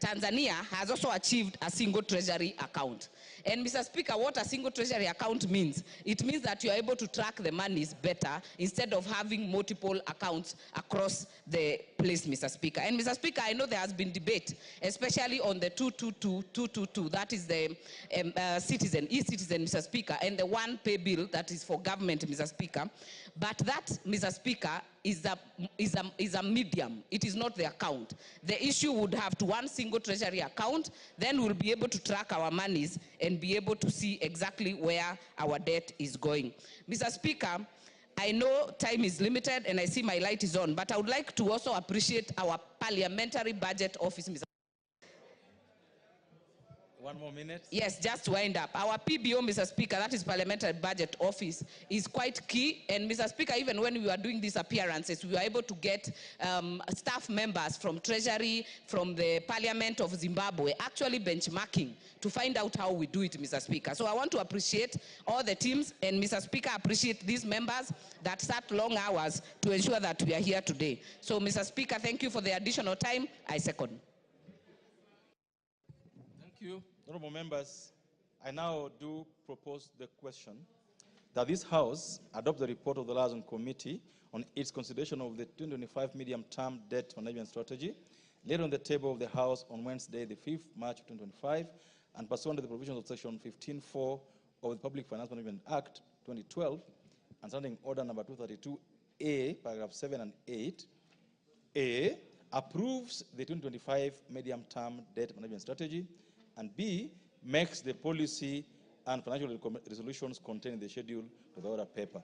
Tanzania has also achieved a single treasury account. And Mr. Speaker, what a single treasury account means, it means that you are able to track the monies better instead of having multiple accounts across the place, Mr. Speaker. And Mr. Speaker, I know there has been debate, especially on the 222, that is the e-citizen, Mr. Speaker, and the one pay bill that is for government, Mr. Speaker. But that, Mr. Speaker, is a medium. It is not the account. The issue would have to one single treasury account, then we'll be able to track our monies and be able to see exactly where our debt is going. Mr. Speaker, I know time is limited and I see my light is on, but I would like to also appreciate our Parliamentary Budget Office, Mr. 1 more minute. Yes, just to wind up. Our PBO, Mr. Speaker, that is Parliamentary Budget Office, is quite key. And Mr. Speaker, even when we were doing these appearances, we were able to get staff members from Treasury, from the Parliament of Zimbabwe, actually benchmarking to find out how we do it, Mr. Speaker. So I want to appreciate all the teams, and Mr. Speaker, appreciate these members that sat long hours to ensure that we are here today. So, Mr. Speaker, thank you for the additional time. I second. Thank you. Honorable members, I now do propose the question that this House adopt the report of the Liaison Committee on its consideration of the 2025 medium-term debt management strategy, laid on the table of the House on Wednesday, the 5th March 2025, and pursuant to the provisions of Section 15.4 of the Public Finance Management Act 2012, and Standing Order number 232A, paragraph 7 and 8, A, approves the 2025 medium-term debt management strategy, and B, makes the policy and financial resolutions contained in the schedule to the order paper.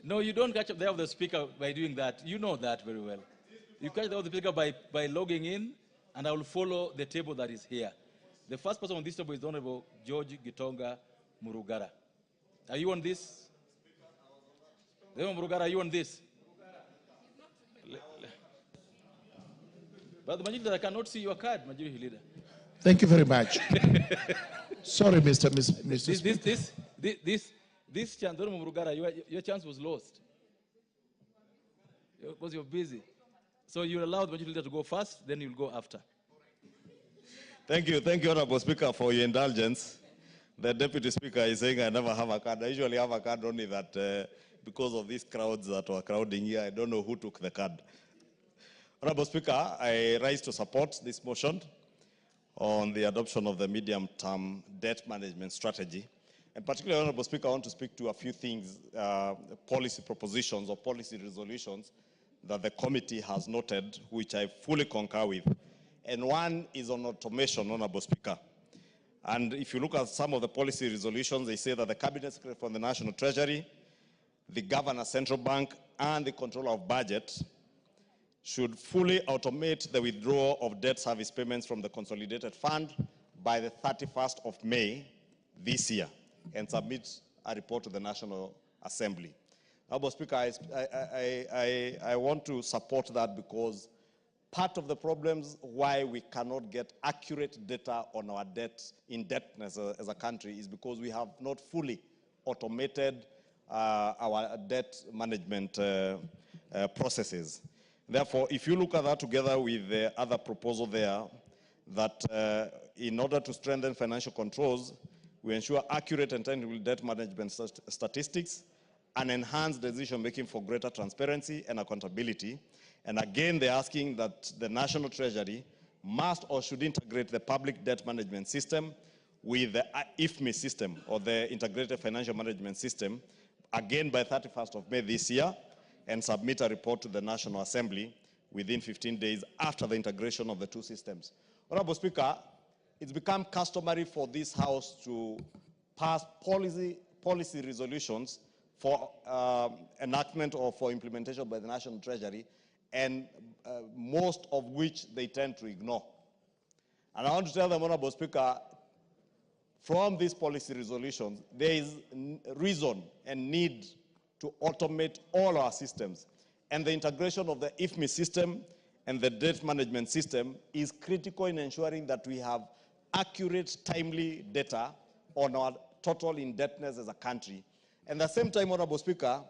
No, you don't catch up there of the speaker by doing that. You know that very well. You catch the speaker by logging in, and I will follow the table that is here. The first person on this table is the Honorable George Gitonga Murugara. Are you on this? Murugara, are you on this? But the Majority Leader, I cannot see your card, Majority Leader. Thank you very much. Sorry, Mr. This chance, Murugara, your chance was lost because you're busy. So you allow the Majority Leader to go first, then you'll go after. Thank you, Honorable Speaker, for your indulgence. The Deputy Speaker is saying I never have a card. I usually have a card only that because of these crowds that were crowding here, I don't know who took the card. Honorable Speaker, I rise to support this motion on the adoption of the medium-term debt management strategy. And particularly, Honorable Speaker, I want to speak to a few things, policy propositions or policy resolutions that the committee has noted, which I fully concur with. And one is on automation, Honorable Speaker. And if you look at some of the policy resolutions, they say that the Cabinet Secretary from the National Treasury, the Governor Central Bank, and the Controller of Budget should fully automate the withdrawal of debt service payments from the Consolidated Fund by the 31st of May this year and submit a report to the National Assembly. Honorable Speaker, I want to support that because part of the problems why we cannot get accurate data on our debt indebtedness as a country is because we have not fully automated our debt management processes. Therefore, if you look at that together with the other proposal there, that in order to strengthen financial controls, we ensure accurate and timely debt management statistics and enhance decision-making for greater transparency and accountability. And again, they're asking that the National Treasury must or should integrate the public debt management system with the IFMI system, or the Integrated Financial Management System, again by 31st of May this year, and submit a report to the National Assembly within 15 days after the integration of the two systems. Honorable Speaker, it's become customary for this House to pass policy resolutions for enactment or for implementation by the National Treasury, and most of which they tend to ignore. And I want to tell them, Honorable Speaker, from these policy resolutions, there is reason and need to automate all our systems. And the integration of the IFMI system and the debt management system is critical in ensuring that we have accurate, timely data on our total indebtedness as a country. And at the same time, Honorable Speaker,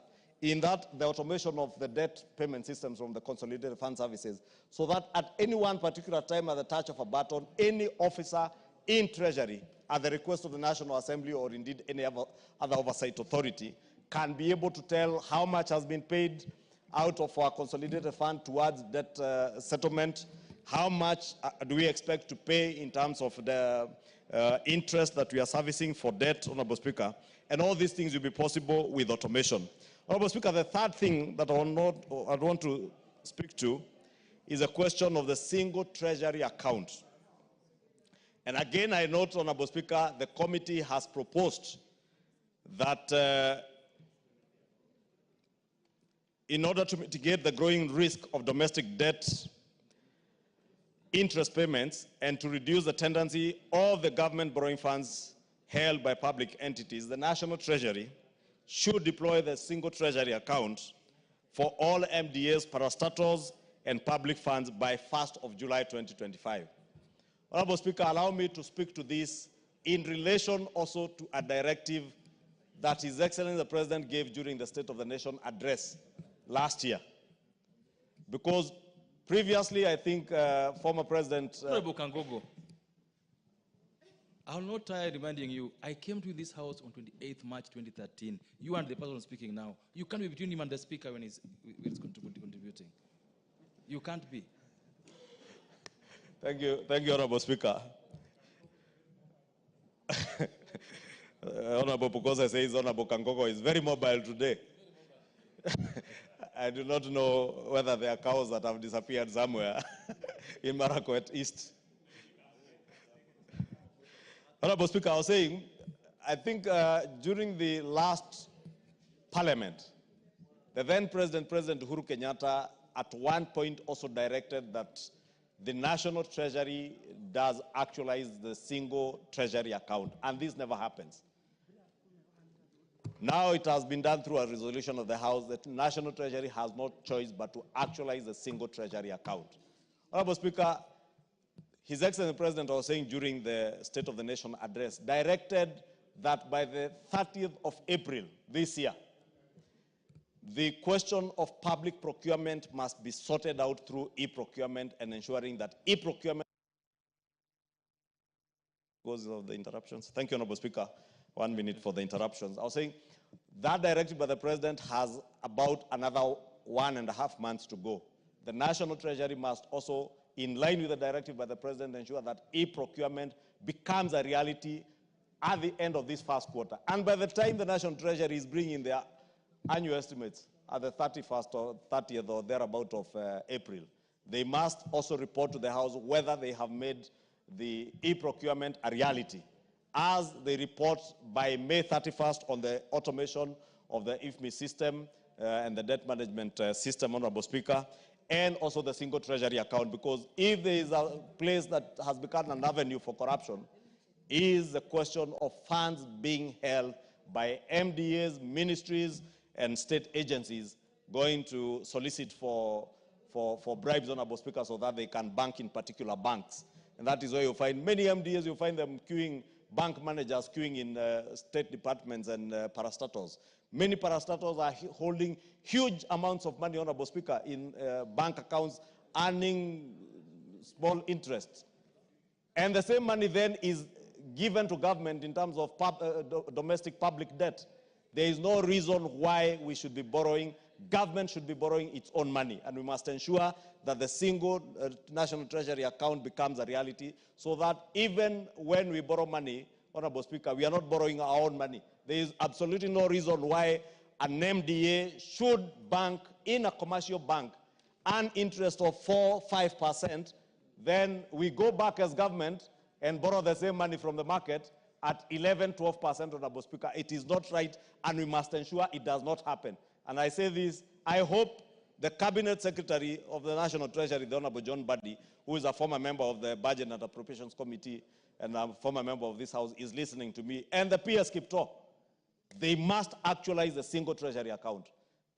in that the automation of the debt payment systems from the Consolidated Fund Services, so that at any one particular time at the touch of a button, any officer in Treasury, at the request of the National Assembly or indeed any other oversight authority, can be able to tell how much has been paid out of our consolidated fund towards debt settlement, how much do we expect to pay in terms of the interest that we are servicing for debt, Honorable Speaker, and all these things will be possible with automation. Honorable Speaker, the third thing that I want to speak to is a question of the single treasury account. And again, I note, Honorable Speaker, the committee has proposed that in order to mitigate the growing risk of domestic debt interest payments and to reduce the tendency of the government borrowing funds held by public entities, the National Treasury should deploy the single treasury account for all MDAs, parastatals, and public funds by 1st of July 2025. Honorable Speaker, allow me to speak to this in relation also to a directive that His Excellency the President gave during the State of the Nation address last year. Because previously, I think former President... Honorable Kangogo, I will not tire reminding you, I came to this house on 28th March 2013. You and the person speaking now. You can't be between him and the speaker when he's contributing. You can't be. Thank you, Honorable Speaker. Honorable Pukosa says Honorable Kangogo is very mobile today. I do not know whether there are cows that have disappeared somewhere in Marakwet East. Honorable Speaker, I was saying, I think during the last parliament, the then President Uhuru Kenyatta, at one point also directed that the National Treasury does actualize the single treasury account, and this never happens. Now it has been done through a resolution of the House that National Treasury has no choice but to actualize the single treasury account. Honorable Speaker, His Excellency the President was saying during the State of the Nation address, directed that by the 30th of April this year, the question of public procurement must be sorted out through e-procurement and ensuring that e-procurement goes of the interruptions. Thank you, Honorable Speaker. 1 minute for the interruptions. I was saying that directive by the President has about another 1.5 months to go. The National Treasury must also, in line with the directive by the President, ensure that e-procurement becomes a reality at the end of this first quarter. And by the time the National Treasury is bringing their annual estimates at the 31st or 30th or thereabout of April, they must also report to the House whether they have made the e-procurement a reality, as they report by May 31st on the automation of the IFMI system and the debt management system, Honorable Speaker, and also the single treasury account, because if there is a place that has become an avenue for corruption, is the question of funds being held by MDAs, ministries, and state agencies going to solicit for bribes, Honorable Speaker, so that they can bank in particular banks. And that is where you find many MDAs, you find them queuing, bank managers queuing in state departments and parastatals. Many parastatals are holding huge amounts of money, Honorable Speaker, in bank accounts, earning small interest. And the same money then is given to government in terms of domestic public debt. There is no reason why we should be borrowing. Government should be borrowing its own money, and we must ensure that the single National Treasury account becomes a reality, so that even when we borrow money, Honorable Speaker, we are not borrowing our own money. There is absolutely no reason why an MDA should bank in a commercial bank, earn interest of 4-5%, then we go back as government and borrow the same money from the market at 11-12%, Honorable Speaker. It is not right, and we must ensure it does not happen. And I say this, I hope the Cabinet Secretary of the National Treasury, the Honorable John Buddy, who is a former member of the Budget and Appropriations Committee and a former member of this House, is listening to me, and the PS Kipto. They must actualize the single treasury account.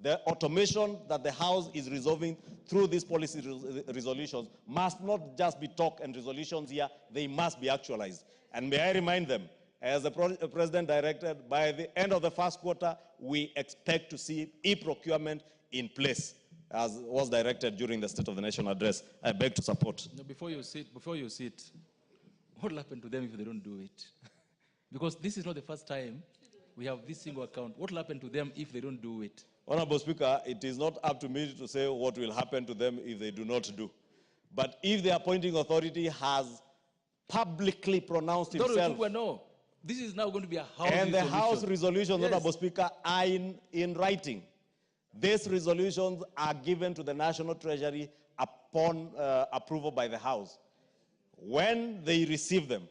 The automation that the House is resolving through these policy resolutions must not just be talk and resolutions here, they must be actualized. And may I remind them, as the President directed, by the end of the first quarter, we expect to see e-procurement in place, as was directed during the State of the Nation address. I beg to support. No, before you sit, what will happen to them if they don't do it? Because this is not the first time we have this single account. What will happen to them if they don't do it? Honorable Speaker, it is not up to me to say what will happen to them if they do not do. But if the appointing authority has publicly pronounced itself... No. This is now going to be a House resolution. And the House resolutions, yes, Honorable Speaker, are in writing. These resolutions are given to the National Treasury upon approval by the House. When they receive them,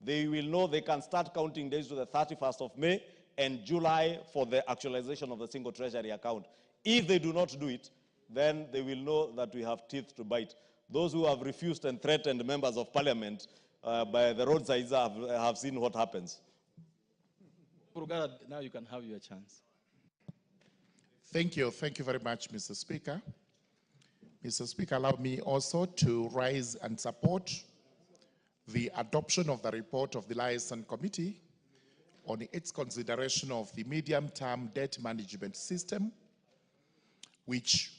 they will know they can start counting days to the 31st of May and July for the actualization of the single treasury account. If they do not do it, then they will know that we have teeth to bite. Those who have refused and threatened members of parliament by the roadsides have seen what happens. Now you can have your chance. Thank you. Thank you very much, Mr. Speaker. Mr. Speaker, allow me also to rise and support the adoption of the report of the Liaison Committee on its consideration of the medium-term debt management system, which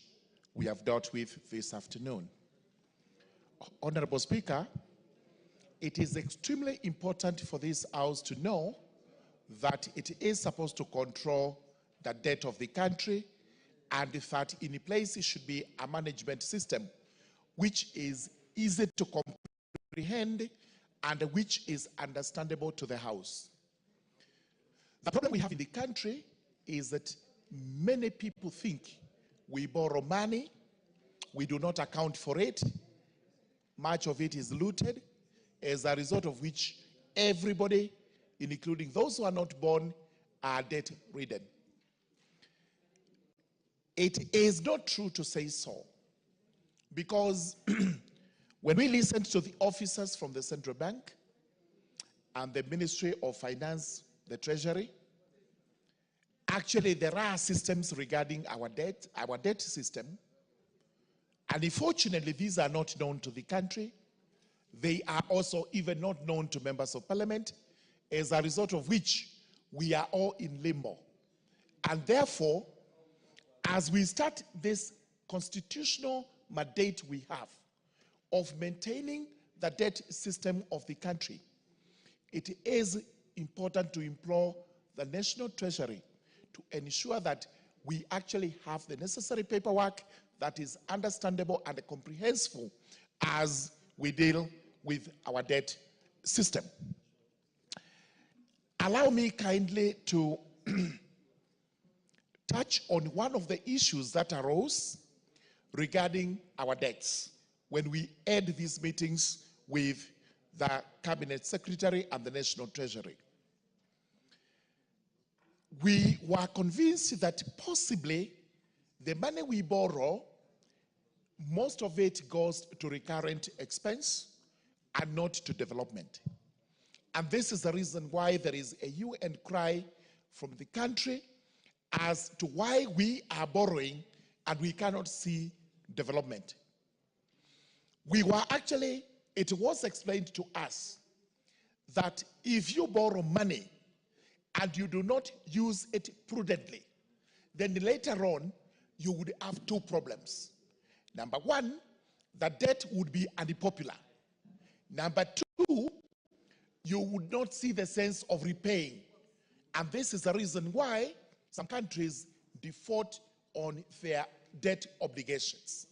we have dealt with this afternoon. Honorable Speaker, it is extremely important for this House to know that it is supposed to control the debt of the country, and that in place it should be a management system which is easy to comprehend and which is understandable to the House. The problem we have in the country is that many people think we borrow money, we do not account for it, much of it is looted, as a result of which everybody, including those who are not born, are debt-ridden. It is not true to say so, because when we listened to the officers from the Central Bank and the Ministry of Finance, the Treasury, actually there are systems regarding our debt system, and unfortunately these are not known to the country. They are also even not known to members of parliament, as a result of which we are all in limbo. And therefore, as we start this constitutional mandate we have of maintaining the debt system of the country, it is important to implore the National Treasury to ensure that we actually have the necessary paperwork that is understandable and comprehensible as we deal with our debt system. Allow me kindly to touch on one of the issues that arose regarding our debts when we had these meetings with the Cabinet Secretary and the National Treasury. We were convinced that possibly the money we borrow, most of it goes to recurrent expense and not to development. And this is the reason why there is a hue and cry from the country as to why we are borrowing and we cannot see development. It was explained to us that if you borrow money and you do not use it prudently, then later on you would have two problems. Number one, the debt would be unpopular. Number two, you would not see the sense of repaying. And this is the reason why some countries default on their debt obligations.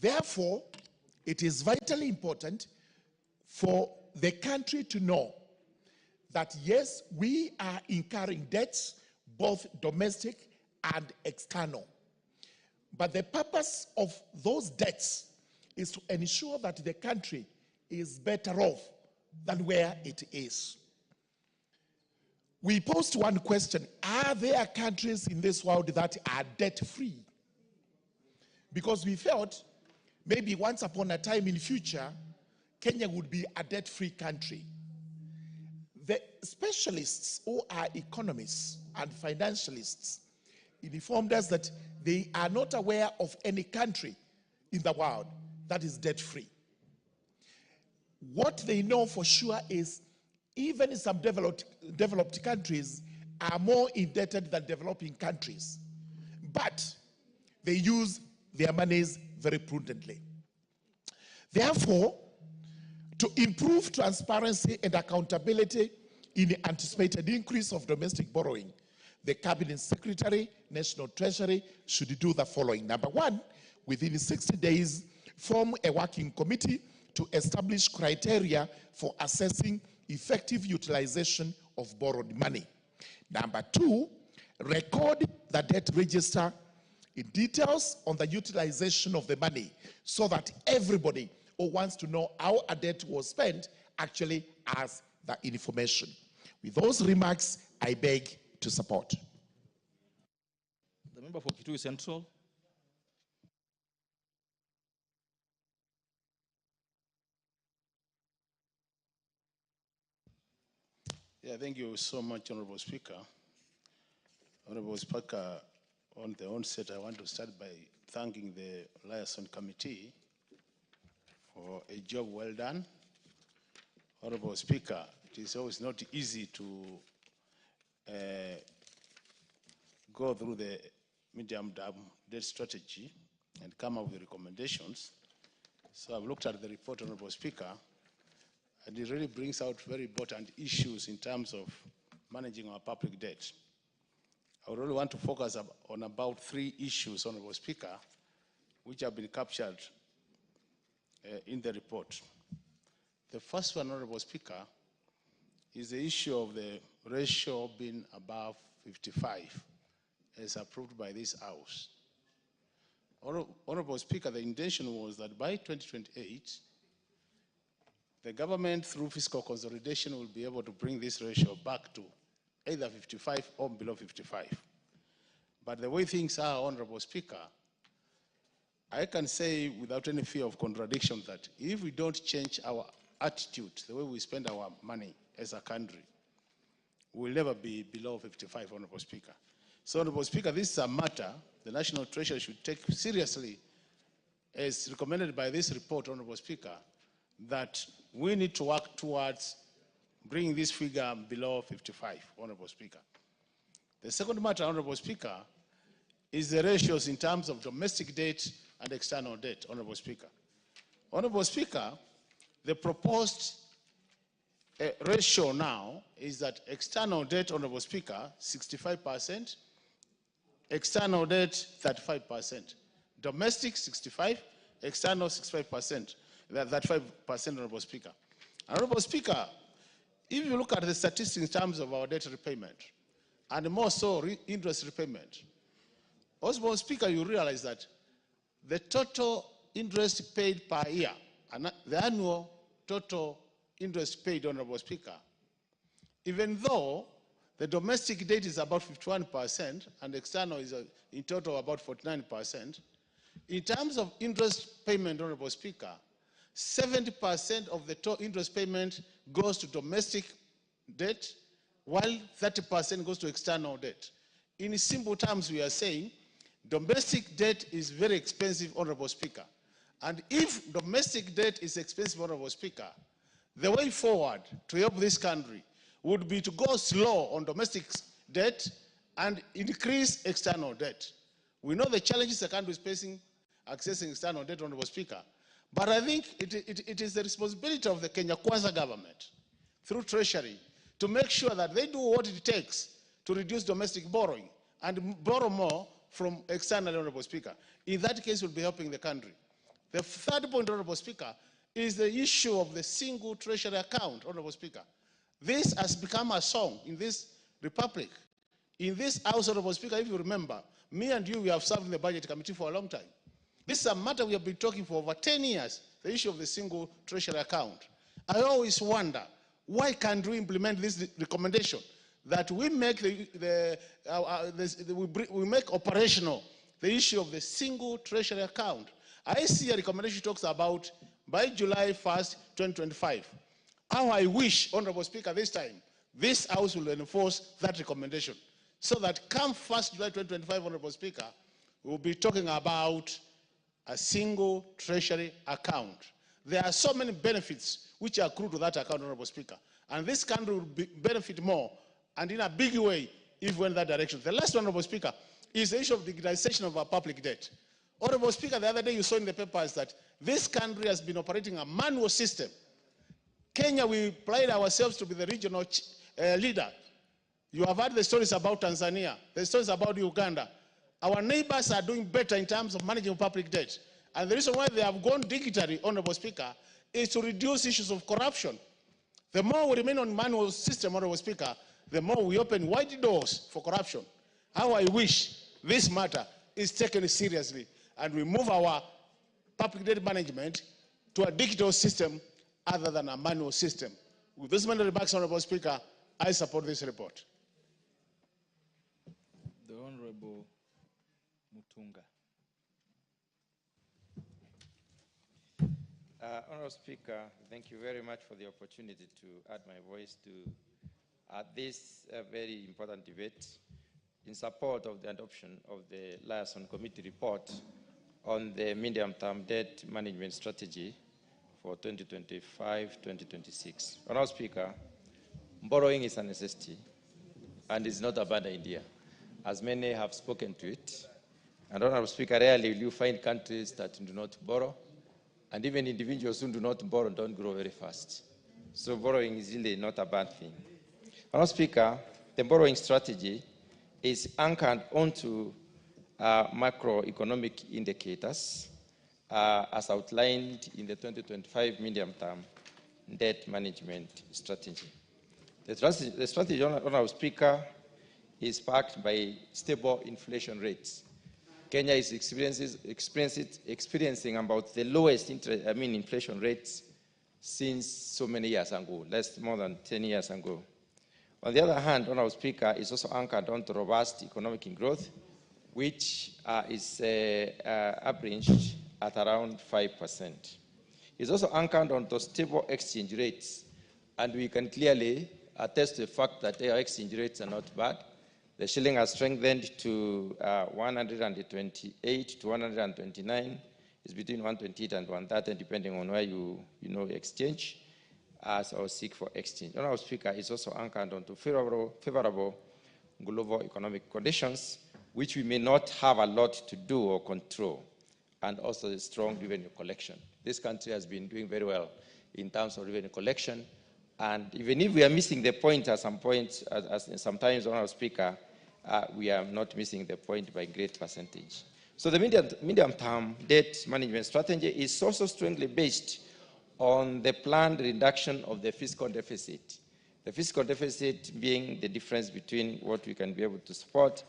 Therefore, it is vitally important for the country to know that yes, we are incurring debts, both domestic and external. But the purpose of those debts is to ensure that the country is better off than where it is. We posed one question: are there countries in this world that are debt-free? Because we felt maybe once upon a time in the future, Kenya would be a debt-free country. The specialists who are economists and financialists informed us that they are not aware of any country in the world that is debt-free. What they know for sure is even some developed countries are more indebted than developing countries, but they use their monies very prudently. Therefore, to improve transparency and accountability in the anticipated increase of domestic borrowing, the Cabinet Secretary, National Treasury should do the following. Number one, within 60 days, form a working committee to establish criteria for assessing effective utilization of borrowed money. Number two, record the debt register in details on the utilization of the money so that everybody who wants to know how a debt was spent actually has the information. With those remarks, I beg to support. The Member for Kitui Central. Yeah, thank you so much, Honorable Speaker. Honorable Speaker, on the onset, I want to start by thanking the Liaison Committee for a job well done. Honorable Speaker, it is always not easy to go through the medium-term debt strategy and come up with recommendations. So I've looked at the report, Honorable Speaker, and it really brings out very important issues in terms of managing our public debt. I would really want to focus on about 3 issues, Honorable Speaker, which have been captured in the report. The first one, Honorable Speaker, is the issue of the ratio being above 55, as approved by this House. Honorable Speaker, the intention was that by 2028, the government, through fiscal consolidation, will be able to bring this ratio back to either 55 or below 55. But the way things are, Honorable Speaker, I can say without any fear of contradiction that if we don't change our attitude, the way we spend our money as a country, we'll never be below 55, Honorable Speaker. So, Honorable Speaker, this is a matter the National Treasury should take seriously, as recommended by this report, Honorable Speaker, that we need to work towards bringing this figure below 55, Honorable Speaker. The second matter, Honorable Speaker, is the ratios in terms of domestic debt and external debt, Honorable Speaker. Honorable Speaker, the proposed ratio now is that external debt, Honorable Speaker, 65%, external debt 35%, domestic 65%, external 65%. That 5%, Honorable Speaker. Honorable Speaker, if you look at the statistics in terms of our debt repayment, and more so interest repayment, Honorable Speaker, you realize that the total interest paid per year, and the annual total interest paid, Honorable Speaker, even though the domestic debt is about 51% and external is in total about 49%, in terms of interest payment, Honorable Speaker, 70% of the total interest payment goes to domestic debt, while 30% goes to external debt. In simple terms, we are saying domestic debt is very expensive, Honorable Speaker. And if domestic debt is expensive, Honorable Speaker, the way forward to help this country would be to go slow on domestic debt and increase external debt. We know the challenges the country is facing accessing external debt, Honorable Speaker. But I think it is the responsibility of the Kenya Kwanza government, through Treasury, to make sure that they do what it takes to reduce domestic borrowing and borrow more from external, Honorable Speaker. In that case, we'll be helping the country. The third point, Honorable Speaker, is the issue of the single Treasury account, Honorable Speaker. This has become a song in this republic. In this House, Honorable Speaker, if you remember, me and you, we have served in the Budget Committee for a long time. This is a matter we have been talking for over 10 years, the issue of the single Treasury account. I always wonder, why can't we implement this recommendation that we make we make operational the issue of the single Treasury account? I see a recommendation talks about by July 1st, 2025. How I wish, Honorable Speaker, this time, this House will enforce that recommendation so that come 1st July 2025, Honorable Speaker, we'll be talking about a single Treasury account. There are so many benefits which accrue to that account, Honorable Speaker. And this country will benefit more and in a big way if we went that direction. The last one, Honorable Speaker, is the issue of digitization of our public debt. Honorable Speaker, the other day you saw in the papers that this country has been operating a manual system. Kenya, we pride ourselves to be the regional leader. You have heard the stories about Tanzania, the stories about Uganda. Our neighbors are doing better in terms of managing public debt. And the reason why they have gone digitally, Honorable Speaker, is to reduce issues of corruption. The more we remain on manual system, Honorable Speaker, the more we open wide doors for corruption. How I wish this matter is taken seriously and we move our public debt management to a digital system other than a manual system. With this many remarks, Honorable Speaker, I support this report. The Honorable Mutunga. Honourable Speaker, thank you very much for the opportunity to add my voice to this very important debate in support of the adoption of the Liaison Committee report on the medium-term debt management strategy for 2025-2026. Honourable Speaker, borrowing is a necessity and is not a bad idea, as many have spoken to it. And Honourable Speaker, rarely will you find countries that do not borrow, and even individuals who do not borrow don't grow very fast. So borrowing is really not a bad thing. Honourable Speaker, the borrowing strategy is anchored onto macroeconomic indicators as outlined in the 2025 medium-term debt management strategy. The strategy, Honourable Speaker, is backed by stable inflation rates. Kenya is experiencing about the lowest inflation rates since so many years ago, more than 10 years ago. On the other hand, Honourable Speaker, is also anchored on robust economic growth, which is averaged at around 5%. It's also anchored on the stable exchange rates, and we can clearly attest to the fact that our exchange rates are not bad. The shilling has strengthened to 128 to 129. It's between 128 and 130, depending on where you exchange or seek for exchange. Honourable Speaker, is also anchored onto favorable global economic conditions, which we may not have a lot to do or control, and also the strong revenue collection. This country has been doing very well in terms of revenue collection, and even if we are missing the point at some points, sometimes, Honourable Speaker, we are not missing the point by a great percentage. So the medium-term debt management strategy is also strongly based on the planned reduction of the fiscal deficit. The fiscal deficit being the difference between what we can be able to support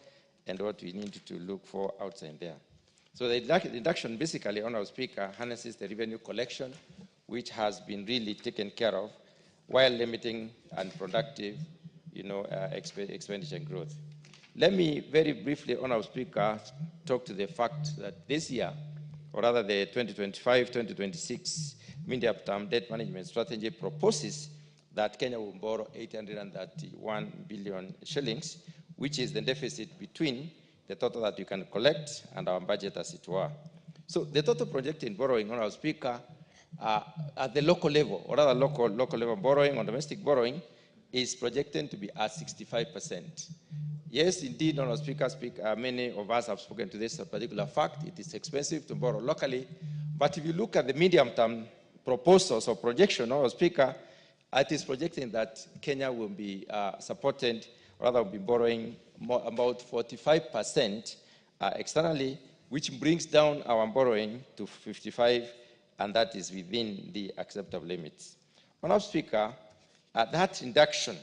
and what we need to look for outside there. So the reduction basically, Honourable Speaker, harnesses the revenue collection, which has been really taken care of, while limiting unproductive expenditure growth. Let me very briefly, Honourable Speaker, talk to the fact that this year, or rather the 2025-2026 medium-term debt management strategy proposes that Kenya will borrow 831 billion shillings, which is the deficit between the total that we can collect and our budget, as it were. So the total projected borrowing, Honourable Speaker, at the local level, or rather local level borrowing or domestic borrowing, is projected to be at 65%. Yes, indeed, Honourable Speaker, many of us have spoken to this particular fact. It is expensive to borrow locally, but if you look at the medium-term proposals or projection, Honourable Speaker, it is projecting that Kenya will be supported, or rather will be borrowing about 45% externally, which brings down our borrowing to 55%, and that is within the acceptable limits. Honourable Speaker, that reduction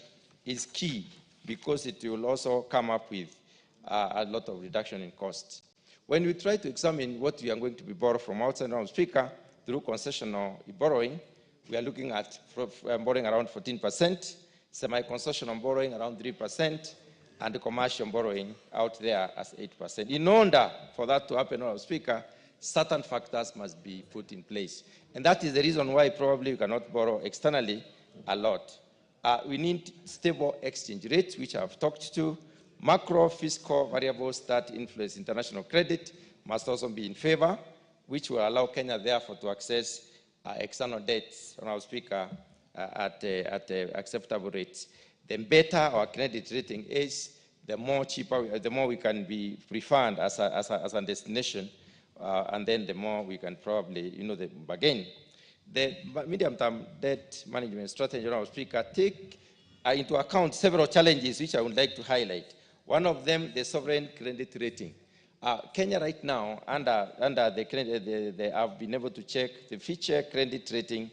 is key because it will also come up with a lot of reduction in costs. When we try to examine what we are going to be borrowed from outside, Honourable Speaker, through concessional borrowing, we are looking at borrowing around 14%, semi-concessional borrowing around 3%, and the commercial borrowing out there as 8%. In order for that to happen, Honourable Speaker, certain factors must be put in place. And that is the reason why probably we cannot borrow externally a lot. We need stable exchange rates, which I've talked to. Macro fiscal variables that influence international credit must also be in favor, which will allow Kenya, therefore, to access external debts, Honourable Speaker, at acceptable rates. The better our credit rating is, the more cheaper, the more we can be preferred as a destination, and then the more we can probably, bargain. The medium-term debt management strategy, Honourable Speaker, take into account several challenges which I would like to highlight. One of them, the sovereign credit rating. Kenya right now, under the credit, they have been able to check the future credit rating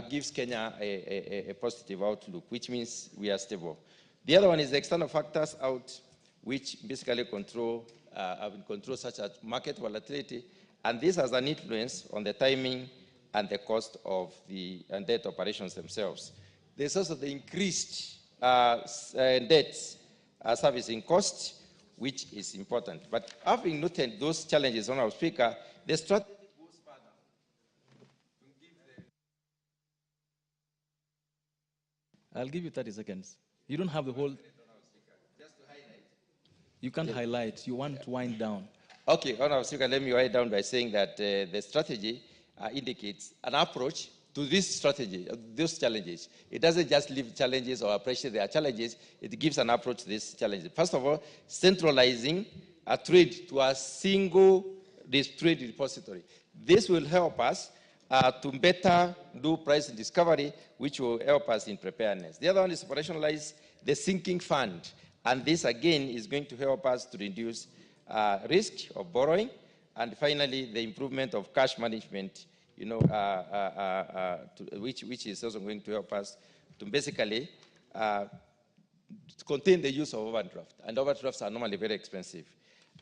gives Kenya a positive outlook, which means we are stable. The other one is the external factors which basically control such as market volatility, and this has an influence on the timing and the cost of the debt operations themselves. There's also the increased debt servicing costs, which is important. But having noted those challenges, Honorable Speaker, the strategy goes further. I'll give you 30 seconds. You don't have the whole... You can't highlight. You want to wind down. Okay, Honorable Speaker, let me write down by saying that the strategy indicates an approach to this strategy, those challenges. It doesn't just leave challenges or appreciate their challenges, it gives an approach to these challenges. First of all, centralizing a trade to a single trade repository. This will help us to better do price discovery, which will help us in preparedness. The other one is operationalize the sinking fund. And this, again, is going to help us to reduce risk of borrowing. And finally, the improvement of cash management, you know, which is also going to help us to basically contain the use of overdraft. And overdrafts are normally very expensive.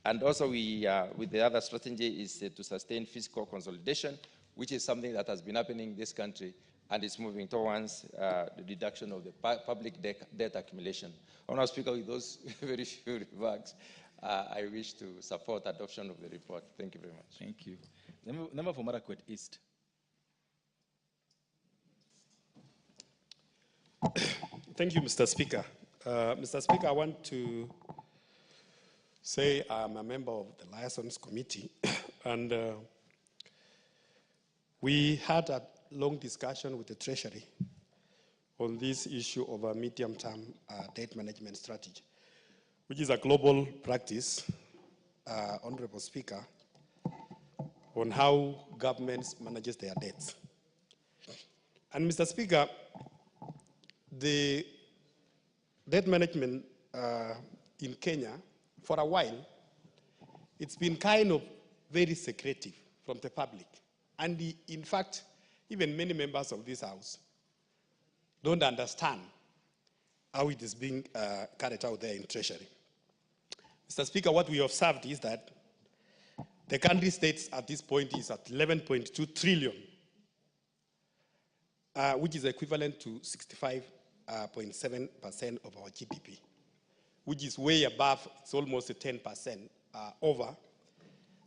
And also, with the other strategy is to sustain fiscal consolidation, which is something that has been happening in this country and is moving towards the reduction of the public debt accumulation. Honourable Speaker, with those very few remarks, I wish to support adoption of the report. Thank you very much. Thank you. Member for Marakwet East. Thank you, Mr. Speaker. Mr. Speaker, I want to say I'm a member of the Liaisons Committee, and we had a long discussion with the Treasury on this issue of a medium-term debt management strategy, which is a global practice, Honorable Speaker, on how governments manages their debts. And Mr. Speaker, the debt management in Kenya, for a while, it's been kind of very secretive from the public. And in fact, even many members of this House don't understand how it is being carried out there in Treasury. Mr. Speaker, what we observed is that the country states at this point is at 11.2 trillion, which is equivalent to 65.7% of our GDP, which is way above, it's almost 10% over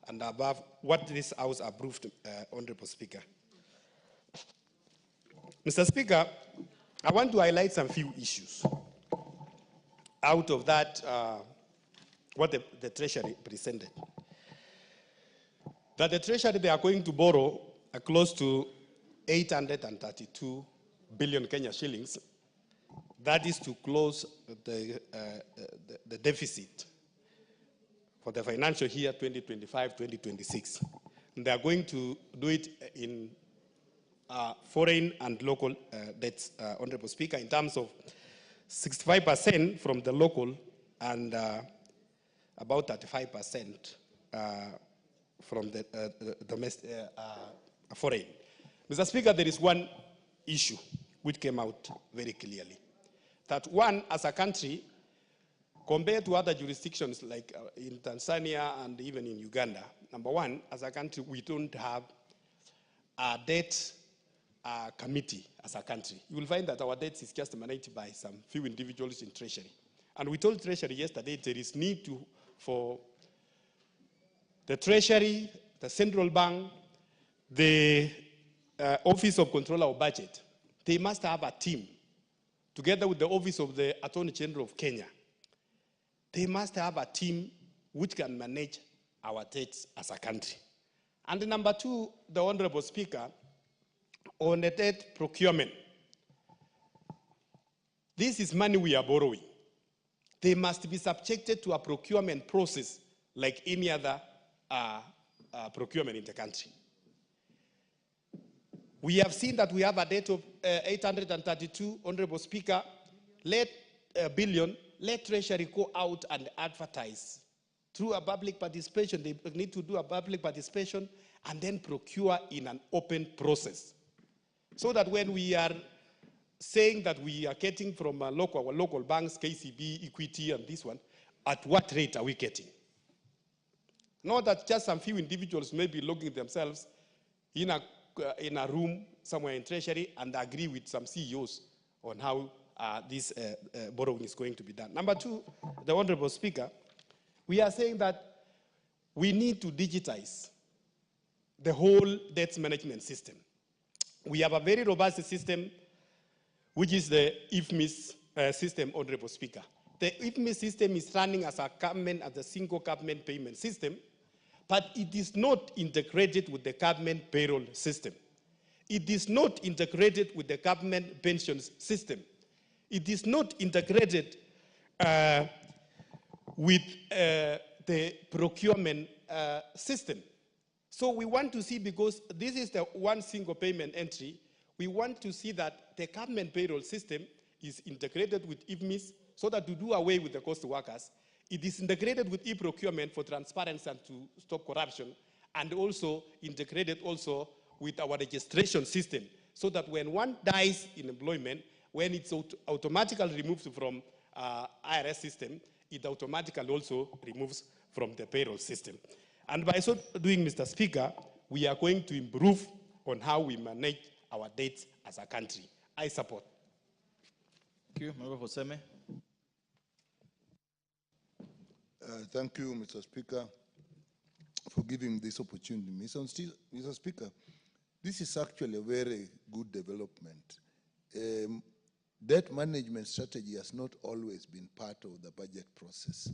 and above what this House approved, Honorable Speaker. Mr. Speaker, I want to highlight some few issues out of that, what the Treasury presented. That the Treasury, they are going to borrow close to 832 billion Kenya shillings. That is to close the deficit for the financial year 2025-2026. And they are going to do it in foreign and local debts, Honorable Speaker, in terms of 65% from the local and about 35% from the domestic foreign. Mr. Speaker, there is one issue which came out very clearly. That one, as a country, compared to other jurisdictions like in Tanzania and even in Uganda, number one, as a country, we don't have a debt committee as a country. You will find that our debts is just managed by some few individuals in Treasury. And we told Treasury yesterday there is need for the Treasury, the Central Bank, the Office of Controller of Budget. They must have a team, together with the Office of the Attorney General of Kenya. They must have a team which can manage our debts as a country. And number two, the Honorable Speaker, on the debt procurement. This is money we are borrowing. They must be subjected to a procurement process like any other procurement in the country. We have seen that we have a debt of 832, Honorable Speaker. Billion. Let Treasury go out and advertise through a public participation. They need to do a public participation and then procure in an open process. So that when we are saying that we are getting from our local banks, KCB, Equity, and this one, at what rate are we getting? Not that just some few individuals may be looking themselves in a room somewhere in Treasury and agree with some CEOs on how this borrowing is going to be done. Number two, the Honorable Speaker, we are saying that we need to digitize the whole debt management system. We have a very robust system, which is the IFMIS system, Honorable Speaker. The IFMIS system is running as a single government payment system, but it is not integrated with the government payroll system. It is not integrated with the government pensions system. It is not integrated with the procurement system. So we want to see, because this is the one single payment entry, we want to see that the government payroll system is integrated with IFMIS so that to do away with the cost workers. It is integrated with e-procurement for transparency and to stop corruption, and also integrated also with our registration system, so that when one dies in employment, when it's automatically removed from IRS system, it automatically also removes from the payroll system. And by so doing, Mr. Speaker, we are going to improve on how we manage our debts as a country. I support. Thank you. Member for Seme. Thank you, Mr. Speaker, for giving this opportunity. Mr. Speaker, this is actually a very good development. Debt management strategy has not always been part of the budget process.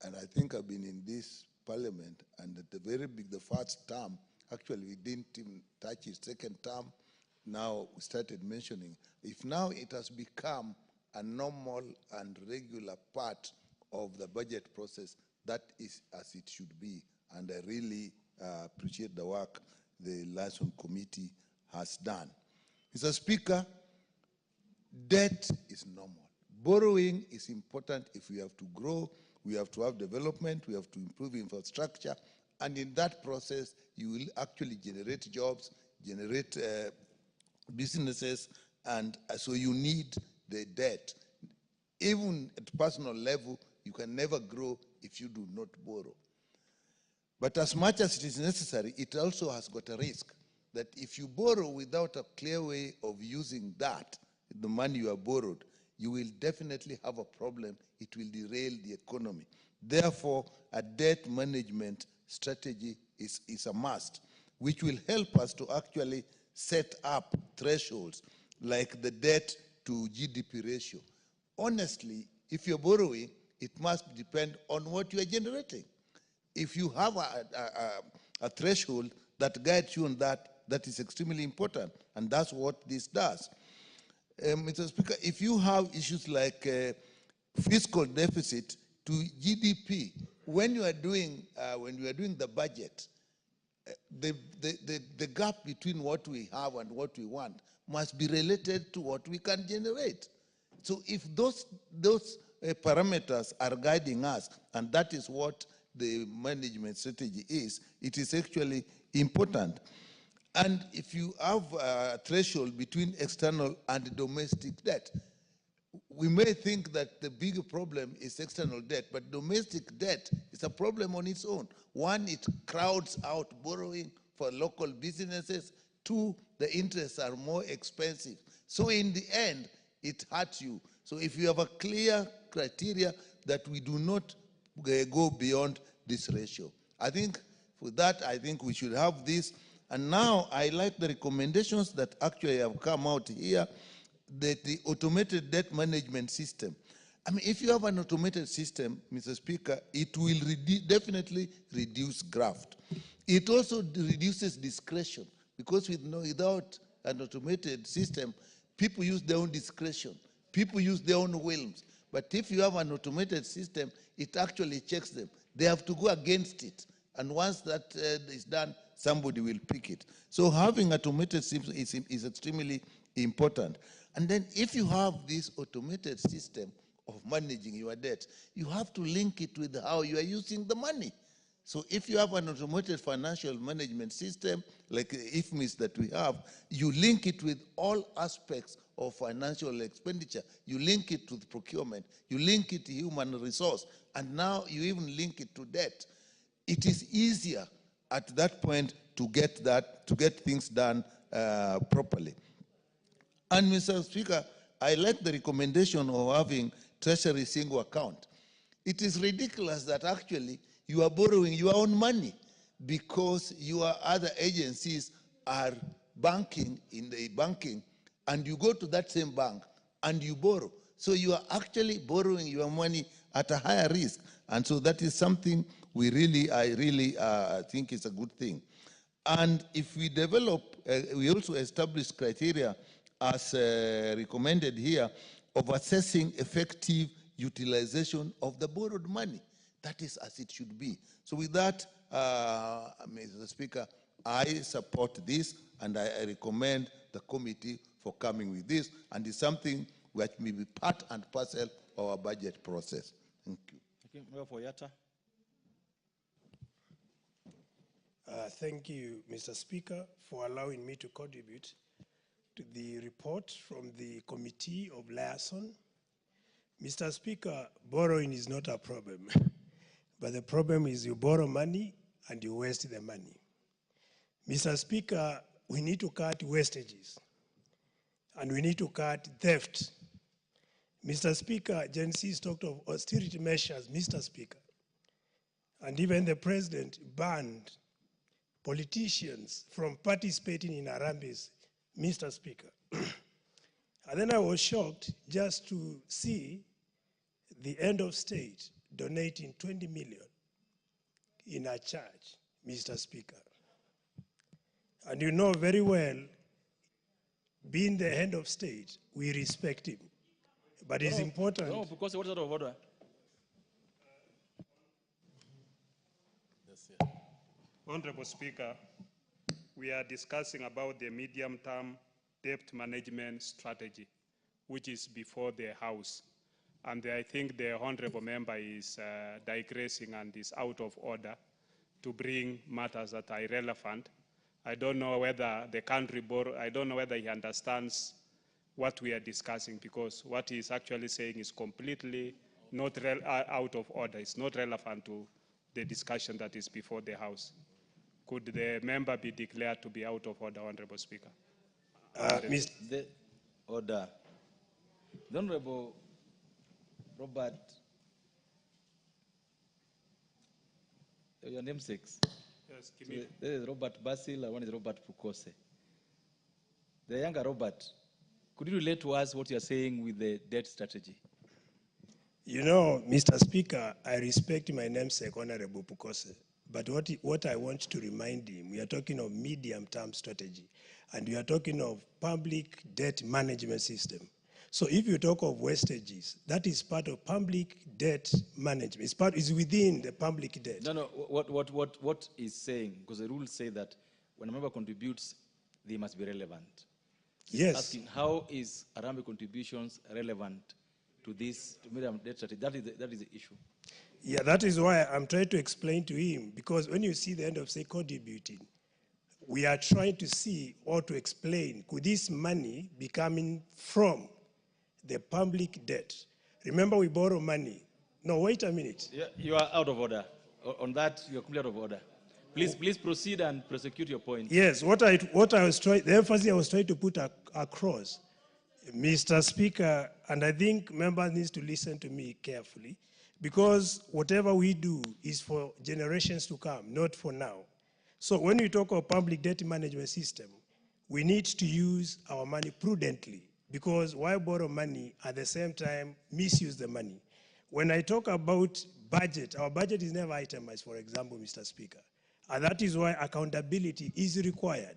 And I think I've been in this parliament, and at the first term, actually we didn't even touch it. Second term, now we started mentioning. If now it has become a normal and regular part of the budget process, that is as it should be. And I really appreciate the work the Liaison Committee has done. Mr. Speaker, debt is normal. Borrowing is important if we have to grow, we have to have development, we have to improve infrastructure, and in that process, you will actually generate jobs, generate businesses, and so you need the debt. Even at personal level, you can never grow if you do not borrow. But as much as it is necessary, it also has got a risk that if you borrow without a clear way of using that, the money you have borrowed, you will definitely have a problem. It will derail the economy. Therefore, a debt management strategy is a must, which will help us to actually set up thresholds like the debt to GDP ratio. Honestly, if you're borrowing, it must depend on what you are generating. If you have a threshold that guides you on that, that is extremely important, and that's what this does. Mr. Speaker, if you have issues like fiscal deficit to GDP, when you are doing the budget, the gap between what we have and what we want must be related to what we can generate. So if those parameters are guiding us, and that is what the management strategy is, it is actually important. And if you have a threshold between external and domestic debt, we may think that the bigger problem is external debt, but domestic debt is a problem on its own. One, it crowds out borrowing for local businesses. Two, the interests are more expensive. So in the end, it hurts you. So if you have a clear criteria that we do not go beyond this ratio, I think for that, I think we should have this. And now I like the recommendations that actually have come out here, that the automated debt management system. I mean, if you have an automated system, Mr. Speaker, it will definitely reduce graft. It also reduces discretion, because without an automated system, people use their own discretion. People use their own whims. But if you have an automated system, it actually checks them. They have to go against it. And once that is done, somebody will pick it. So having automated system is extremely important. And then if you have this automated system of managing your debt, you have to link it with how you are using the money. So if you have an automated financial management system, like IFMIS that we have, you link it with all aspects of financial expenditure. You link it to the procurement. You link it to human resource. And now you even link it to debt. It is easier at that point to get things done properly. And Mr. Speaker, I like the recommendation of having Treasury single account. It is ridiculous that actually you are borrowing your own money because your other agencies are banking in the banking, and you go to that same bank and you borrow. So you are actually borrowing your money at a higher risk. And so that is something I really think is a good thing. And if we develop, we also establish criteria as recommended here of assessing effective utilization of the borrowed money. That is as it should be. So with that, Mr. Speaker, I support this and I recommend the committee for coming with this, and it's something which may be part and parcel of our budget process. Thank you. Okay, Member for Yatta. Thank you, Mr. Speaker, for allowing me to contribute to the report from the Committee of Liaison. Mr. Speaker, borrowing is not a problem, but the problem is you borrow money and you waste the money. Mr. Speaker, we need to cut wastages and we need to cut theft. Mr. Speaker, Gen Z's talked of austerity measures, Mr. Speaker, and even the President banned politicians from participating in Harambes, Mr. Speaker. And then I was shocked just to see the end of state donating 20 million in a church, Mr. Speaker. And you know very well, being the head of state, we respect him. But it's important. No, because what's out of order? Honorable Speaker, we are discussing about the medium-term debt management strategy, which is before the House. And I think the honorable member is digressing and is out of order to bring matters that are irrelevant. I don't know whether the country I don't know whether he understands what we are discussing, because what he is actually saying is completely not out of order. It's not relevant to the discussion that is before the House. Could the member be declared to be out of order, Honorable Speaker? The order. The Honorable Robert, your namesakes. Yes, So there is Robert Basil and one is Robert Pukose. The younger Robert, could you relate to us what you are saying with the debt strategy? You know, Mr. Speaker, I respect my namesake, Honorable Pukose. But what I want to remind him, we are talking of medium-term strategy, and we are talking of public debt management system. So if you talk of wastages, that is part of public debt management. It's within the public debt. No, what is saying, because the rules say that when a member contributes, they must be relevant. Yes. Asking how is Harambee contributions relevant to this medium debt strategy? That is the issue. Yeah, that is why I'm trying to explain to him, because when you see the end of, say, contributing, we are trying to see or to explain, could this money be coming from the public debt? Remember, we borrow money. No, wait a minute. Yeah, you are out of order. On that, you are completely out of order. Please proceed and prosecute your point. Yes, what I was trying, the emphasis I was trying to put across, Mr. Speaker, and I think members need to listen to me carefully, because whatever we do is for generations to come, not for now. So when we talk of public debt management system, we need to use our money prudently, because why borrow money at the same time misuse the money? When I talk about budget, our budget is never itemized, for example, Mr. Speaker. And that is why accountability is required.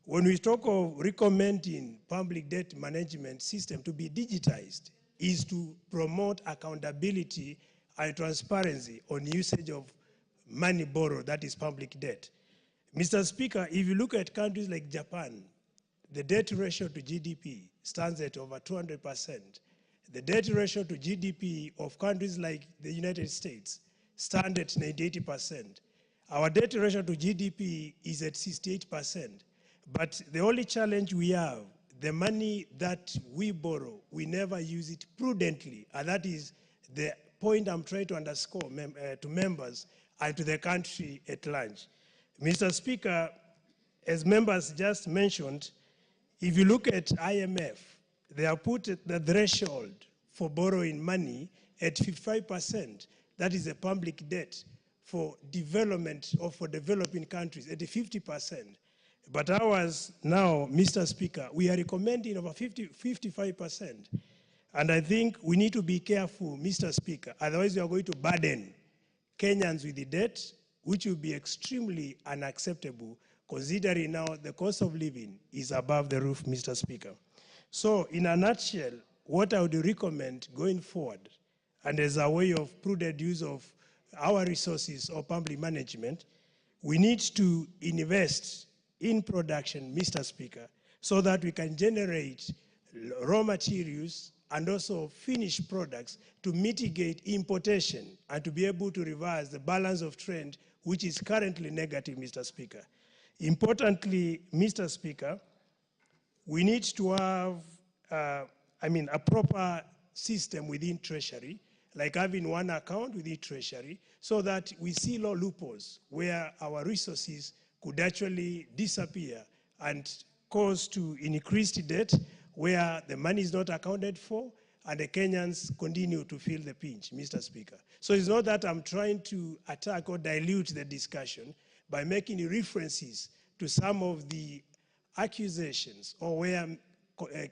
When we talk of recommending public debt management system to be digitized, is to promote accountability and transparency on usage of money borrowed, that is public debt. Mr. Speaker, if you look at countries like Japan, the debt ratio to GDP stands at over 200%. The debt ratio to GDP of countries like the United States stand at 98%. Our debt ratio to GDP is at 68%. But the only challenge we have, the money that we borrow, we never use it prudently. And that is the point I'm trying to underscore to members and to the country at large. Mr. Speaker, as members just mentioned, if you look at IMF, they have put the threshold for borrowing money at 55%. that is a public debt for development or for developing countries at 50%. But ours now, Mr. Speaker, we are recommending over 55%. And I think we need to be careful, Mr. Speaker, otherwise we are going to burden Kenyans with the debt, which will be extremely unacceptable, considering now the cost of living is above the roof, Mr. Speaker. So in a nutshell, what I would recommend going forward, and as a way of prudent use of our resources or public management, we need to invest in production, Mr. Speaker, so that we can generate raw materials and also finished products to mitigate importation and to be able to reverse the balance of trade, which is currently negative, Mr. Speaker. Importantly, Mr. Speaker, we need to have, a proper system within Treasury, like having one account within Treasury, so that we see no loopholes where our resources could actually disappear and cause to increased debt where the money is not accounted for and the Kenyans continue to feel the pinch, Mr. Speaker. So it's not that I'm trying to attack or dilute the discussion by making references to some of the accusations or where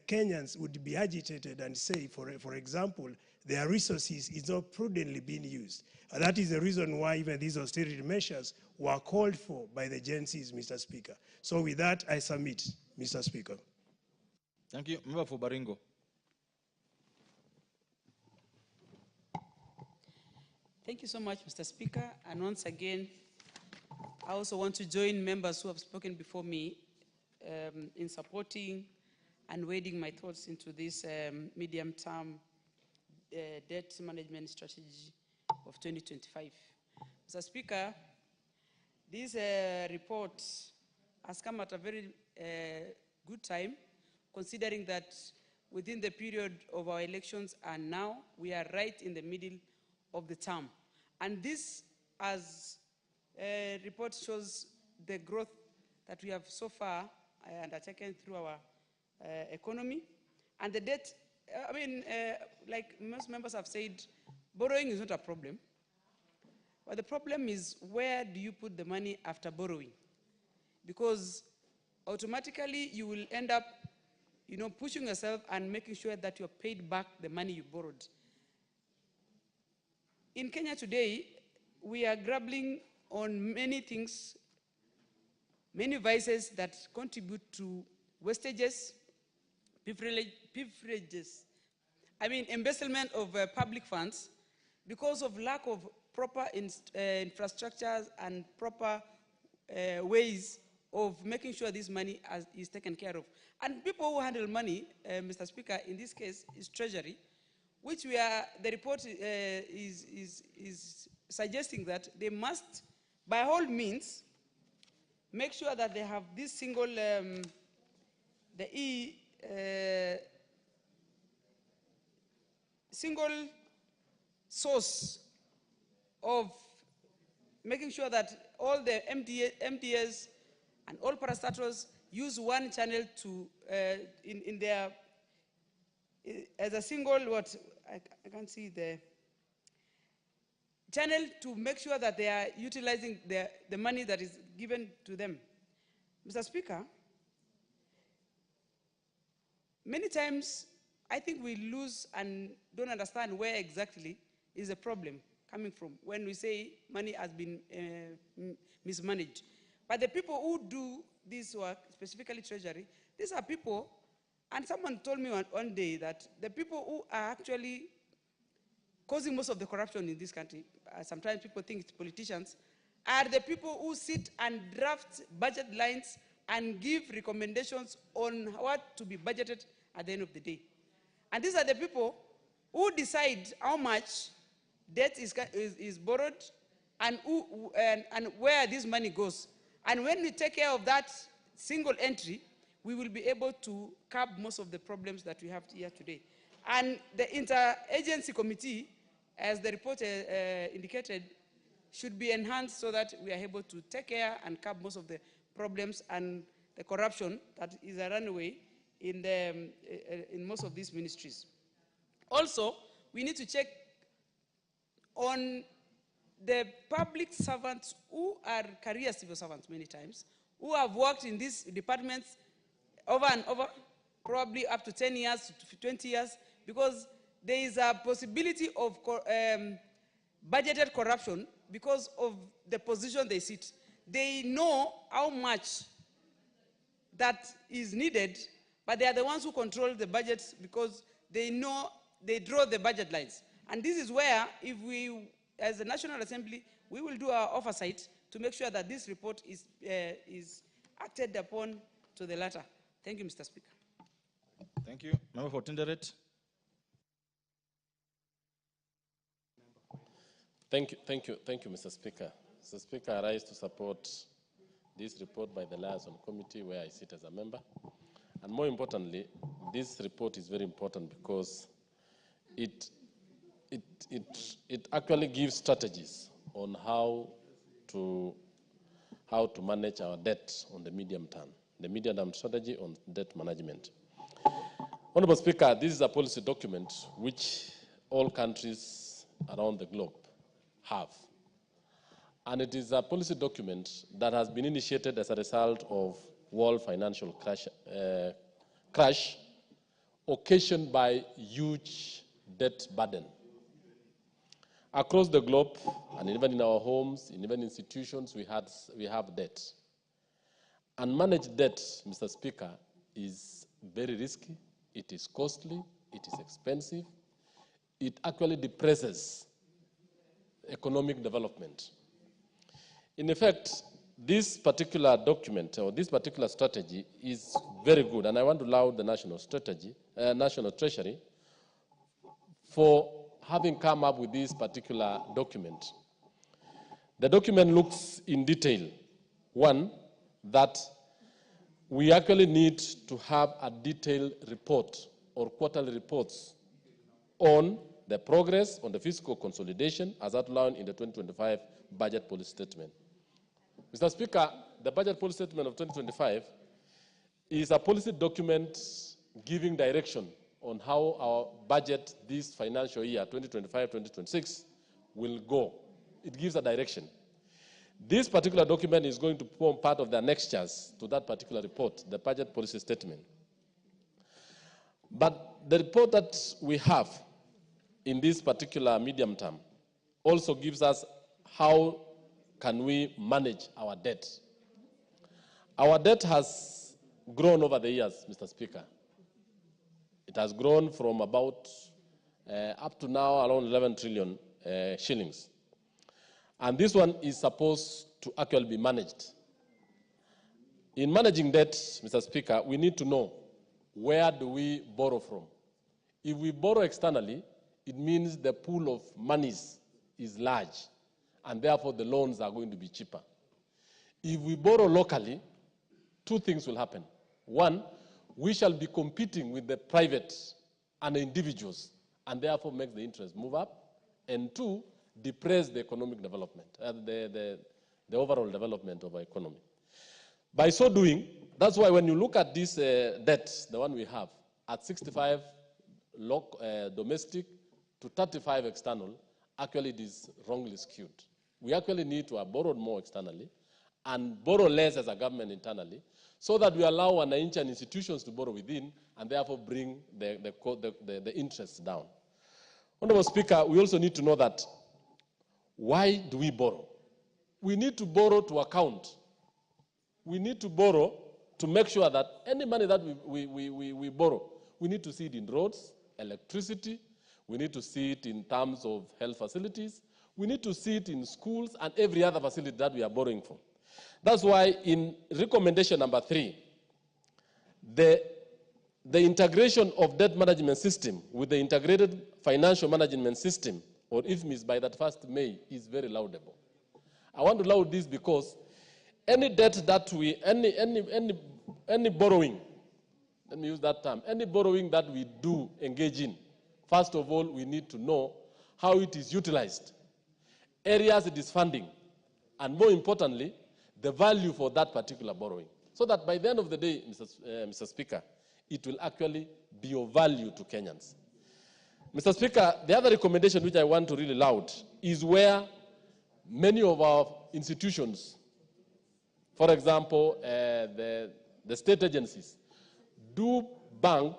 Kenyans would be agitated and say, for example, their resources is not prudently being used. And that is the reason why even these austerity measures were called for by the agencies, Mr. Speaker. So with that, I submit, Mr. Speaker. Thank you. Member for Baringo. Thank you so much, Mr. Speaker. And once again, I also want to join members who have spoken before me in supporting and wading my thoughts into this medium-term debt management strategy of 2025. Mr. Speaker, this report has come at a very good time, considering that within the period of our elections and now, we are right in the middle of the term. And this, as a report shows the growth that we have so far undertaken through our economy. And the debt, like most members have said, borrowing is not a problem. But the problem is, where do you put the money after borrowing? Because automatically you will end up, pushing yourself and making sure that you're paid back the money you borrowed. In Kenya today, we are grappling on many things, many vices that contribute to wastages, privileges, embezzlement of public funds because of lack of proper infrastructures and proper ways of making sure this money is taken care of. And people who handle money, Mr. Speaker, in this case is Treasury, which the report is suggesting that they must, by all means, make sure that they have this single, single source of making sure that all the MDS and all parastatals use one channel to, in their, as a single, I can't see the channel to make sure that they are utilizing the money that is given to them. Mr. Speaker, many times I think we lose and don't understand where exactly is the problem coming from when we say money has been mismanaged. But the people who do this work, specifically Treasury, these are people, and someone told me one day that the people who are actually causing most of the corruption in this country, sometimes people think it's politicians, are the people who sit and draft budget lines and give recommendations on what to be budgeted at the end of the day. And these are the people who decide how much debt is borrowed and where this money goes. And when we take care of that single entry, we will be able to curb most of the problems that we have here today. And the interagency committee, as the report indicated, should be enhanced so that we are able to take care and curb most of the problems and the corruption that is a runaway in most of these ministries. Also, we need to check on the public servants who are career civil servants many times, who have worked in these departments over and over, probably up to 10 years, to 20 years, because there is a possibility of budgeted corruption because of the position they sit. They know how much that is needed, but they are the ones who control the budgets because they know, they draw the budget lines. And this is where, if we, as the National Assembly, we will do our oversight to make sure that this report is acted upon to the latter. Thank you, Mr. Speaker. Thank you. Member for Tinderet. Thank you, Mr. Speaker. Mr. Speaker, I rise to support this report by the Liaison Committee where I sit as a member. And more importantly, this report is very important because it actually gives strategies on how to manage our debt on the medium term strategy on debt management. Honorable Speaker, this is a policy document which all countries around the globe have. And it is a policy document that has been initiated as a result of world financial crash occasioned by huge debt burden. Across the globe, and even in our homes, in even institutions, we have debt. And managed debt, Mr. Speaker, is very risky, it is costly, it is expensive, it actually depresses economic development. In effect, this particular document or this particular strategy is very good, and I want to laud the National Treasury for having come up with this particular document. The document looks in detail. One, that we actually need to have a detailed report or quarterly reports on the progress on the fiscal consolidation as outlined in the 2025 budget policy statement. Mr. Speaker, the budget policy statement of 2025 is a policy document giving direction on how our budget this financial year, 2025-2026, will go. It gives a direction. This particular document is going to form part of the annexures to that particular report, the budget policy statement. But the report that we have in this particular medium term also gives us how can we manage our debt. Our debt has grown over the years, Mr. Speaker. It has grown from about up to now around 11 trillion shillings. And this one is supposed to actually be managed. In managing debt, Mr. Speaker, we need to know where do we borrow from. If we borrow externally, it means the pool of monies is large, and therefore the loans are going to be cheaper. If we borrow locally, two things will happen. One, we shall be competing with the private and the individuals, and therefore make the interest move up. And two, depress the economic development, the overall development of our economy. By so doing, that's why when you look at this debt, the one we have, at 65 domestic to 35 external, actually it is wrongly skewed. We actually need to have borrowed more externally and borrow less as a government internally, so that we allow wananchi and institutions to borrow within and therefore bring the interest down. Honorable Speaker, we also need to know that why do we borrow? We need to borrow to account. We need to borrow to make sure that any money that we borrow, we need to see it in roads, electricity, we need to see it in terms of health facilities, we need to see it in schools and every other facility that we are borrowing for. That's why in recommendation number 3, the integration of debt management system with the integrated financial management system, or IFMIS, by that 1st May, is very laudable. I want to laud this because any debt that we, any borrowing, let me use that term, any borrowing that we do engage in, first of all, we need to know how it is utilized, areas it is funding, and more importantly, the value for that particular borrowing. So that by the end of the day, Mr. Speaker, it will actually be of value to Kenyans. Mr. Speaker, the other recommendation which I want to really laud is where many of our institutions, for example, the state agencies, do bank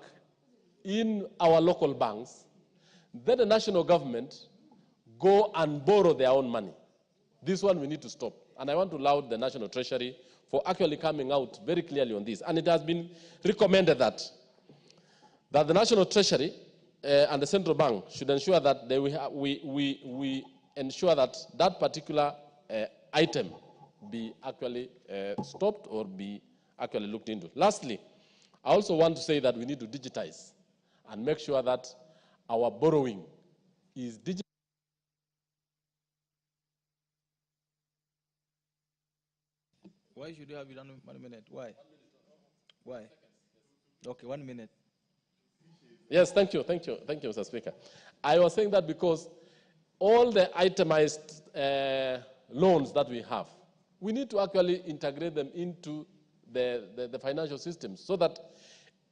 in our local banks, then the national government go and borrow their own money. This one we need to stop. And I want to laud the National Treasury for actually coming out very clearly on this. And it has been recommended that the National Treasury and the central bank should ensure that we ensure that that particular item be actually stopped or be actually looked into. Lastly, I also want to say that we need to digitize and make sure that our borrowing is digital. Why should you have it on 1 minute? Why? Why? Okay, 1 minute. Yes, thank you, Mr. Speaker. I was saying that because all the itemized loans that we have, we need to actually integrate them into the financial systems so that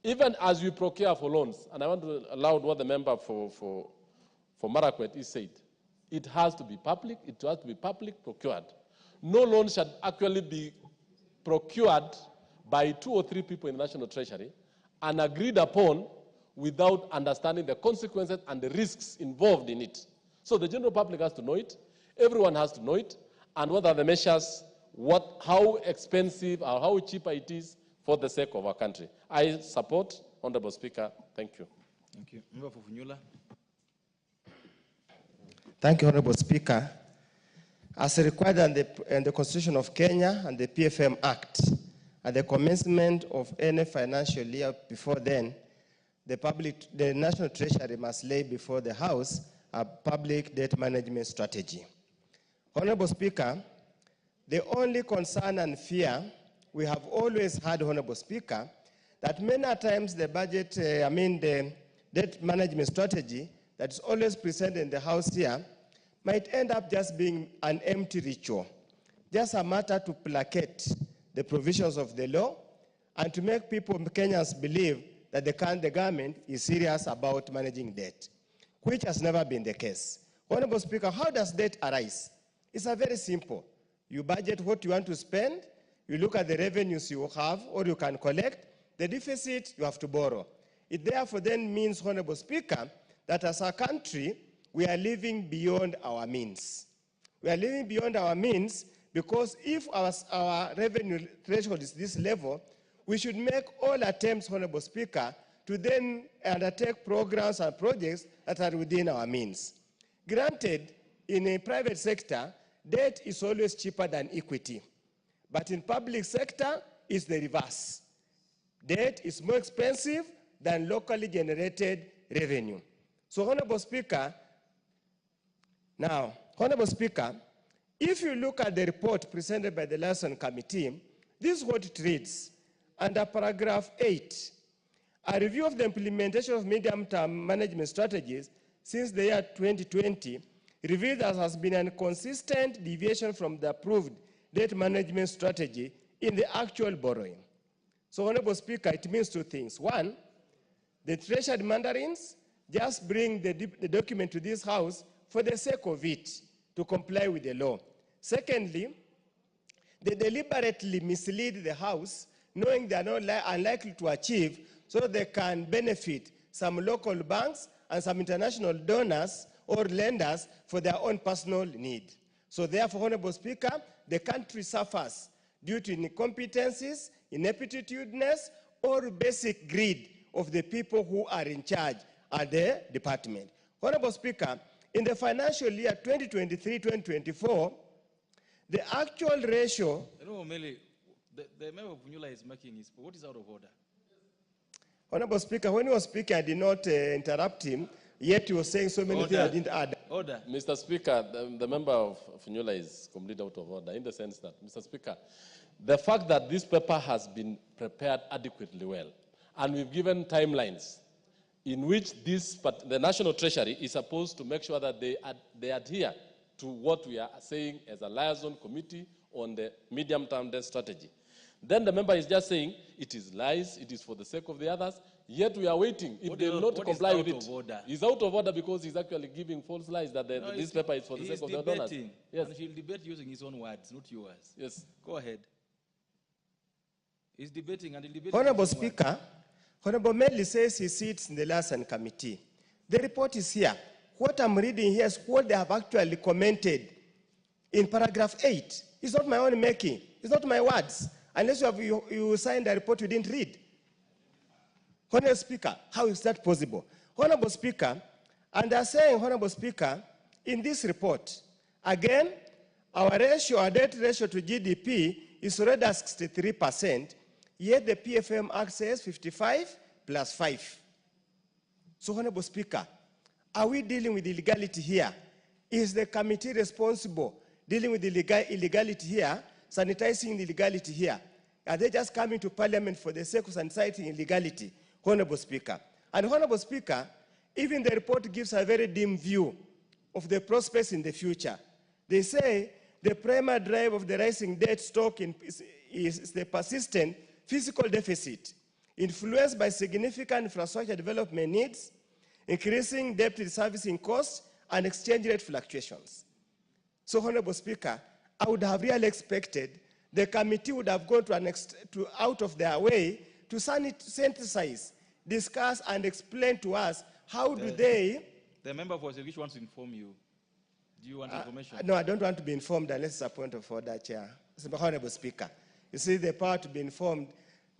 even as we procure for loans, and I want to allow what the member for Marakwet is said, it has to be public, it has to be public procured. No loan should actually be procured by 2 or 3 people in the National Treasury and agreed upon without understanding the consequences and the risks involved in it. So the general public has to know it, everyone has to know it, and what are the measures, how expensive or how cheaper it is for the sake of our country. I support, Honorable Speaker. Thank you. Thank you. Member for Funyula. Thank you, Honorable Speaker. As required in the Constitution of Kenya and the PFM Act, at the commencement of any financial year before then, the National Treasury must lay before the House a public debt management strategy. Honorable Speaker, the only concern and fear we have always had, Honorable Speaker, that many times the budget, the debt management strategy that is always presented in the House here might end up just being an empty ritual, just a matter to placate the provisions of the law and to make people, Kenyans, believe that the government is serious about managing debt, which has never been the case. Honorable Speaker, how does debt arise? It's very simple. You budget what you want to spend, you look at the revenues you have or you can collect, the deficit you have to borrow. It therefore then means, Honorable Speaker, that as a country, we are living beyond our means. We are living beyond our means because if our revenue threshold is this level, we should make all attempts, Honorable Speaker, to then undertake programs and projects that are within our means. Granted, in a private sector, debt is always cheaper than equity. But in public sector, it's the reverse. Debt is more expensive than locally generated revenue. So, Honorable Speaker, if you look at the report presented by the Liaison Committee, this is what it reads. Under paragraph 8, a review of the implementation of medium-term management strategies since the year 2020 revealed that there has been a consistent deviation from the approved debt management strategy in the actual borrowing. So, Honorable Speaker, it means 2 things. One, the treasured mandarins just bring the document to this House for the sake of it, to comply with the law. Secondly, they deliberately mislead the House, knowing they are not unlikely to achieve, so they can benefit some local banks and some international donors or lenders for their own personal need. So therefore, Honorable Speaker, the country suffers due to incompetencies, ineptitudeness, or basic greed of the people who are in charge at the department. Honorable Speaker, in the financial year 2023-2024, the actual ratio... The member of Funyula is making his... What is out of order? Honorable Speaker, when he was speaking, I did not interrupt him, yet he was saying so many things I didn't add. Order. Mr. Speaker, the member of Funyula is completely out of order in the sense that, Mr. Speaker, the fact that this paper has been prepared adequately well, and we've given timelines in which the National Treasury is supposed to make sure that they adhere to what we are saying as a liaison committee on the medium-term debt strategy. Then the member is just saying it is lies, it is for the sake of the others. Yet we are waiting. If they will not comply with it, he's out of order because he's actually giving false lies that this paper is for the sake of the donors. Yes. And he'll debate using his own words, not yours. Yes. Go ahead. He's debating and he'll debate. Honorable Speaker, Honorable Medley says he sits in the liaison committee. The report is here. What I'm reading here is what they have actually commented in paragraph 8. It's not my own making. It's not my words. Unless you signed a report you didn't read. Honorable Speaker, how is that possible? Honorable Speaker, and they're saying, Honorable Speaker, in this report, again, our debt ratio to GDP is already at 63%, yet the PFM Act says 55 plus 5. So, Honorable Speaker, are we dealing with illegality here? Is the committee responsible dealing with illegality here, sanitizing the illegality here? Are they just coming to Parliament for the sake of sanitizing illegality? Honorable Speaker. And Honorable Speaker, even the report gives a very dim view of the prospects in the future. They say the primary drive of the rising debt stock is the persistent fiscal deficit, influenced by significant infrastructure development needs, increasing debt servicing costs, and exchange rate fluctuations. So, Honorable Speaker, I would have really expected the committee would have gone out of their way to synthesize, discuss, and explain to us how do they... The member for which wants to inform you. Do you want information? No, I don't want to be informed unless it's a point of order, Chair. Honorable Speaker, you see the power to be informed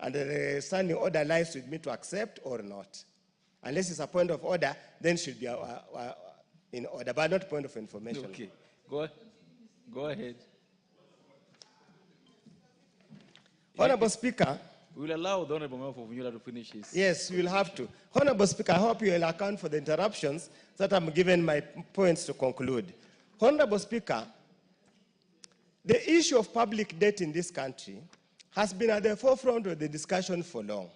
and the standing order lies with me to accept or not. Unless it's a point of order, then it should be in order, but not point of information. Okay, go ahead. Honorable Speaker, we will allow the Honorable Member for Vinyula to finish his. Yes, we will have to. Honorable Speaker, I hope you will account for the interruptions that I'm given my points to conclude. Honorable Speaker, the issue of public debt in this country has been at the forefront of the discussion for long.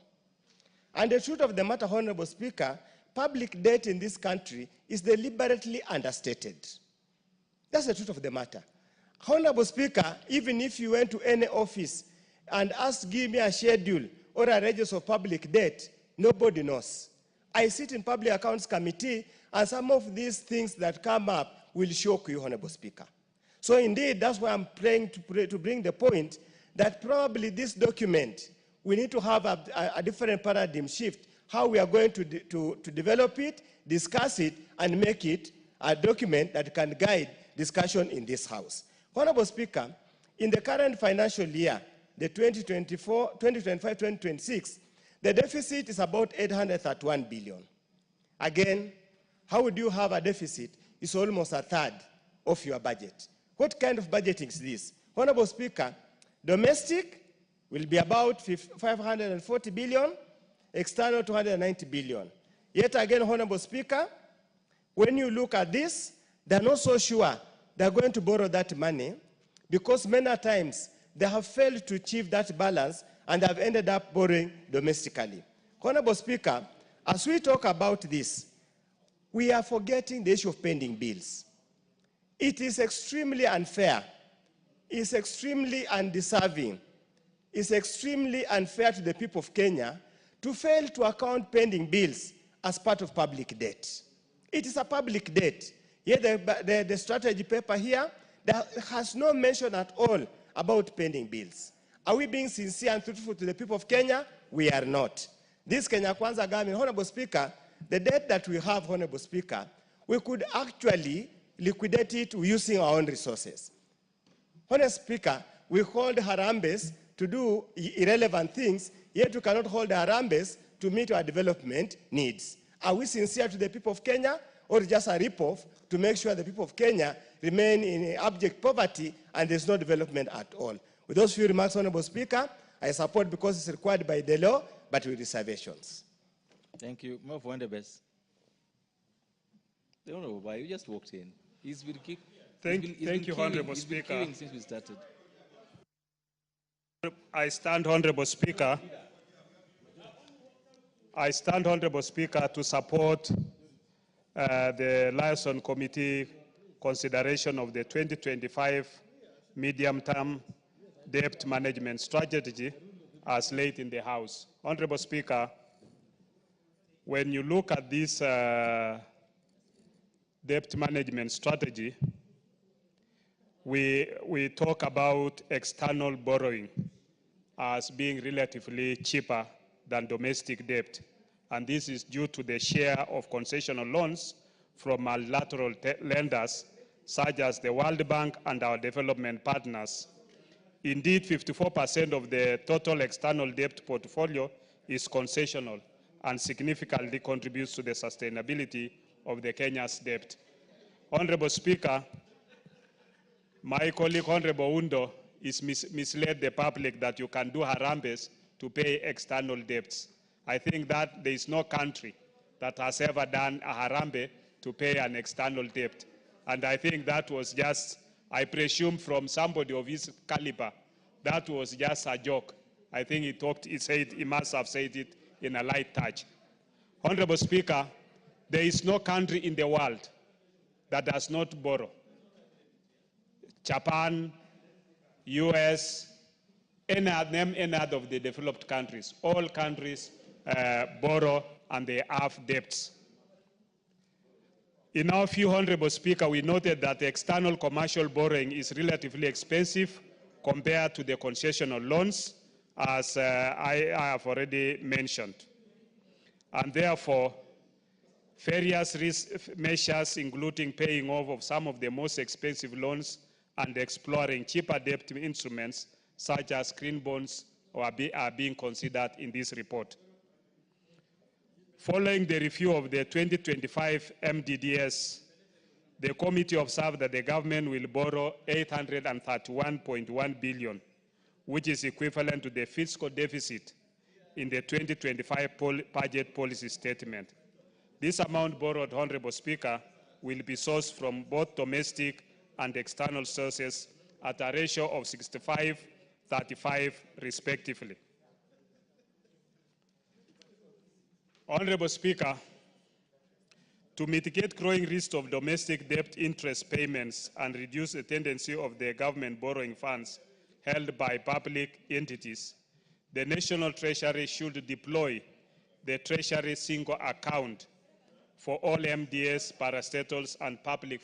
And the truth of the matter, Honorable Speaker, public debt in this country is deliberately understated. That's the truth of the matter. Honorable Speaker, even if you went to any office and asked, give me a schedule or a register of public debt, nobody knows. I sit in Public Accounts Committee, and some of these things that come up will shock you, Honorable Speaker. So indeed, that's why I'm praying to bring the point that probably this document, we need to have a different paradigm shift, how we are going to develop it, discuss it, and make it a document that can guide discussion in this House. Honorable Speaker, in the current financial year, the 2025-2026, the deficit is about 831 billion. Again, how would you have a deficit? It's almost a third of your budget. What kind of budgeting is this? Honorable Speaker, domestic will be about 540 billion, external 290 billion. Yet again, Honorable Speaker, when you look at this, they're not so sure they're going to borrow that money because many times they have failed to achieve that balance and have ended up borrowing domestically. Honorable Speaker, as we talk about this, we are forgetting the issue of pending bills. It is extremely unfair. It's extremely undeserving. It's extremely unfair to the people of Kenya to fail to account pending bills as part of public debt. It is a public debt. Yet the strategy paper here that has no mention at all about pending bills. Are we being sincere and truthful to the people of Kenya? We are not. This Kenya Kwanza government, Honorable Speaker, the debt that we have, Honorable Speaker, we could actually liquidate it using our own resources. Honorable Speaker, we hold Harambes to do irrelevant things, yet we cannot hold Harambes to meet our development needs. Are we sincere to the people of Kenya, or just a rip-off to make sure the people of Kenya remain in abject poverty and there's no development at all? With those few remarks, Honorable Speaker, I support because it's required by the law, but with reservations. Thank you. More for the best. I don't know why you just walked in. He's been kicked. Thank you, Honorable Speaker. Since we started. I stand, Honorable Speaker. I stand, Honorable Speaker, to support the Liaison Committee consideration of the 2025 medium-term debt management strategy as laid in the House. Honorable Speaker, when you look at this debt management strategy, we talk about external borrowing as being relatively cheaper than domestic debt. And this is due to the share of concessional loans from multilateral lenders, such as the World Bank and our development partners. Indeed, 54% of the total external debt portfolio is concessional and significantly contributes to the sustainability of the Kenya's debt. Honorable Speaker, my colleague Honorable Undo is misled the public that you can do harambes to pay external debts. I think that there is no country that has ever done a harambe to pay an external debt. And I think that was just, I presume from somebody of his caliber, that was just a joke. I think he must have said it in a light touch. Honorable Speaker, there is no country in the world that does not borrow. Japan, US, any other of the developed countries, all countries borrow and they have debts. In our view, Honorable Speaker, we noted that the external commercial borrowing is relatively expensive compared to the concessional loans, as I have already mentioned. And therefore, various risk measures, including paying off of some of the most expensive loans and exploring cheaper debt instruments, such as green bonds, are being considered in this report. Following the review of the 2025 MDDS, the committee observed that the government will borrow 831.1 billion, which is equivalent to the fiscal deficit in the 2025 budget policy statement. This amount borrowed, Honorable Speaker, will be sourced from both domestic and external sources at a ratio of 65-35 respectively. Honorable Speaker, to mitigate growing risk of domestic debt interest payments and reduce the tendency of the government borrowing funds held by public entities, the National Treasury should deploy the Treasury single account for all MDS, parastatals, and public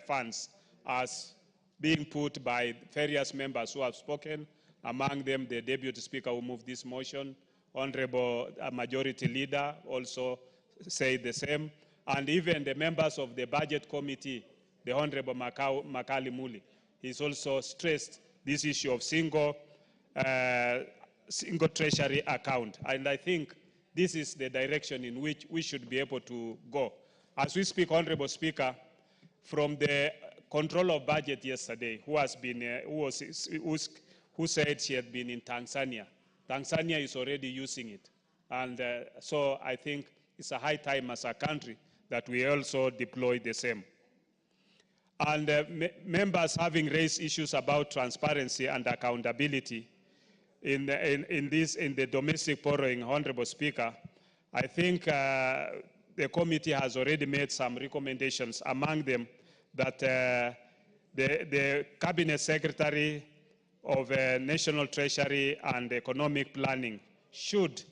funds, as being put by various members who have spoken, among them the Deputy Speaker who moved this motion, Honorable Majority Leader also said the same, and even the members of the Budget Committee, the Honorable Makali Muli, he's also stressed this issue of single treasury account. And I think this is the direction in which we should be able to go. As we speak, Honorable Speaker, from the control of budget yesterday, who said she had been in Tanzania. Tanzania is already using it. And so I think it's a high time as a country that we also deploy the same. And members having raised issues about transparency and accountability in the domestic borrowing, Honorable Speaker, I think the committee has already made some recommendations, among them that the Cabinet Secretary of National Treasury and Economic Planning should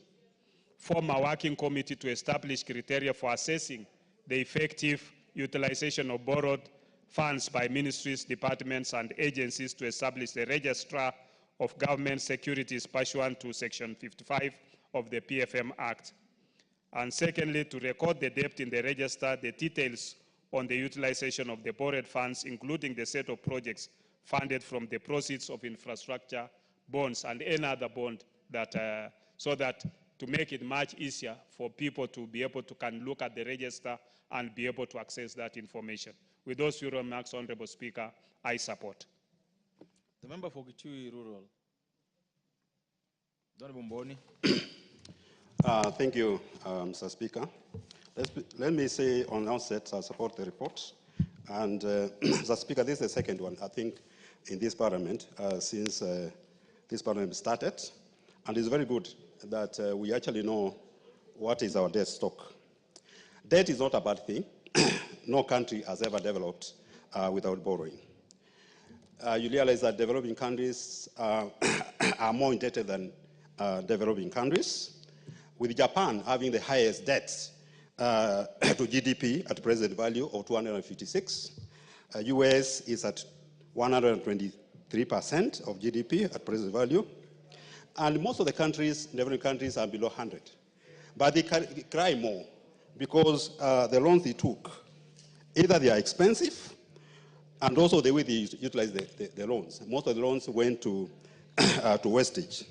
form a working committee to establish criteria for assessing the effective utilization of borrowed funds by ministries, departments, and agencies to establish the registrar of government securities pursuant to Section 55 of the PFM Act. And secondly, to record the debt in the register, the details on the utilization of the borrowed funds, including the set of projects funded from the proceeds of infrastructure bonds and any other bond, that, so that to make it much easier for people to be able to look at the register and be able to access that information. With those few remarks, Honorable Speaker, I support. The member for Kitui Rural. Honorable Mboni. Thank you, Mr. Speaker. Let me say on the outset, I support the report. And Mr. Speaker, this is the second one, I think, in this parliament since this parliament started. And it's very good that we actually know what is our debt stock. Debt is not a bad thing. No country has ever developed without borrowing. You realize that developing countries are more indebted than developing countries. with Japan having the highest debts to GDP at present value of 256. US is at 123% of GDP at present value. And most of the countries, developing countries, are below 100. But they cry more because the loans they took, either they are expensive, and also the way they utilize the loans. Most of the loans went to wastage.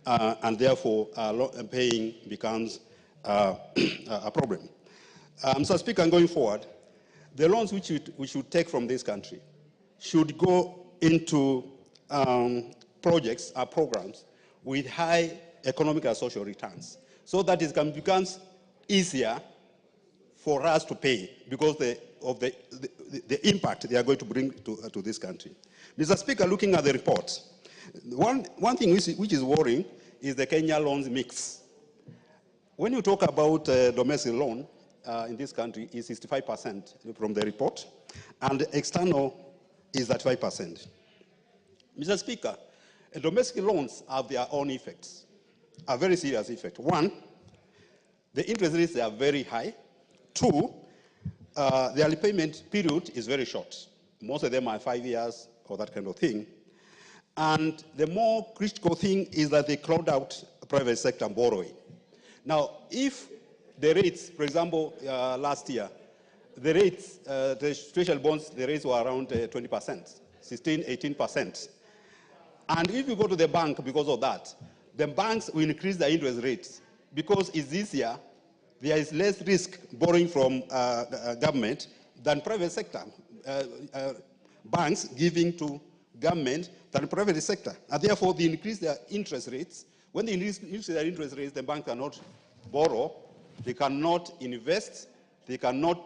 And therefore, paying becomes a problem. Mr. Speaker, going forward, the loans which we should take from this country should go into projects or programs with high economic and social returns, so that it becomes easier for us to pay because of the impact they are going to bring to this country. Mr. Speaker, looking at the report, one thing which is worrying is the Kenya loans mix. When you talk about domestic loan in this country, is 65% from the report, and external is at 5%. Mr. Speaker, domestic loans have their own effects, a very serious effect. One, the interest rates are very high. Two, their repayment period is very short. Most of them are 5 years or that kind of thing. And the more critical thing is that they crowd out private sector borrowing. Now, if the rates, for example, last year, the rates, the treasury bonds, the rates were around 20%, 16, 18%. And if you go to the bank because of that, the banks will increase their interest rates because it's easier, there is less risk borrowing from government than private sector. Banks giving to government than private sector. And therefore, they increase their interest rates. When they increase their interest rates, the bank cannot borrow, they cannot invest, they cannot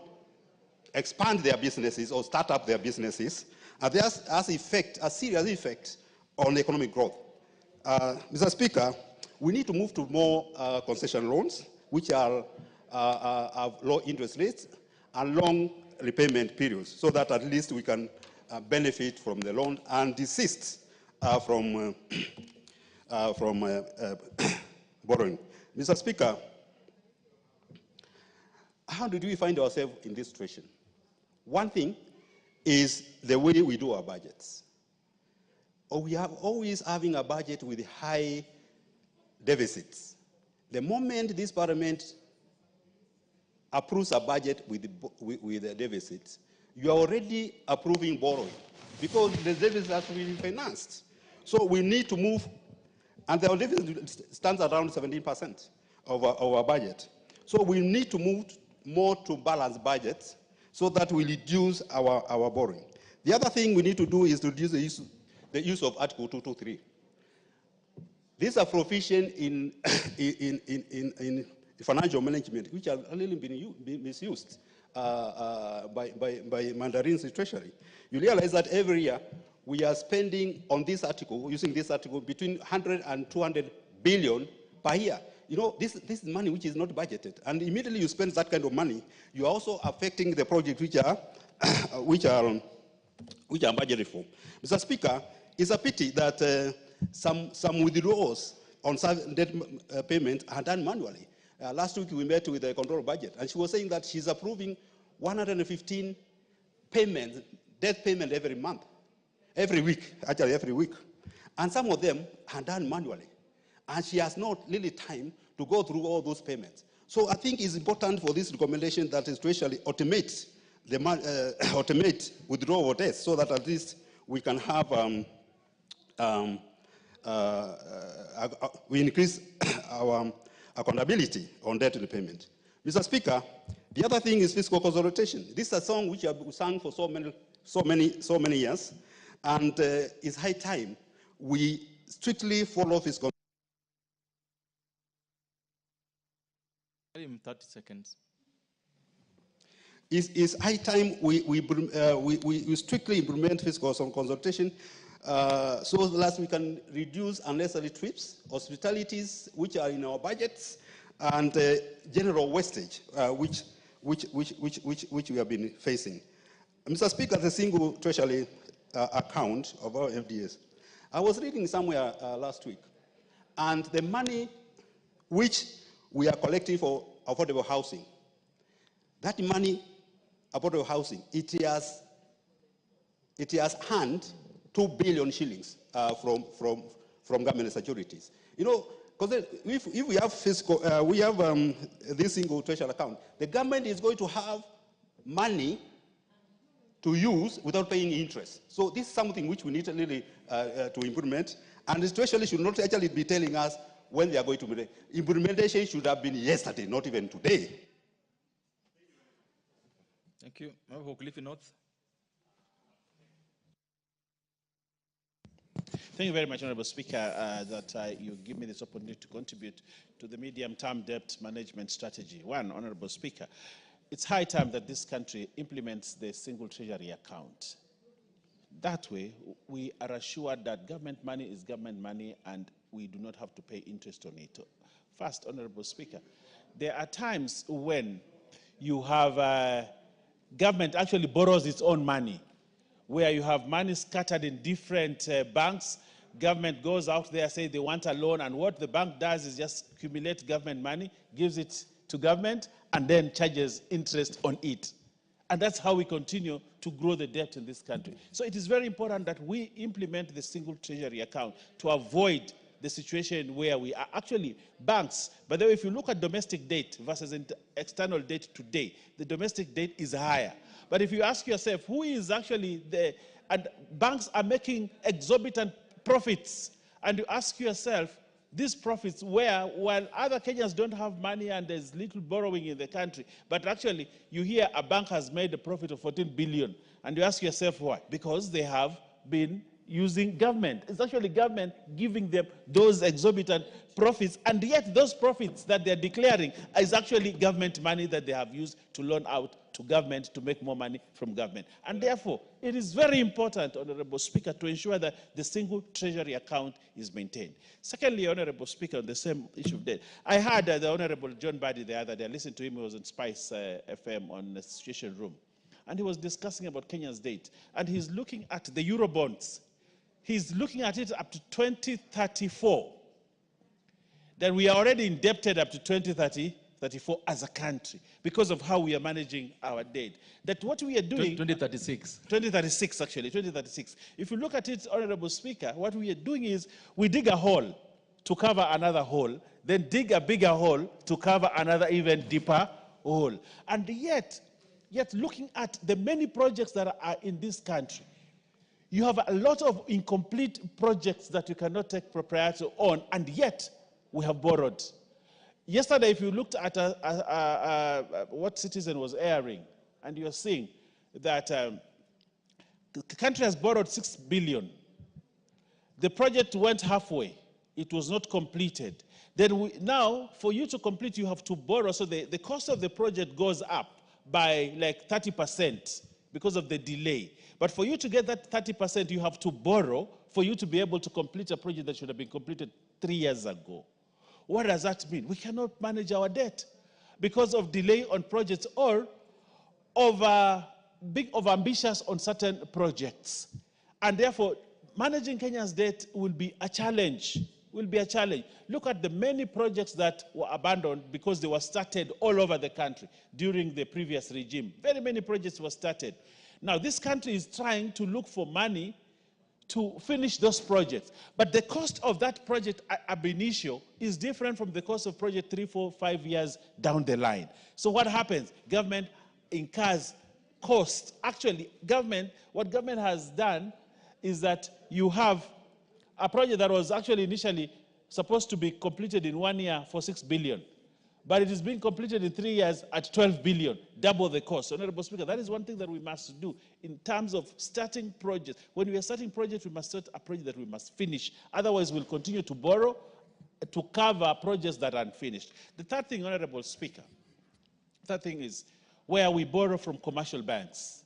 expand their businesses or start up their businesses. And that has a serious effect on economic growth. Mr. Speaker, we need to move to more concession loans, which are have low interest rates and long repayment periods, so that at least we can benefit from the loan and desist from borrowing. Mr. Speaker, how did we find ourselves in this situation? One thing is the way we do our budgets. We are always having a budget with high deficits. The moment this parliament approves a budget with a deficit, you are already approving borrowing because the deficit has to be financed. So we need to move, and the deficit stands around 17% of our budget. So we need to move more to balanced budgets so that we reduce our borrowing. The other thing we need to do is to reduce the use of Article 223. These are provisions in financial management, which are really been misused by Mandarin's treasury. You realize that every year we are spending on this article, using this article, between 100 and 200 billion per year. You know, this is money which is not budgeted. And immediately you spend that kind of money, you are also affecting the projects which are budgeted for. Mr. Speaker, it's a pity that some withdrawals on debt payment are done manually. Last week we met with the control budget, and she was saying that she's approving 115 payments, debt payment every month, every week, actually every week. And some of them are done manually. And she has not really time to go through all those payments. So I think it's important for this recommendation that is to actually automate withdrawal of debts so that at least we can have, we increase our accountability on debt repayment. Mr. Speaker, the other thing is fiscal consolidation. This is a song which I've sung for so many years, and it's high time we strictly follow fiscal. 30 seconds. It's high time we strictly implement fiscal consultation so that we can reduce unnecessary trips, hospitalities which are in our budgets, and general wastage which we have been facing. Mr. Speaker, the single treasury account of our FDS. I was reading somewhere last week, and the money which we are collecting for affordable housing. That money, affordable housing, it has earned 2 billion shillings from government securities. You know, because if we have fiscal, this single treasury account, the government is going to have money to use without paying interest. So this is something which we need really to implement, and the treasury should not actually be telling us when they are going to implement. Implementation should have been yesterday, not even today. Thank you. Member for Cliffy North. Thank you very much, Honorable Speaker, that you give me this opportunity to contribute to the medium-term debt management strategy. One, Honorable Speaker, it's high time that this country implements the single treasury account. That way, we are assured that government money is government money and we do not have to pay interest on it. First, Honorable Speaker, there are times when you have government actually borrows its own money, where you have money scattered in different banks. Government goes out there, say they want a loan, and what the bank does is just accumulate government money, gives it to government, and then charges interest on it. And that's how we continue to grow the debt in this country. So it is very important that we implement the single treasury account to avoid the situation where we are actually banks. By the way, if you look at domestic debt versus external debt today, the domestic debt is higher. But if you ask yourself, who is actually the, and banks are making exorbitant profits, and you ask yourself, these profits where, while other Kenyans don't have money and there's little borrowing in the country, but actually you hear a bank has made a profit of 14 billion, and you ask yourself why? Because they have been using government. It's actually government giving them those exorbitant profits, and yet those profits that they're declaring is actually government money that they have used to loan out to government to make more money from government. And therefore, it is very important, Honorable Speaker, to ensure that the single treasury account is maintained. Secondly, Honorable Speaker, on the same issue of debt, I heard the Honorable John Badi the other day. I listened to him, he was on Spice FM on the Situation Room, and he was discussing about Kenya's debt, and he's looking at the Eurobonds. He's looking at it up to 2034, that we are already indebted up to 2034 as a country because of how we are managing our debt. That what we are doing... 2036. 2036, actually, 2036. If you look at it, Honorable Speaker, what we are doing is we dig a hole to cover another hole, then dig a bigger hole to cover another even deeper hole. And yet looking at the many projects that are in this country, you have a lot of incomplete projects that you cannot take propriety on, and yet we have borrowed. Yesterday, if you looked at what Citizen was airing, and you're seeing that the country has borrowed 6 billion. The project went halfway. It was not completed. Then now, for you to complete, you have to borrow. So the cost of the project goes up by like 30% because of the delay. But for you to get that 30%, you have to borrow for you to be able to complete a project that should have been completed 3 years ago. What does that mean? We cannot manage our debt because of delay on projects or being overambitious on certain projects. And therefore, managing Kenya's debt will be a challenge. Look at the many projects that were abandoned because they were started all over the country during the previous regime. Very many projects were started. Now, this country is trying to look for money to finish those projects. But the cost of that project ab initio is different from the cost of project 3, 4, 5 years down the line. So what happens? Government incurs cost. Actually, what government has done is that you have a project that was actually initially supposed to be completed in 1 year for 6 billion. But it is being completed in 3 years at 12 billion, double the cost. Honorable Speaker, that is one thing that we must do in terms of starting projects. When we are starting projects, we must start a project that we must finish. Otherwise, we'll continue to borrow to cover projects that are unfinished. The third thing, Honorable Speaker, is where we borrow from commercial banks.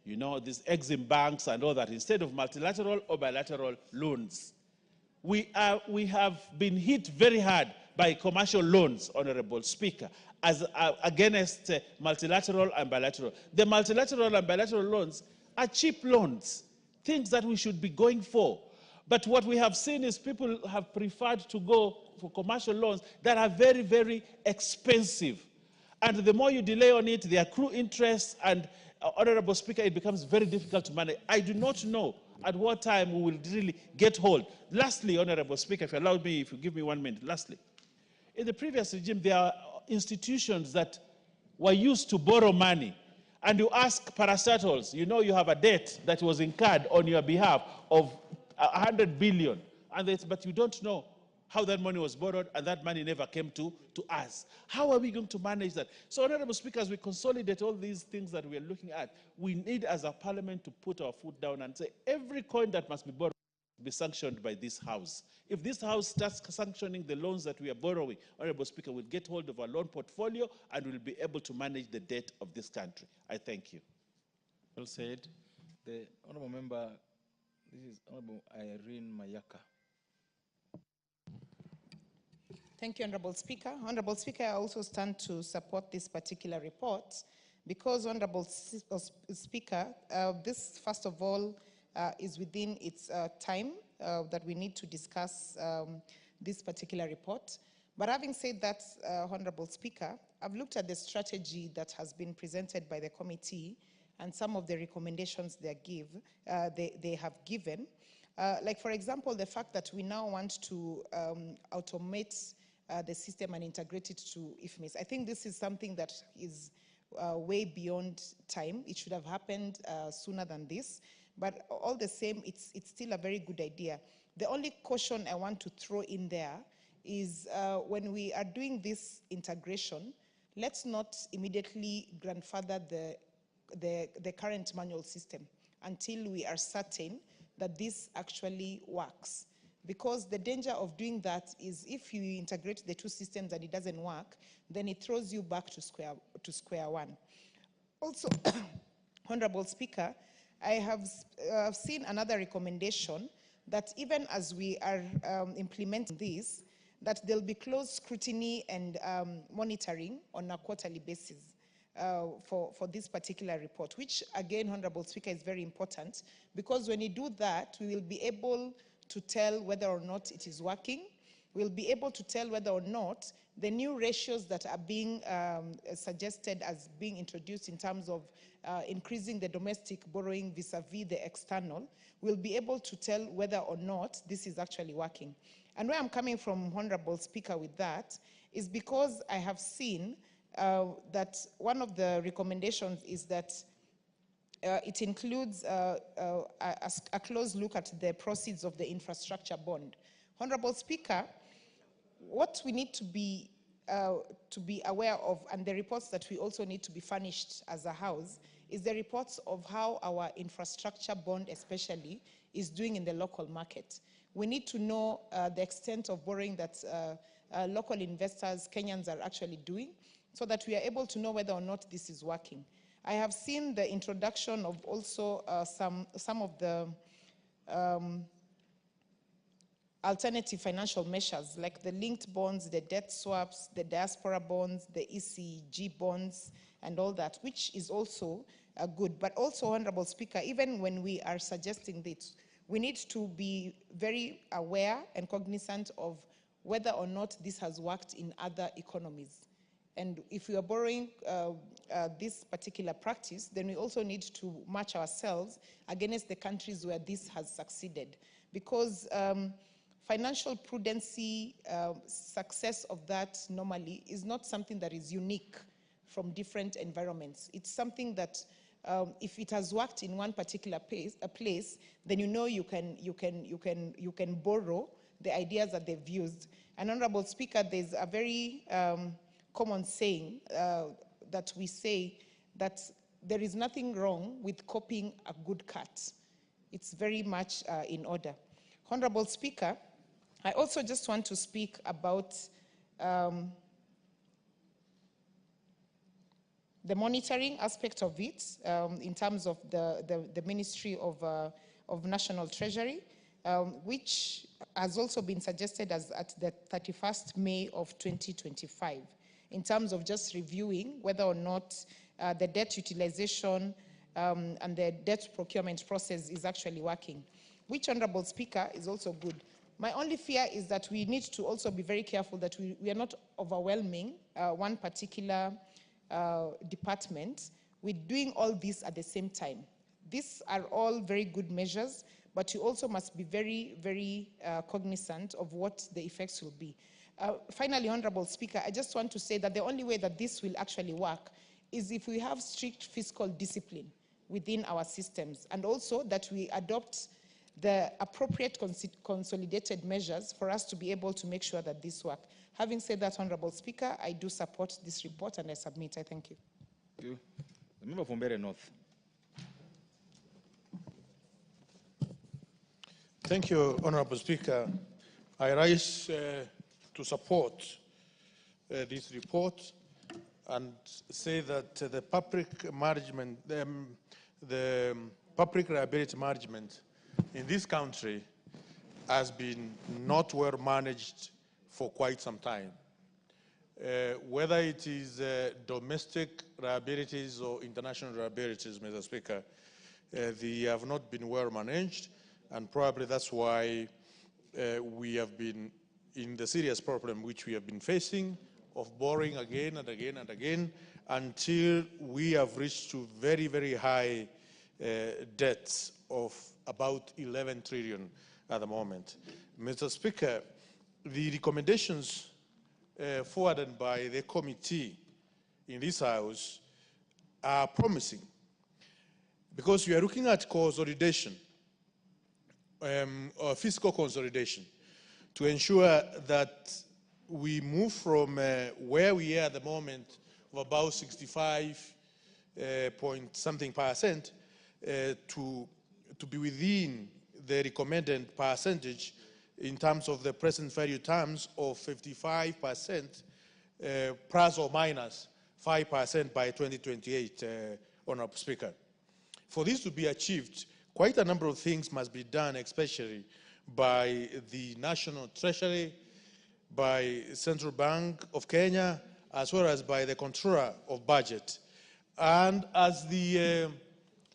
You know, these Exim banks and all that, instead of multilateral or bilateral loans. We have been hit very hard by commercial loans, Honorable Speaker, as against multilateral and bilateral. The multilateral and bilateral loans are cheap loans, things that we should be going for. But what we have seen is people have preferred to go for commercial loans that are very, very expensive. And the more you delay on it, they accrue interest, and Honorable Speaker, it becomes very difficult to manage. I do not know at what time we will really get hold. Lastly, Honorable Speaker, if you allow me, if you give me 1 minute, lastly. In the previous regime, there are institutions that were used to borrow money. And you ask parastatals, you know you have a debt that was incurred on your behalf of 100 billion, but you don't know how that money was borrowed, and that money never came to us. How are we going to manage that? So, Honorable Speaker, as we consolidate all these things that we are looking at, we need as a parliament to put our foot down and say every coin that must be borrowed be sanctioned by this House. If this House starts sanctioning the loans that we are borrowing, Honorable Speaker, we'll get hold of our loan portfolio and we'll be able to manage the debt of this country. I thank you. Well said. The Honorable Member, this is Honorable Irene Mayaka. Thank you, Honorable Speaker. Honorable Speaker, I also stand to support this particular report because, Honorable Speaker, this, first of all, is within its time that we need to discuss this particular report. But having said that, Honorable Speaker, I've looked at the strategy that has been presented by the committee and some of the recommendations they have given. Like, for example, the fact that we now want to automate the system and integrate it to IFMIS. I think this is something that is way beyond time. It should have happened sooner than this. But all the same, it's still a very good idea. The only caution I want to throw in there is when we are doing this integration, let's not immediately grandfather the current manual system until we are certain that this actually works. Because the danger of doing that is if you integrate the two systems and it doesn't work, then it throws you back to square one. Also, Honorable Speaker, I have seen another recommendation that even as we are implementing this, that there'll be close scrutiny and monitoring on a quarterly basis for this particular report, which again, Honorable Speaker, is very important because when you do that, we will be able to tell whether or not it is working. We'll be able to tell whether or not the new ratios that are being suggested as being introduced in terms of increasing the domestic borrowing vis-a-vis the external, we'll be able to tell whether or not this is actually working. And where I'm coming from, Honorable Speaker, with that is because I have seen that one of the recommendations is that it includes a close look at the proceeds of the infrastructure bond. Honorable Speaker, what we need to be aware of, and the reports that we also need to be furnished as a House, is the reports of how our infrastructure bond especially is doing in the local market. We need to know the extent of borrowing that local investors, Kenyans, are actually doing, so that we are able to know whether or not this is working. I have seen the introduction of also some of the alternative financial measures, like the linked bonds, the debt swaps, the diaspora bonds, the ECG bonds, and all that, which is also good. But also, Honorable Speaker, even when we are suggesting this, we need to be very aware and cognizant of whether or not this has worked in other economies. And if we are borrowing this particular practice, then we also need to match ourselves against the countries where this has succeeded. Because financial prudency, success of that normally is not something that is unique from different environments. It's something that if it has worked in one particular place, then you know you can borrow the ideas that they've used. And Honorable Speaker, there's a very common saying that we say that there is nothing wrong with copying a good cut. It's very much in order. Honorable Speaker, I also just want to speak about the monitoring aspect of it in terms of the Ministry of National Treasury, which has also been suggested as at the 31st May of 2025, in terms of just reviewing whether or not the debt utilization and the debt procurement process is actually working, which, Honorable Speaker, is also good. My only fear is that we need to also be very careful that we are not overwhelming one particular department with doing all this at the same time. These are all very good measures, but you also must be very, very cognizant of what the effects will be. Finally, Honorable Speaker, I just want to say that the only way that this will actually work is if we have strict fiscal discipline within our systems, and also that we adopt the appropriate consolidated measures for us to be able to make sure that this works. Having said that, Honorable Speaker, I do support this report and I submit. I thank you. Thank you. The member from Mbeere North. Thank you, Honorable Speaker. I rise to support this report and say that the public management, the public liability management in this country has been not well managed for quite some time. Whether it is domestic liabilities or international liabilities, Mr. Speaker, they have not been well managed, and probably that's why we have been in the serious problem which we have been facing of borrowing again and again and again until we have reached to very, very high debts of about 11 trillion at the moment. Mr. Speaker, the recommendations forwarded by the committee in this House are promising because we are looking at consolidation, or fiscal consolidation, to ensure that we move from where we are at the moment of about 65 point something percent to be within the recommended percentage in terms of the present value terms of 55% plus or minus 5% by 2028, Honorable Speaker. For this to be achieved, quite a number of things must be done, especially by the National Treasury, by Central Bank of Kenya, as well as by the Controller of Budget. And as the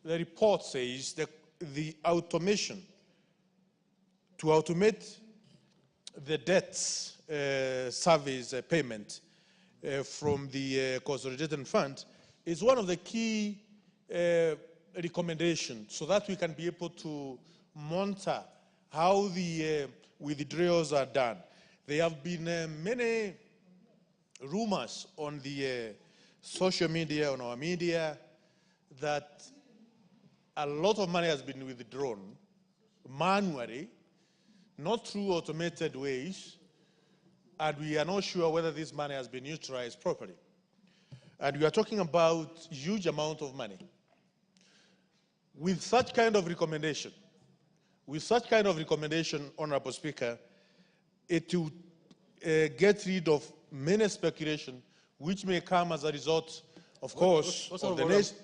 report says, the automation, to automate the debts service payment from the Consolidated Fund is one of the key recommendations so that we can be able to monitor how the withdrawals are done. There have been many rumors on the social media, on our media, that a lot of money has been withdrawn manually, not through automated ways, and we are not sure whether this money has been utilized properly. And we are talking about huge amount of money. With such kind of recommendation, Honorable Speaker, it will get rid of many speculation which may come as a result, of course, of the nation.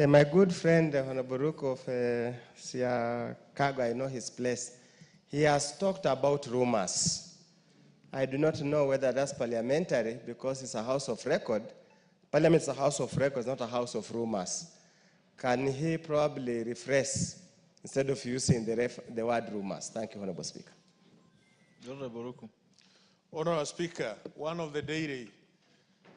My good friend, Honorable Ruko of Siakago, I know his place. He has talked about rumors. I do not know whether that's parliamentary because it's a house of record. Parliament is a house of records, not a house of rumors. Can he probably rephrase instead of using the word rumors? Thank you, Honorable Speaker. Honorable Speaker, one of the daily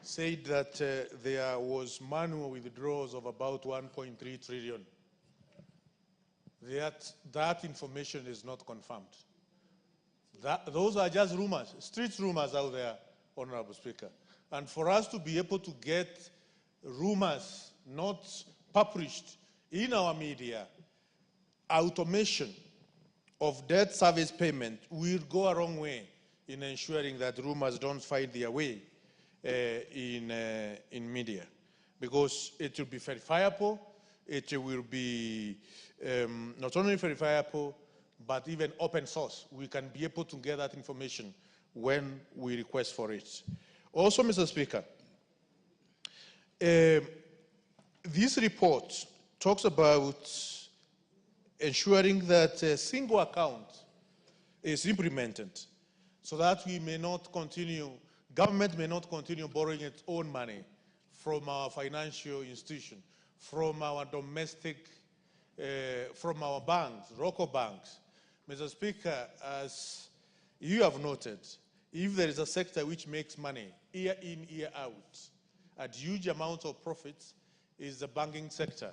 said that there was manual withdrawals of about 1.3 trillion. That information is not confirmed. Those are just rumors, street rumors out there, Honorable Speaker. And for us to be able to get rumors not published in our media, automation of debt service payment will go a long way in ensuring that rumors don't find their way in media, because it will be verifiable, it will be not only verifiable, but even open source. We can be able to get that information when we request for it. Also, Mr. Speaker, this report talks about ensuring that a single account is implemented so that we may not continue, government may not continue borrowing its own money from our financial institution, from our domestic from our banks, local banks. Mr. Speaker, as you have noted, if there is a sector which makes money year in, year out, at huge amounts of profits, is the banking sector.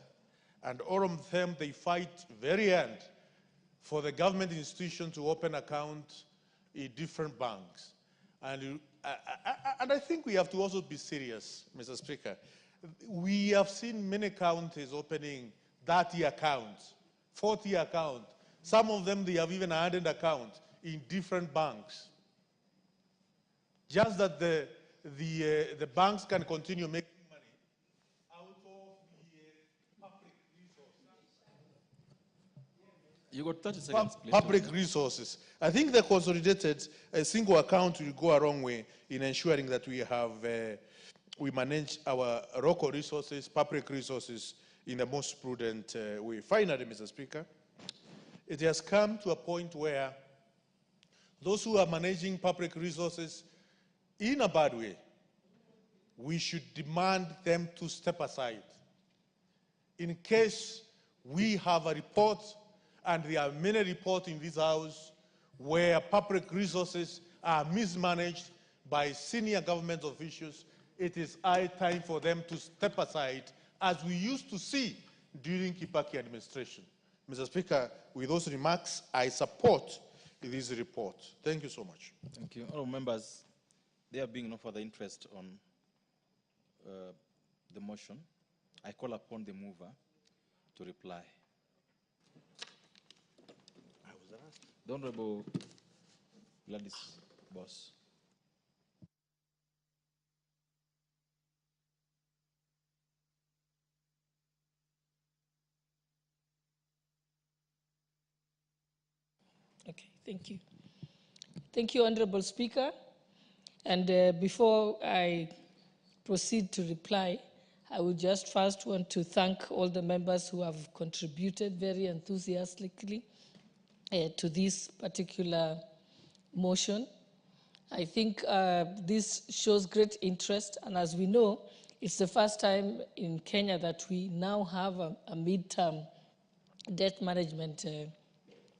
And all of them, they fight very hard for the government institution to open accounts in different banks. And I think we have to also be serious, Mr. Speaker. We have seen many counties opening 30 accounts, 40 accounts. Some of them, they have even 100 accounts in different banks. Just that the banks can continue making money out of the public resources. You got 30 seconds, please. Public resources. I think the consolidated single account will go a long way in ensuring that we have, we manage our local resources, public resources in the most prudent way. Finally, Mr. Speaker, it has come to a point where those who are managing public resources in a bad way, we should demand them to step aside. In case we have a report, and there are many reports in this House, where public resources are mismanaged by senior government officials, it is high time for them to step aside, as we used to see during Kibaki administration. Mr. Speaker, with those remarks, I support this report. Thank you so much. Thank you. All members, there being no further interest on the motion, I call upon the mover to reply. The Honorable Gladys Boss. Okay, thank you. Thank you, Honorable Speaker. And before I proceed to reply, I would just first want to thank all the members who have contributed very enthusiastically to this particular motion. I think this shows great interest, and as we know, it's the first time in Kenya that we now have a midterm debt management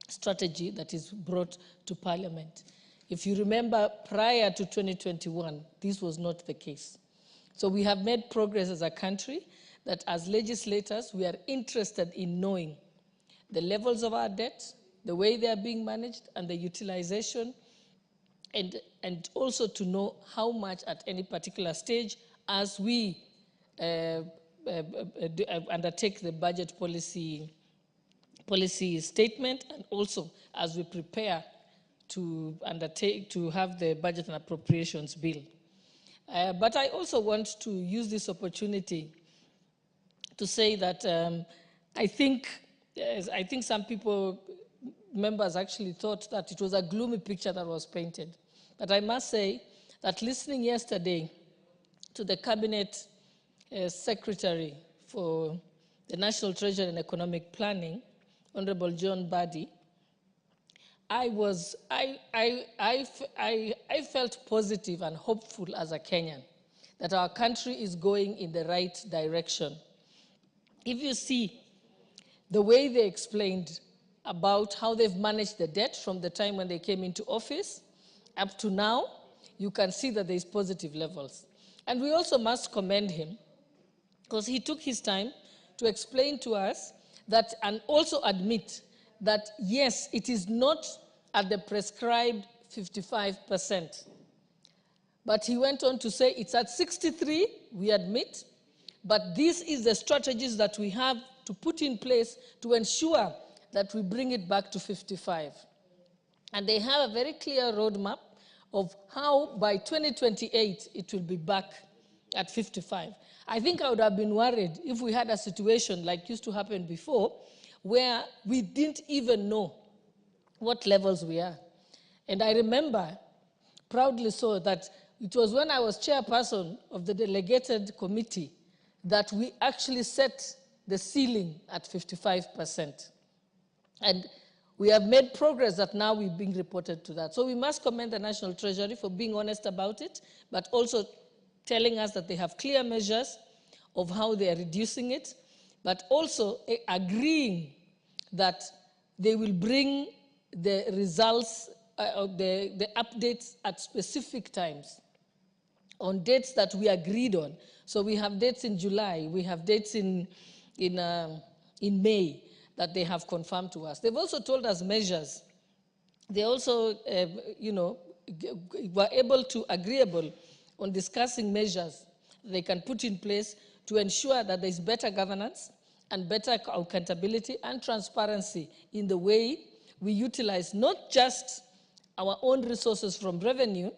strategy that is brought to Parliament. If you remember, prior to 2021, this was not the case. So we have made progress as a country that as legislators, we are interested in knowing the levels of our debt, the way they are being managed, and the utilization, and also to know how much at any particular stage as we undertake the budget policy statement, and also as we prepare to have the budget and appropriations bill. But I also want to use this opportunity to say that I think some members actually thought that it was a gloomy picture that was painted. But I must say that listening yesterday to the Cabinet Secretary for the National Treasury and Economic Planning, Honorable John Badi, I felt positive and hopeful as a Kenyan that our country is going in the right direction. If you see the way they explained about how they've managed the debt from the time when they came into office up to now, you can see that there's positive levels. And we also must commend him because he took his time to explain to us that, and also admit that, yes, it is not at the prescribed 55%. But he went on to say it's at 63, we admit, but this is the strategies that we have to put in place to ensure that we bring it back to 55. And they have a very clear roadmap of how by 2028 it will be back at 55. I think I would have been worried if we had a situation like used to happen before, where we didn't even know what levels we are. And I remember proudly so that it was when I was chairperson of the delegated committee that we actually set the ceiling at 55%. And we have made progress that now we're being reported to that. So we must commend the National Treasury for being honest about it, but also telling us that they have clear measures of how they are reducing it. but also agreeing that they will bring the results, the updates at specific times on dates that we agreed on. So we have dates in July, we have dates in May that they have confirmed to us. They've also told us measures. They also, were agreeable on discussing measures they can put in place to ensure that there's better governance and better accountability and transparency in the way we utilize not just our own resources from revenue,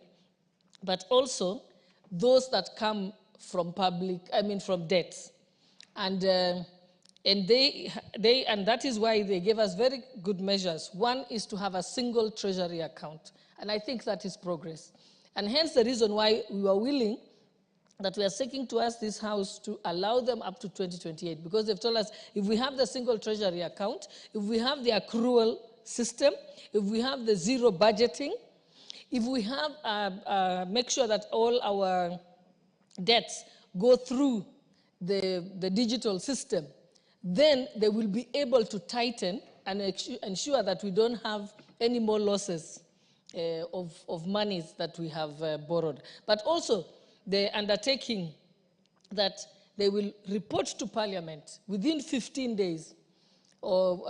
but also those that come from from debts. And that is why they gave us very good measures. One is to have a single treasury account, and I think that is progress. And hence the reason why we were willing that we are seeking to ask this House to allow them up to 2028, because they've told us if we have the single treasury account, if we have the accrual system, if we have the zero budgeting, if we have, make sure that all our debts go through the digital system, then they will be able to tighten and ensure that we don't have any more losses of monies that we have borrowed. But also the undertaking that they will report to Parliament within 15 days of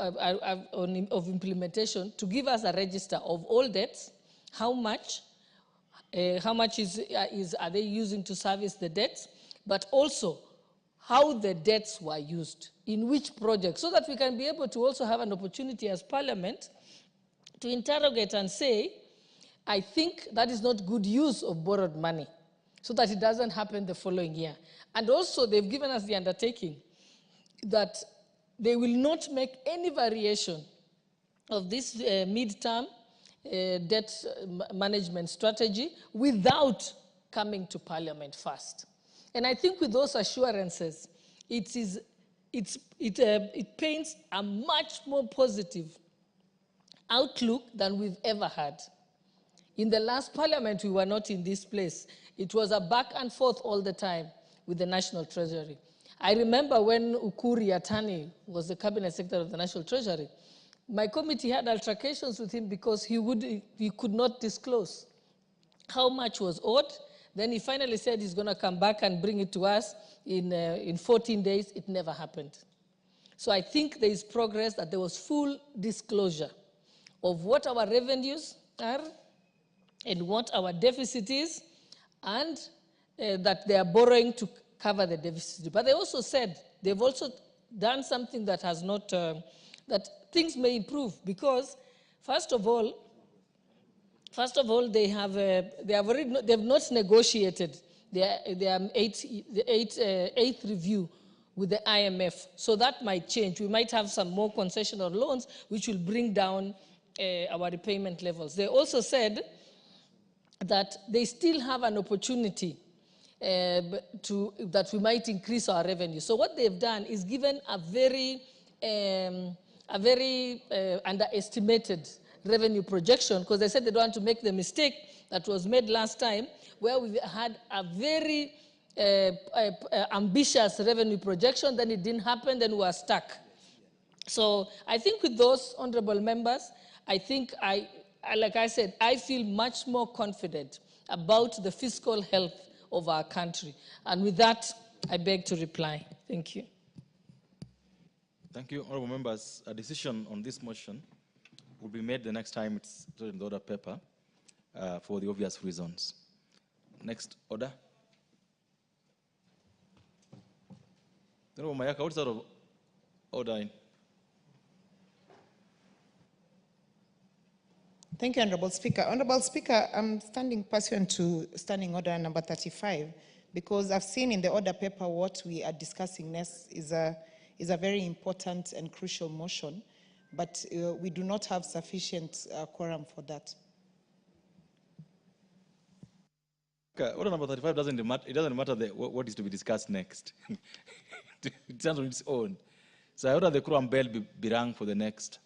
implementation to give us a register of all debts, how much are they using to service the debts, but also how the debts were used, in which projects, so that we can be able to also have an opportunity as Parliament to interrogate and say, I think that is not good use of borrowed money, so that it doesn't happen the following year. And also they've given us the undertaking that they will not make any variation of this mid-term debt management strategy without coming to Parliament first. And I think with those assurances, it paints a much more positive outlook than we've ever had. In the last Parliament, we were not in this place. It was a back and forth all the time with the National Treasury. I remember when Ukuri Yatani was the Cabinet Secretary of the National Treasury, my committee had altercations with him because he could not disclose how much was owed. Then he finally said he's going to come back and bring it to us in 14 days. It never happened. So I think there is progress, that there was full disclosure of what our revenues are and what our deficit is, and that they are borrowing to cover the deficit. But they also said they've also done something that has not, that things may improve, because first of all, they have not negotiated their eighth review with the IMF. So that might change. We might have some more concessional loans, which will bring down our repayment levels. They also said that they still have an opportunity that we might increase our revenue. So what they've done is given a very underestimated revenue projection, because they said they don't want to make the mistake that was made last time, where we had a very ambitious revenue projection, then it didn't happen, then we were stuck. So I think with those honorable members, I think like I said, I feel much more confident about the fiscal health of our country. And with that, I beg to reply. Thank you. Thank you, honorable members. A decision on this motion will be made the next time it's in the order paper for the obvious reasons. Next order. Honorable Mayaka, what's out of order? Thank you, Honorable Speaker. Honorable Speaker, I'm standing pursuant to Standing Order number 35, because I've seen in the order paper what we are discussing next is a very important and crucial motion, but we do not have sufficient quorum for that. Okay, order number 35 doesn't matter. It doesn't matter what is to be discussed next. It stands on its own. So I order the quorum bell be rung for the next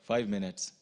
5 minutes.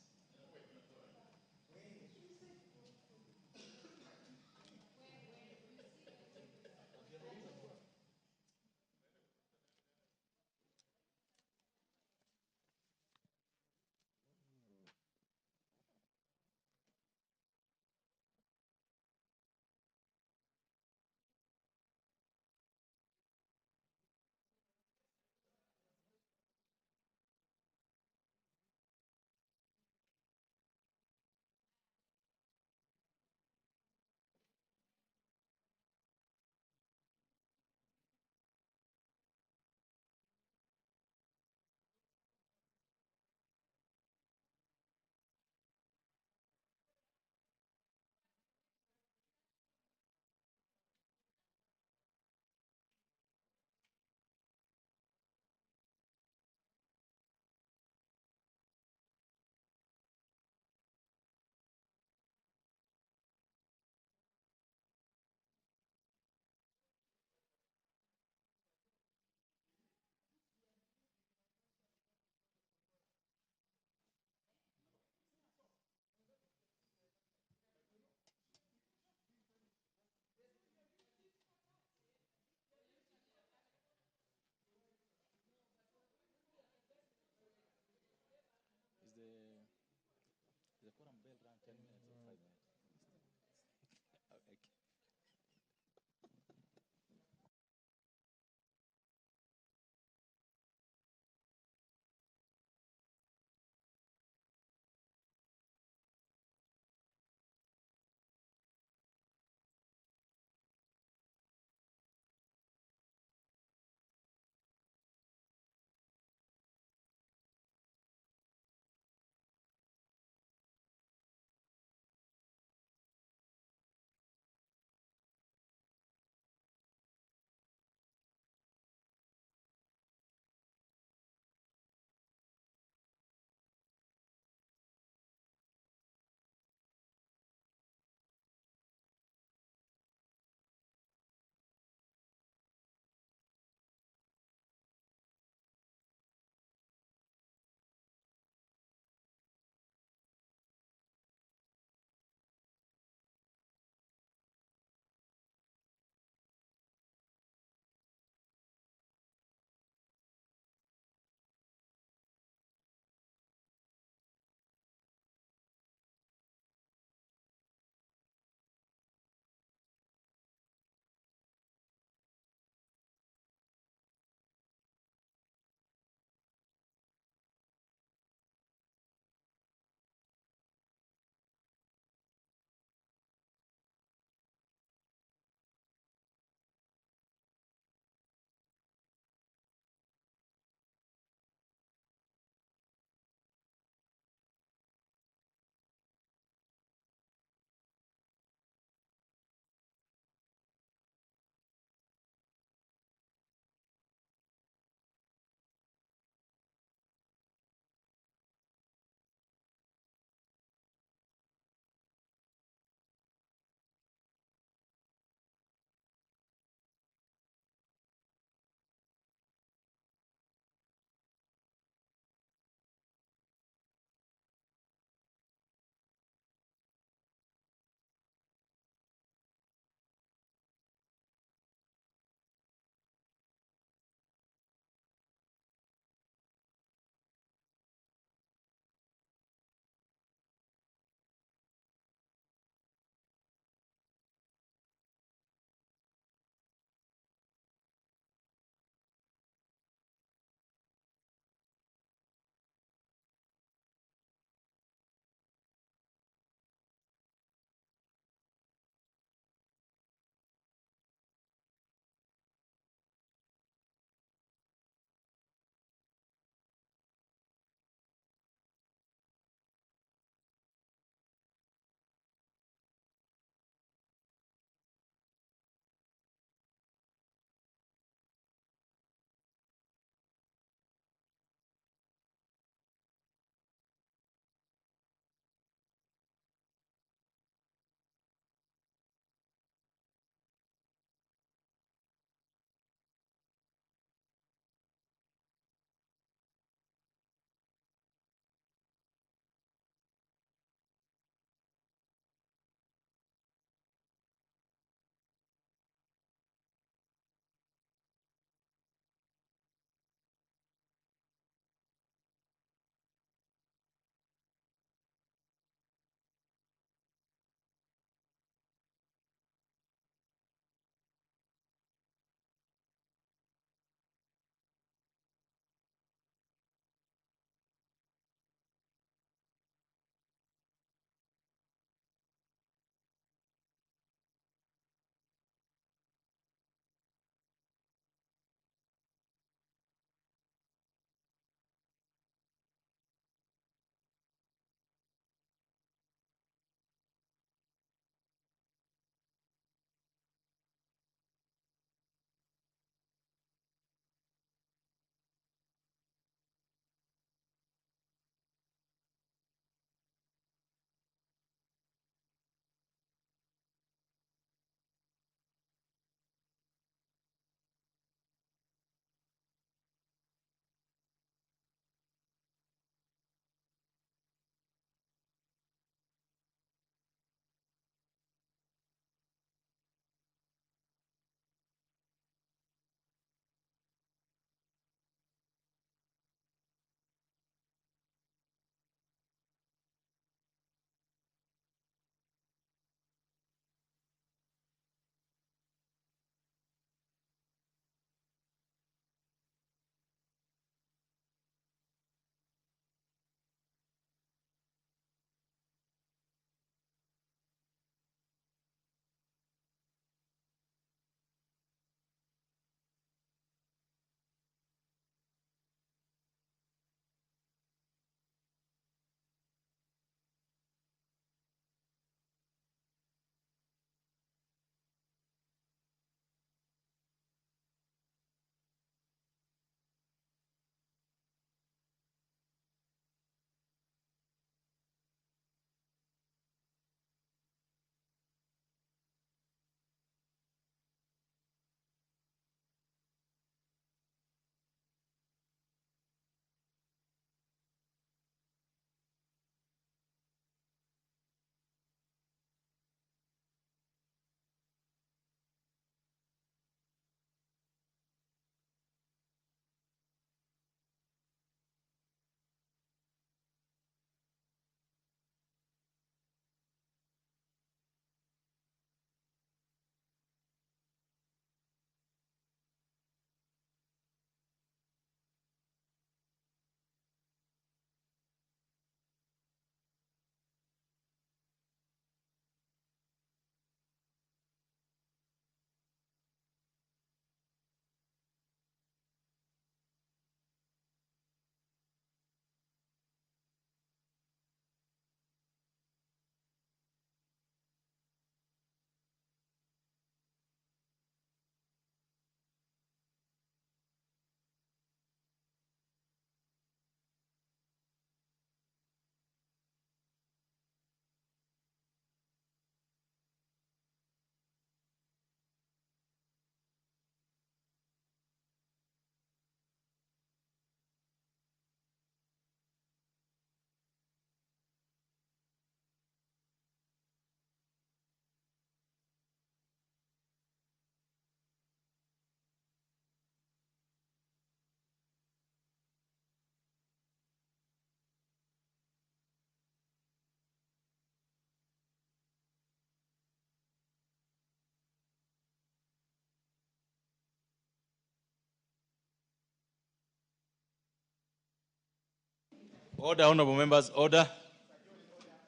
Order, honorable members, order.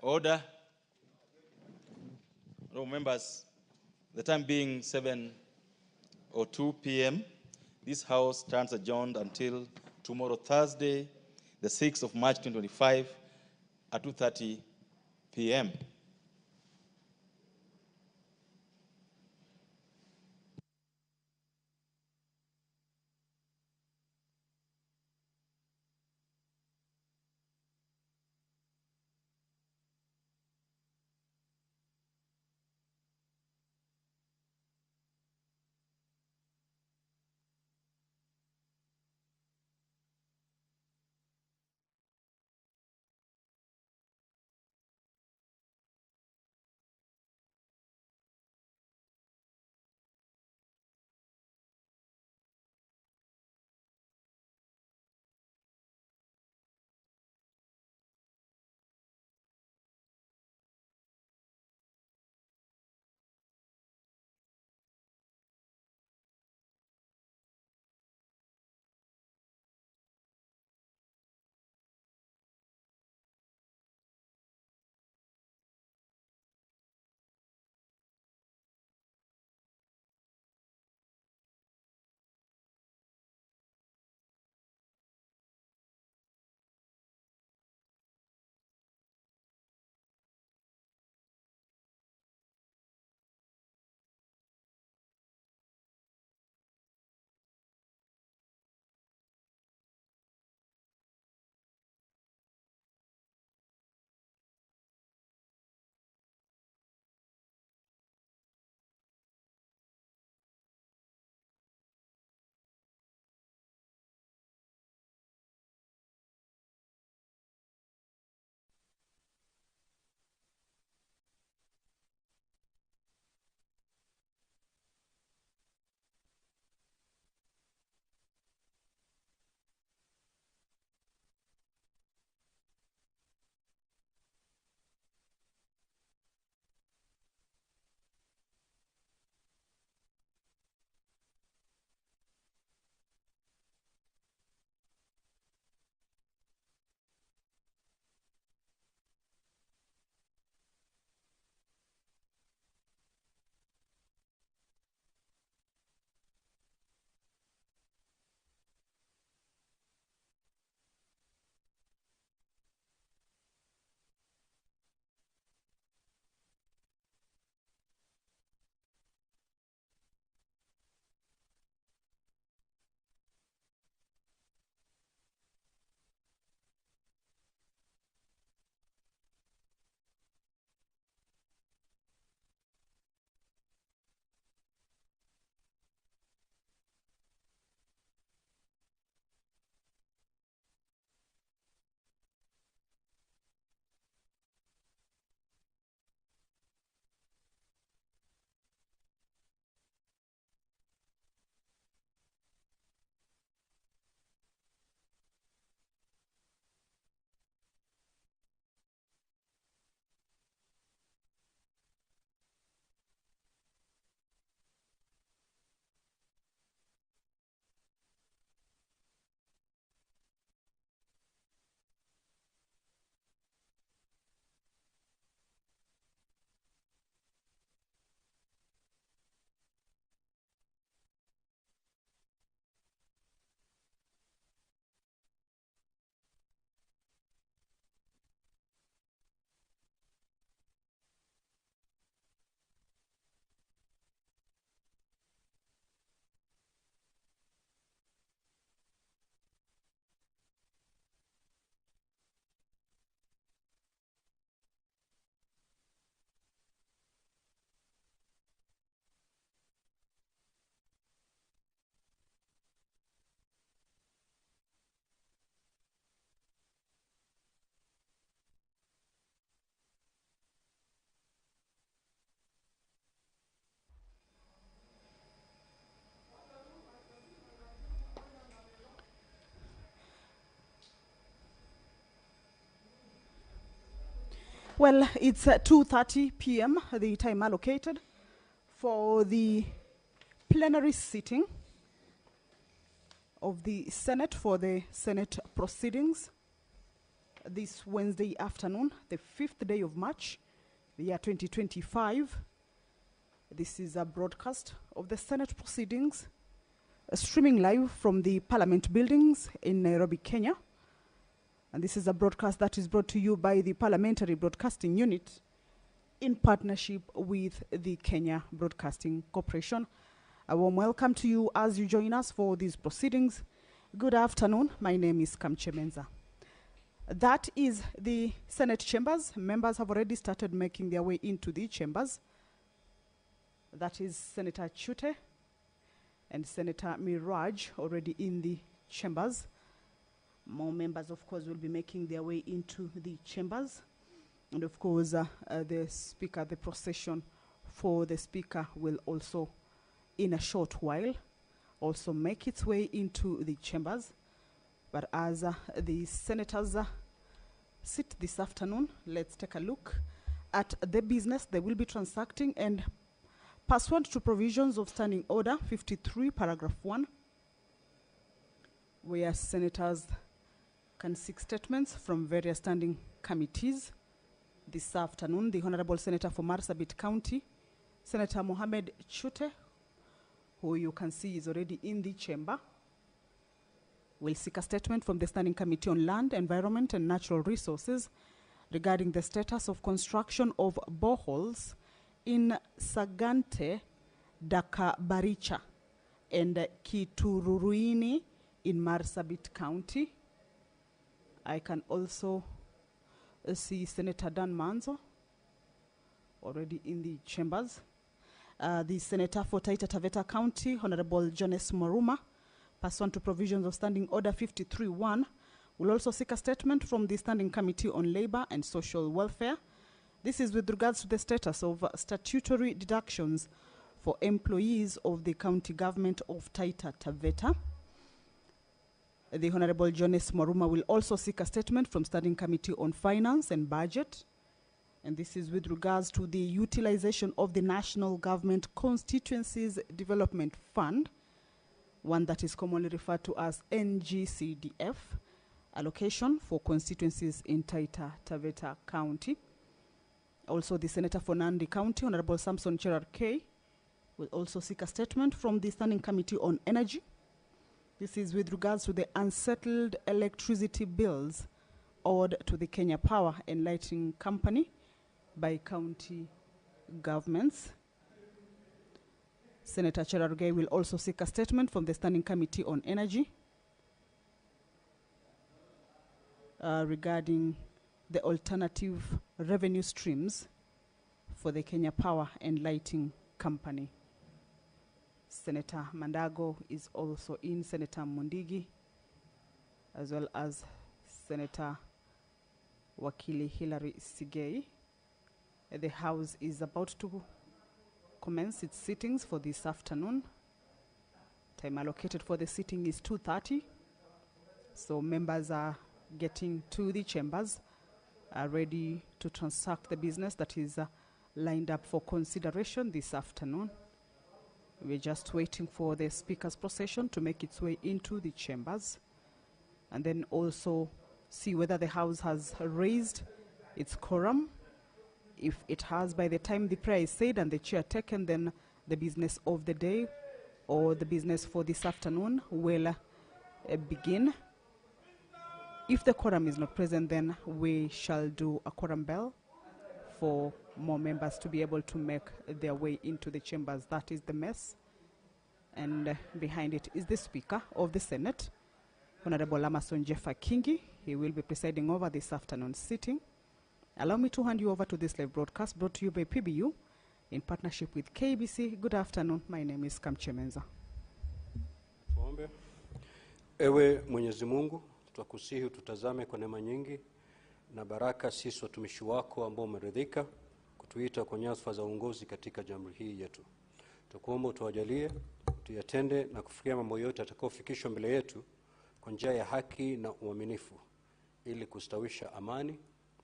Order. Honorable members, the time being 7:02 p.m., this House stands adjourned until tomorrow, Thursday, the 6th of March 2025 at 2:30 p.m. Well, it's 2:30 p.m., the time allocated for the plenary sitting of the Senate for the Senate proceedings this Wednesday afternoon, the 5th day of March, the year 2025. This is a broadcast of the Senate proceedings, streaming live from the Parliament buildings in Nairobi, Kenya. And this is a broadcast that is brought to you by the Parliamentary Broadcasting Unit in partnership with the Kenya Broadcasting Corporation. A warm welcome to you as you join us for these proceedings. Good afternoon. My name is Kamchemenza. That is the Senate chambers. Members have already started making their way into the chambers. That is Senator Chute and Senator Miraj already in the chambers. More members, of course, will be making their way into the chambers. And of course, the speaker, the procession for the speaker will also, in a short while, also make its way into the chambers. But as the senators sit this afternoon, let's take a look at the business they will be transacting, and pursuant to provisions of Standing Order 53, paragraph 1, where senators can seek statements from various standing committees. This afternoon, the Honorable Senator for Marsabit County, Senator Mohamed Chute, who you can see is already in the chamber, will seek a statement from the Standing Committee on Land, Environment and Natural Resources regarding the status of construction of boreholes in Sagante, Dakabaricha, and Kitururuini in Marsabit County. I can also see Senator Dan Manzo already in the chambers. The Senator for Taita Taveta County, Honorable Jones Moruma, pursuant to provisions of Standing Order 53.1, will also seek a statement from the Standing Committee on Labor and Social Welfare. This is with regards to the status of statutory deductions for employees of the county government of Taita Taveta. The Honorable Jones Moruma will also seek a statement from Standing Committee on Finance and Budget. And this is with regards to the utilization of the National Government Constituencies Development Fund, one that is commonly referred to as NG-CDF, allocation for constituencies in Taita Taveta County. Also, the Senator for Nandi County, Honorable Samson Cherarkei, will also seek a statement from the Standing Committee on Energy. This is with regards to the unsettled electricity bills owed to the Kenya Power and Lighting Company by county governments. Senator Cherarkei will also seek a statement from the Standing Committee on Energy regarding the alternative revenue streams for the Kenya Power and Lighting Company. Senator Mandago is also in, Senator Mundigi, as well as Senator Wakili Hilary Sigei. The House is about to commence its sittings for this afternoon. Time allocated for the sitting is 2:30. So members are getting to the chambers, are ready to transact the business that is lined up for consideration this afternoon. We're just waiting for the Speaker's procession to make its way into the chambers, and then also see whether the House has raised its quorum. If it has, by the time the prayer is said and the chair taken, then the business of the day or the business for this afternoon will begin. If the quorum is not present, then we shall do a quorum bell for more members to be able to make their way into the chambers. That is the mess. And behind it is the Speaker of the Senate, Honorable Amason Jeffa Kingi. He will be presiding over this afternoon's sitting. Allow me to hand you over to this live broadcast brought to you by PBU in partnership with KBC. Good afternoon. My name is Kamchemenza. Tuombe. Ewe Mwenyezi Mungu, twakusihi tutazame kwa neema nyingi na baraka sisi watumishi wako ambao umeridhika kutuita kwa nyadhifa za uongozi katika jamhuri hii yetu. Tukuomba utuwajalie tuyatende na kufikia mambo yote yatakayofikishwa mbele yetu kwa njia ya haki na uaminifu, ili kustawisha amani,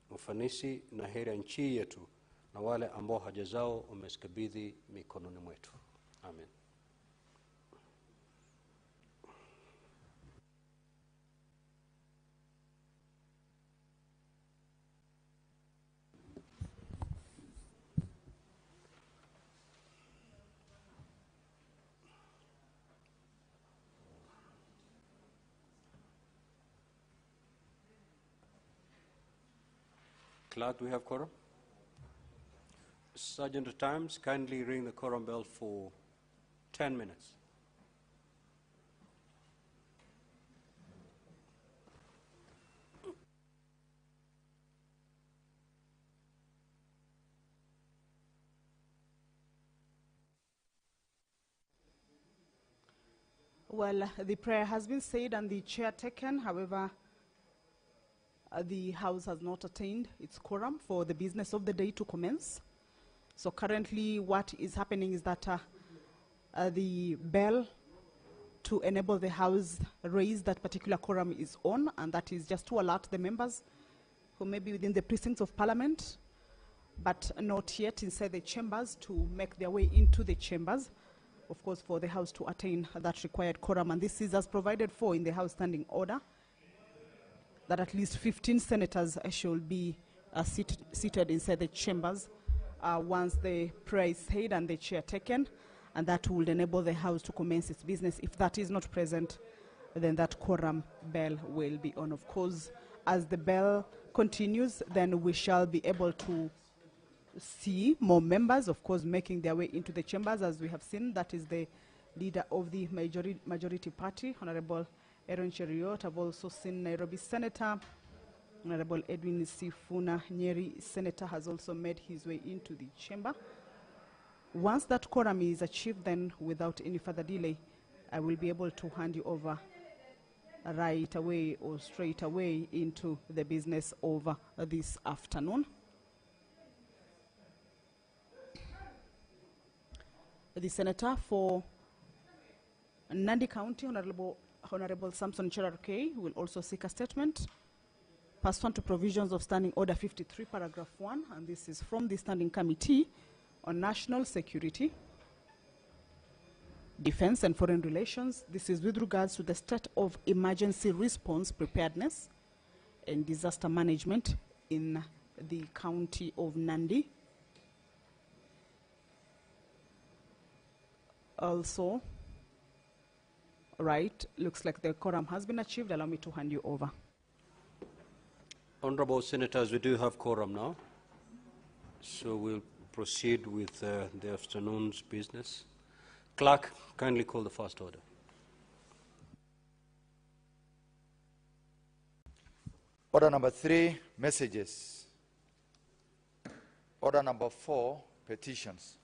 ufanisi na heri ya nchi yetu na wale ambao haja zao umesikabidhi mikononi mwetu. Amen. Clerk, do we have quorum? Sergeant at Times, kindly ring the quorum bell for 10 minutes. Well, the prayer has been said and the chair taken. However, the House has not attained its quorum for the business of the day to commence. So currently what is happening is that the bell to enable the House raise that particular quorum is on, and that is just to alert the members who may be within the precincts of Parliament, but not yet inside the chambers, to make their way into the chambers, of course, for the House to attain that required quorum. And this is as provided for in the House Standing Order, that at least 15 senators should be seated inside the chambers once the prayer is said and the chair taken, and that will enable the House to commence its business. If that is not present, then that quorum bell will be on. Of course, as the bell continues, then we shall be able to see more members, of course, making their way into the chambers. As we have seen, that is the leader of the majority party, Honorable Aaron Cheriot. I've also seen Nairobi Senator, Honorable Edwin Sifuna Nyeri, Senator, has also made his way into the chamber. Once that quorum is achieved, then without any further delay, I will be able to hand you over right away or straight away into the business of this afternoon. The Senator for Nandi County, Honorable Samson Cherarkei, will also seek a statement pursuant to provisions of Standing Order 53, Paragraph 1, and this is from the Standing Committee on National Security, Defense and Foreign Relations. This is with regards to the state of emergency response preparedness and disaster management in the county of Nandi. Also, right, looks like the quorum has been achieved. Allow me to hand you over. Honorable Senators, we do have quorum now, so we'll proceed with the afternoon's business. Clerk, kindly call the first order. Order number 3, messages. Order number 4, petitions.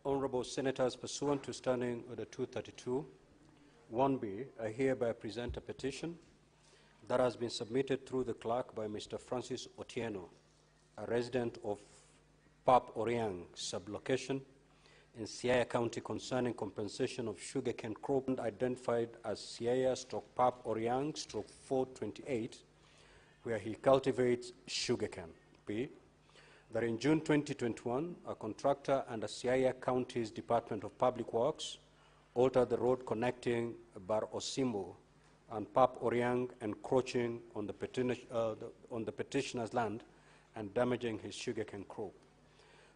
Honorable Senators, pursuant to Standing Order 232, 1B, I hereby present a petition that has been submitted through the clerk by Mr. Francis Otieno, a resident of Pap Oriang sublocation in Siaya County, concerning compensation of sugarcane crop identified as Siaya/Pap Oriang/428, where he cultivates sugarcane. B, that in June 2021, a contractor under Siaya County's Department of Public Works altered the road connecting Bar Osimbo and Pap Oriang, encroaching on the petitioner's land and damaging his sugarcane crop.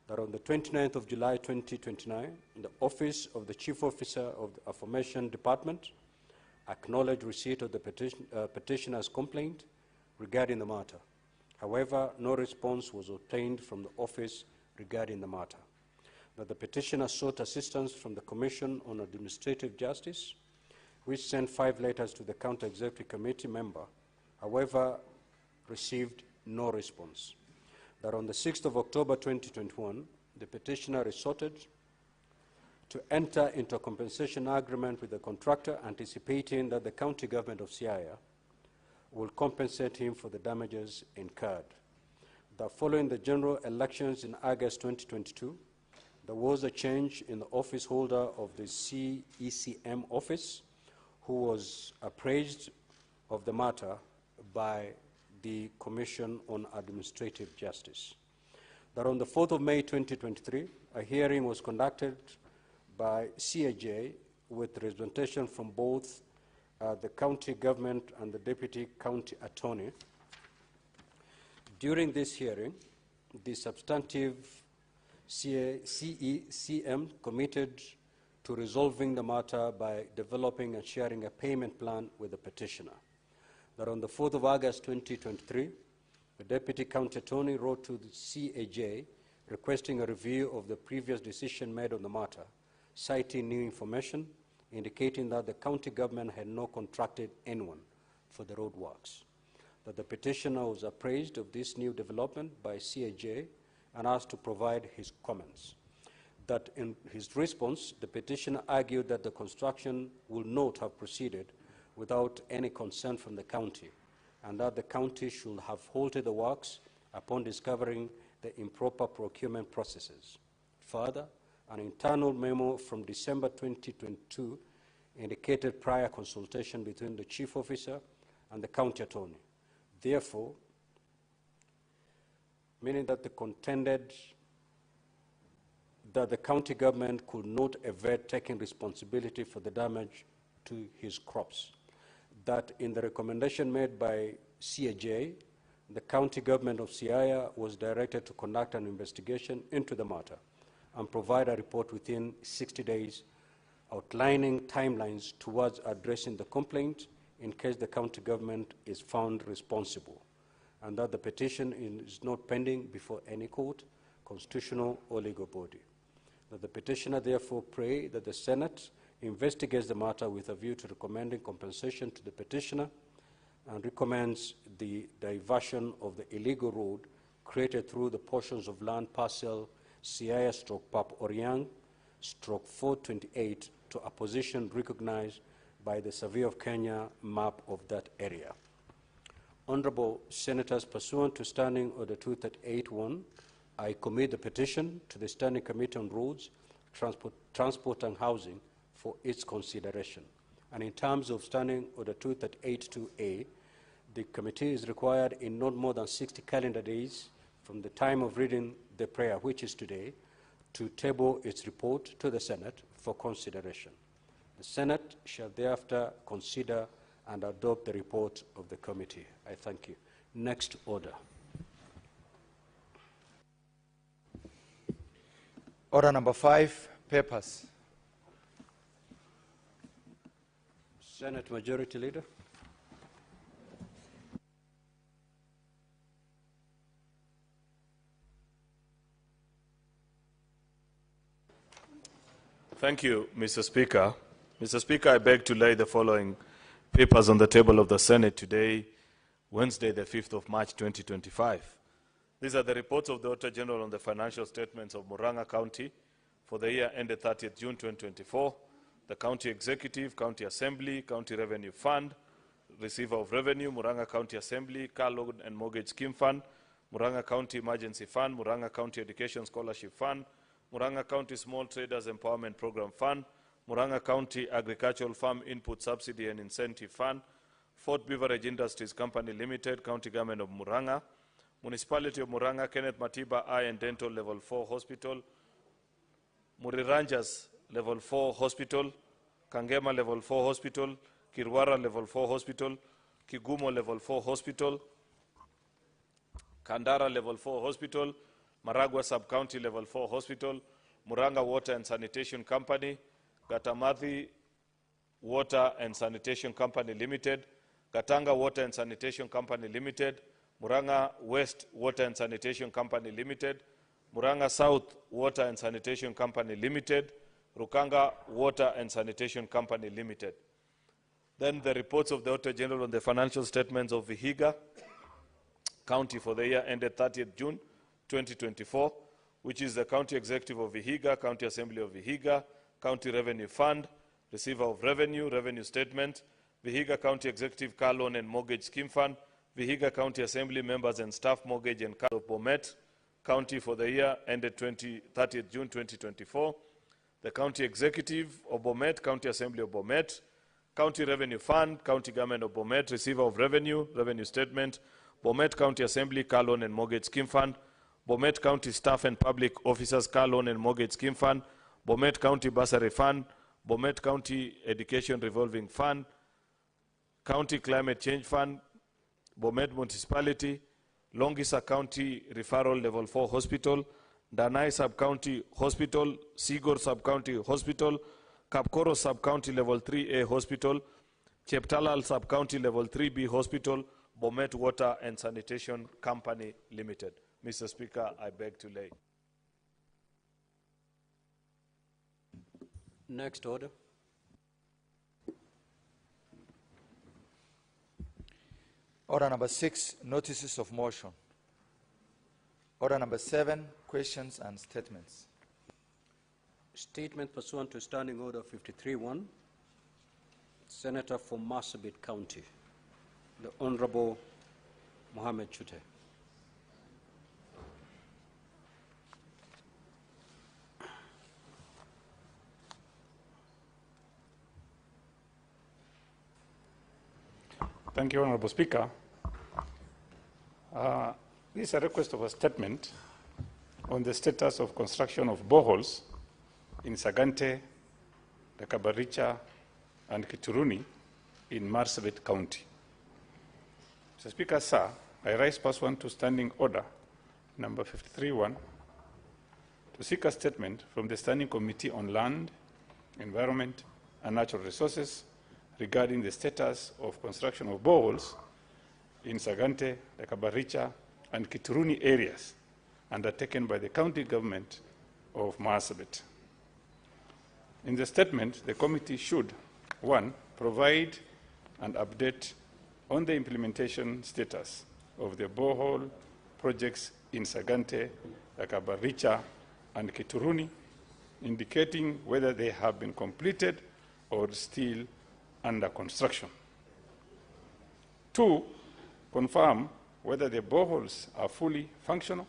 That on the 29th of July 2029, the Office of the Chief Officer of the Aforementioned Department acknowledged receipt of the petitioner's complaint regarding the matter. However, no response was obtained from the office regarding the matter. That the petitioner sought assistance from the Commission on Administrative Justice, which sent 5 letters to the County Executive Committee member, however, received no response. That on the 6th of October 2021, the petitioner resorted to enter into a compensation agreement with the contractor, anticipating that the county government of Siaya will compensate him for the damages incurred. That following the general elections in August 2022, there was a change in the office holder of the CECM office, who was appraised of the matter by the Commission on Administrative Justice. That on the 4th of May 2023, a hearing was conducted by CAJ with representation from both the county government and the deputy county attorney. During this hearing, the substantive CECM committed to resolving the matter by developing and sharing a payment plan with the petitioner. That on the 4th of August 2023, the Deputy County Attorney wrote to the CAJ requesting a review of the previous decision made on the matter, citing new information indicating that the county government had not contracted anyone for the road works. That the petitioner was appraised of this new development by CAJ and asked to provide his comments. That in his response, the petitioner argued that the construction would not have proceeded without any consent from the county, and that the county should have halted the works upon discovering the improper procurement processes. Further, an internal memo from December 2022 indicated prior consultation between the chief officer and the county attorney. Therefore, meaning that the contended that the county government could not evade taking responsibility for the damage to his crops. That in the recommendation made by CAJ, the county government of Siaya was directed to conduct an investigation into the matter and provide a report within 60 days outlining timelines towards addressing the complaint in case the county government is found responsible, and that the petition is not pending before any court, constitutional or legal body. That the petitioner therefore pray that the Senate investigates the matter with a view to recommending compensation to the petitioner and recommends the diversion of the illegal road created through the portions of land parcel Siaya/Pap Oriang/428 to a position recognized by the Survey of Kenya map of that area. Honorable Senators, pursuant to Standing Order 2381, I commit the petition to the Standing Committee on Roads, Transport and Housing for its consideration. And in terms of Standing Order 2382A, the committee is required in not more than 60 calendar days from the time of reading the prayer, which is today, to table its report to the Senate for consideration. The Senate shall thereafter consider and adopt the report of the committee. I thank you. Next order. Order number 5, papers. Senate Majority Leader. Thank you, Mr. Speaker. Mr. Speaker, I beg to lay the following papers on the table of the Senate today, Wednesday, the 5th of March, 2025. These are the reports of the Auditor General on the financial statements of Murang'a County for the year ended 30th June 2024, the County Executive, County Assembly, County Revenue Fund, Receiver of Revenue, Murang'a County Assembly, Car Loan and Mortgage Scheme Fund, Murang'a County Emergency Fund, Murang'a County Education Scholarship Fund, Murang'a County Small Traders Empowerment Program Fund, Murang'a County Agricultural Farm Input Subsidy and Incentive Fund, Fort Beverage Industries Company Limited, County Government of Murang'a, Municipality of Murang'a, Kenneth Matiba Eye and Dental Level 4 Hospital, Muriranjas Level 4 Hospital, Kangema Level 4 Hospital, Kirwara Level 4 Hospital, Kigumo Level 4 Hospital, Kandara Level 4 Hospital, Maragua Sub-County Level 4 Hospital, Murang'a Water and Sanitation Company, Gatamathi Water and Sanitation Company Limited, Gatanga Water and Sanitation Company Limited, Murang'a West Water and Sanitation Company Limited, Murang'a South Water and Sanitation Company Limited, Rukanga Water and Sanitation Company Limited. Then the reports of the Auditor General on the financial statements of Vihiga County for the year ended 30th June 2024, which is the County Executive of Vihiga, County Assembly of Vihiga, County Revenue Fund, Receiver of Revenue, Revenue Statement, Vihiga County Executive Car Loan and Mortgage Scheme Fund, Vihiga County Assembly members and staff mortgage and car of Bomet County for the year ended 30th June 2024, the County Executive of Bomet, County Assembly of Bomet, County Revenue Fund, County Government of Bomet, Receiver of Revenue, Revenue Statement, Bomet County Assembly Car Loan and Mortgage Scheme Fund, Bomet County Staff and Public Officers Car Loan and Mortgage Scheme Fund, Bomet County Bursary Fund, Bomet County Education Revolving Fund, County Climate Change Fund, Bomet Municipality, Longisa County Referral Level 4 Hospital, Danai Sub-County Hospital, Sigor Sub-County Hospital, Kapkoro Sub-County Level 3A Hospital, Cheptalal Sub-County Level 3B Hospital, Bomet Water and Sanitation Company Limited. Mr. Speaker, I beg to lay. Next order. Order number 6, notices of motion. Order number 7, questions and statements. Statement pursuant to Standing Order 53-1, Senator for Marsabit County, the Honorable Mohammed Chute. Thank you, Honorable Speaker. This is a request of a statement on the status of construction of boreholes in Sagante, Dakabaricha, and Kituruni in Marsabit County. Mr. Speaker, sir, I rise pursuant to Standing Order number 53-1 to seek a statement from the Standing Committee on Land, Environment, and Natural Resources regarding the status of construction of boreholes in Sagante, Dakabaricha, and Kituruni areas undertaken by the county government of Marsabit. In the statement, the committee should, 1, provide an update on the implementation status of the borehole projects in Sagante, Dakabaricha, and Kituruni, indicating whether they have been completed or still under construction. 2, confirm whether the boreholes are fully functional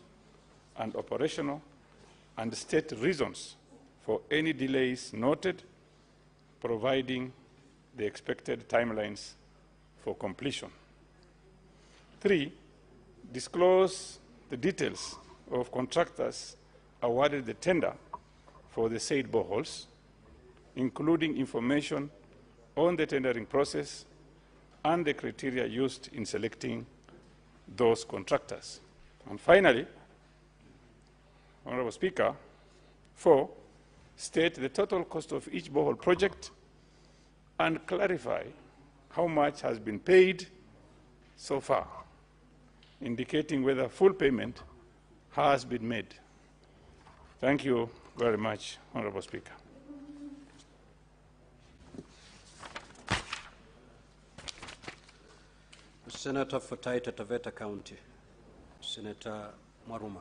and operational and state reasons for any delays noted, providing the expected timelines for completion. 3, disclose the details of contractors awarded the tender for the said boreholes, including information on the tendering process and the criteria used in selecting those contractors. And finally, Honorable Speaker, 4, state the total cost of each borehole project and clarify how much has been paid so far, indicating whether full payment has been made. Thank you very much, Honorable Speaker. Senator for Taita Taveta County, Senator Maruma.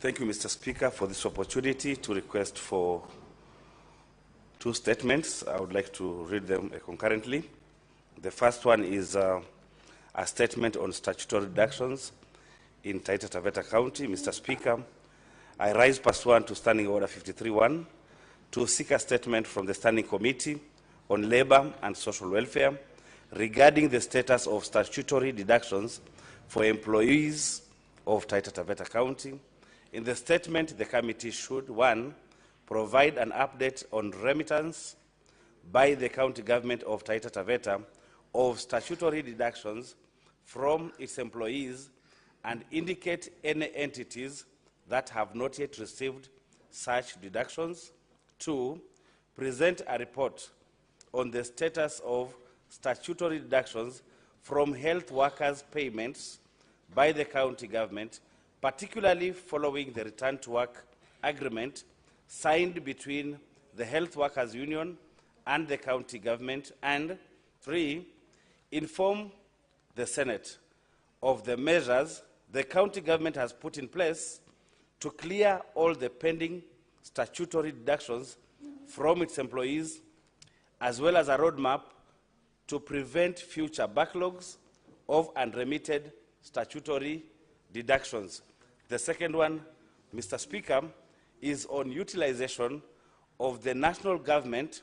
Thank you, Mr. Speaker, for this opportunity to request for 2 statements. I would like to read them concurrently. The first one is a statement on statutory deductions in Taita Taveta County. Mr. Speaker, I rise pursuant to Standing Order 53-1 to seek a statement from the Standing Committee on Labor and Social Welfare regarding the status of statutory deductions for employees of Taita Taveta County. In the statement, the committee should, 1, provide an update on remittance by the county government of Taita Taveta of statutory deductions from its employees and indicate any entities that have not yet received such deductions. 2, present a report on the status of statutory deductions from health workers' payments by the county government, particularly following the return to work agreement signed between the Health Workers Union and the county government. And 3, inform the Senate of the measures the county government has put in place to clear all the pending statutory deductions from its employees, as well as a roadmap to prevent future backlogs of unremitted statutory deductions. The second one, Mr. Speaker, is on utilization of the National Government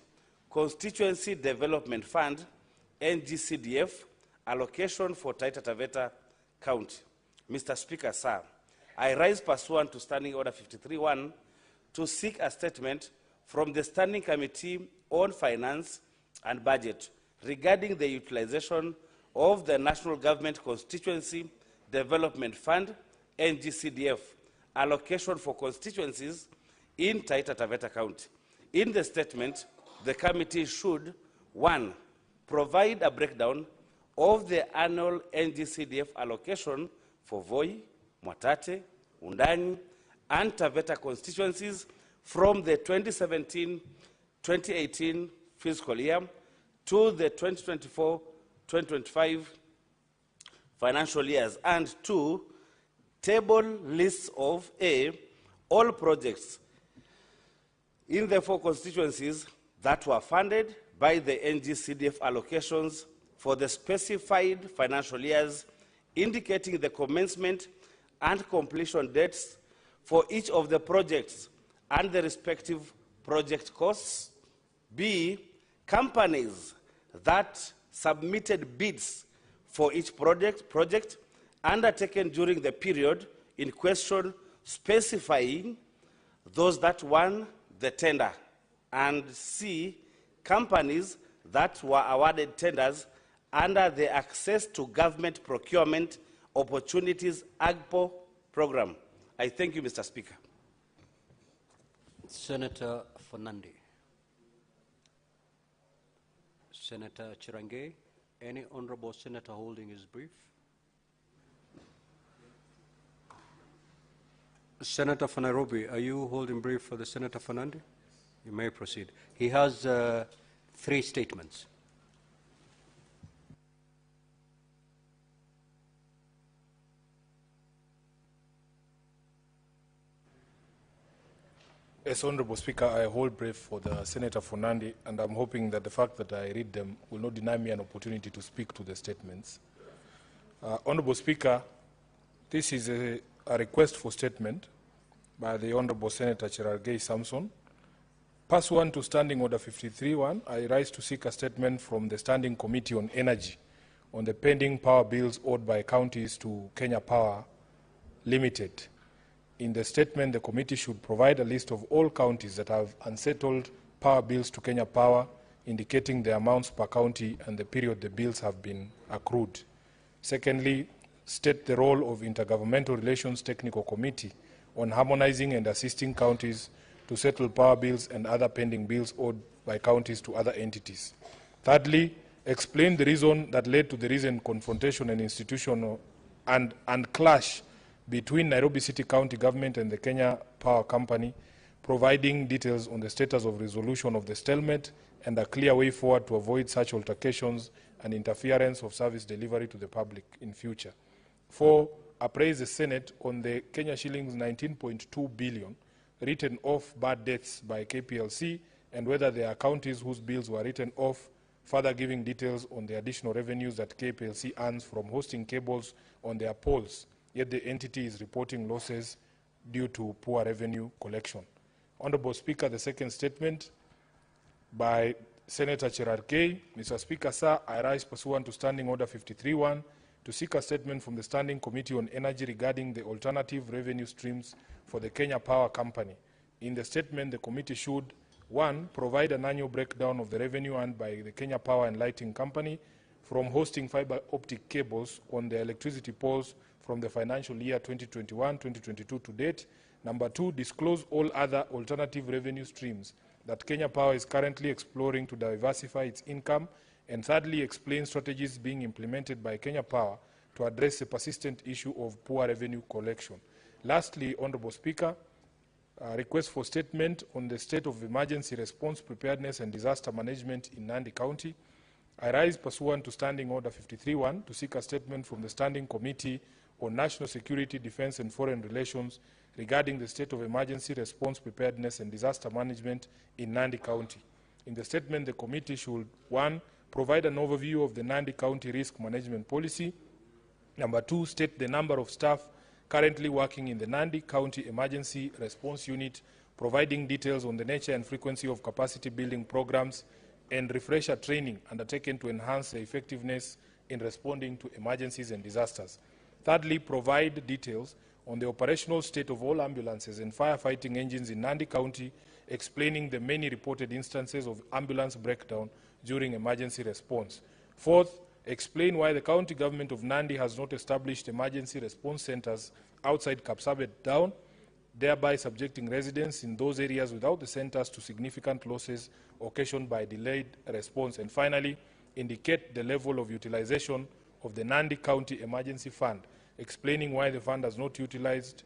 Constituency Development Fund, NG-CDF, allocation for Taita Taveta County. Mr. Speaker, sir, I rise pursuant to Standing Order 53.1 to seek a statement from the Standing Committee on Finance and Budget regarding the utilization of the National Government Constituency Development Fund, NG-CDF, allocation for constituencies in Taita Taveta County. In the statement, the committee should, 1, provide a breakdown of the annual NG-CDF allocation for Voi, Mwatate, Undani, and Taveta constituencies from the 2017-2018 fiscal year to the 2024-2025 financial years, and 2, table lists of A, all projects in the 4 constituencies that were funded by the NG-CDF allocations for the specified financial years, indicating the commencement and completion dates for each of the projects and the respective project costs. B, companies that submitted bids for each project undertaken during the period in question, specifying those that won the tender. And C, companies that were awarded tenders under the Access to Government Procurement Opportunities AGPO program. I thank you, Mr. Speaker. Senator Fernandi. Senator Chirange, any honorable senator holding his brief? Senator for Nairobi, are you holding brief for the Senator Fernandi? You may proceed. He has 3 statements. Yes, Honorable Speaker, I hold brief for the Senator Fernandi, and I'm hoping that the fact that I read them will not deny me an opportunity to speak to the statements. Honorable Speaker, this is a request for statement by the Honorable Senator Cherargei Samson. Pursuant to Standing Order 53.1, I rise to seek a statement from the Standing Committee on Energy on the pending power bills owed by counties to Kenya Power Limited. In the statement, the committee should provide a list of all counties that have unsettled power bills to Kenya Power, indicating the amounts per county and the period the bills have been accrued. Secondly, state the role of Intergovernmental Relations Technical Committee on harmonizing and assisting counties to settle power bills and other pending bills owed by counties to other entities. Thirdly, explain the reason that led to the recent confrontation and institutional and clash between Nairobi City County Government and the Kenya Power Company, providing details on the status of resolution of the stalemate and a clear way forward to avoid such altercations and interference of service delivery to the public in future. 4, appraise the Senate on the Kenya shillings 19.2 billion written off bad debts by KPLC and whether there are counties whose bills were written off, further giving details on the additional revenues that KPLC earns from hosting cables on their poles, yet the entity is reporting losses due to poor revenue collection. Honorable Speaker, the second statement by Senator Cherargei. Mr. Speaker, sir, I rise pursuant to Standing Order 53.1 to seek a statement from the Standing Committee on Energy regarding the alternative revenue streams for the Kenya Power Company. In the statement, the committee should, 1, provide an annual breakdown of the revenue earned by the Kenya Power and Lighting Company from hosting fiber optic cables on the electricity poles from the financial year 2021-2022 to date. Number 2, disclose all other alternative revenue streams that Kenya Power is currently exploring to diversify its income. And thirdly, explain strategies being implemented by Kenya Power to address the persistent issue of poor revenue collection. Lastly, Honorable Speaker, request for statement on the state of emergency response, preparedness and disaster management in Nandi County. I rise pursuant to Standing Order 53.1 to seek a statement from the Standing Committee on National Security, Defense and Foreign Relations regarding the state of emergency response preparedness and disaster management in Nandi County. In the statement, the committee should, 1, provide an overview of the Nandi County risk management policy. Number 2, state the number of staff currently working in the Nandi County Emergency Response Unit, providing details on the nature and frequency of capacity building programs and refresher training undertaken to enhance the effectiveness in responding to emergencies and disasters. Thirdly, provide details on the operational state of all ambulances and firefighting engines in Nandi County, explaining the many reported instances of ambulance breakdown during emergency response. Fourth, explain why the county government of Nandi has not established emergency response centers outside Kapsabet Down, thereby subjecting residents in those areas without the centers to significant losses occasioned by delayed response. And finally, indicate the level of utilization of the Nandi County Emergency Fund, explaining why the fund was not utilized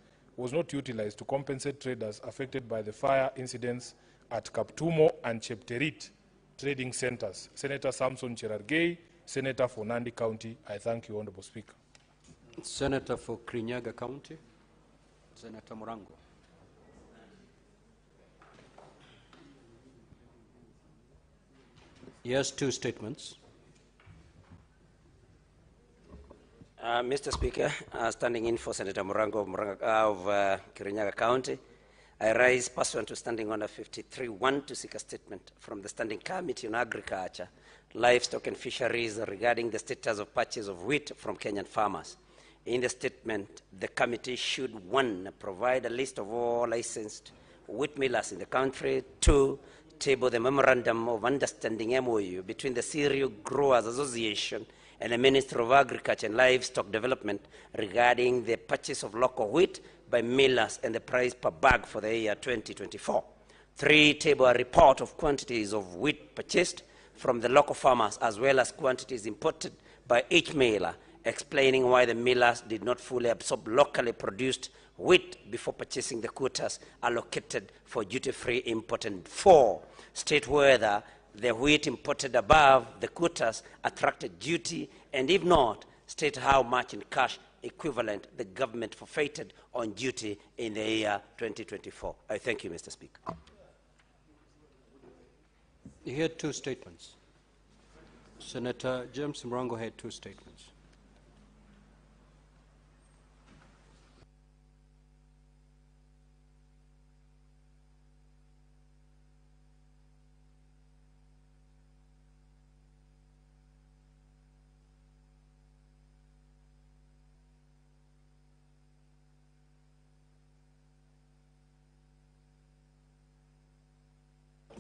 to compensate traders affected by the fire incidents at Kaptumo and Chepterit trading centers. Senator Samson Cherargei, Senator for Nandi County. I thank you, Honorable Speaker. Senator for Kirinyaga County, Senator Murango. Yes, 2 statements. Mr. Speaker, standing in for Senator Murango of Kirinyaga County, I rise pursuant to Standing Order 53-1 to seek a statement from the Standing Committee on Agriculture, Livestock and Fisheries regarding the status of purchase of wheat from Kenyan farmers. In the statement, the committee should, 1, provide a list of all licensed wheat millers in the country, 2, table the Memorandum of Understanding MOU between the Cereal Growers Association and the Ministry of Agriculture and Livestock Development regarding the purchase of local wheat by millers and the price per bag for the year 2024. 3, table a report of quantities of wheat purchased from the local farmers as well as quantities imported by each miller, explaining why the millers did not fully absorb locally produced wheat before purchasing the quotas allocated for duty-free import. And 4, state whether the wheat imported above the quotas attracted duty, and if not, state how much in cash equivalent the government forfeited on duty in the year 2024. I thank you, Mr. Speaker. You had 2 statements. Senator James Murango had 2 statements.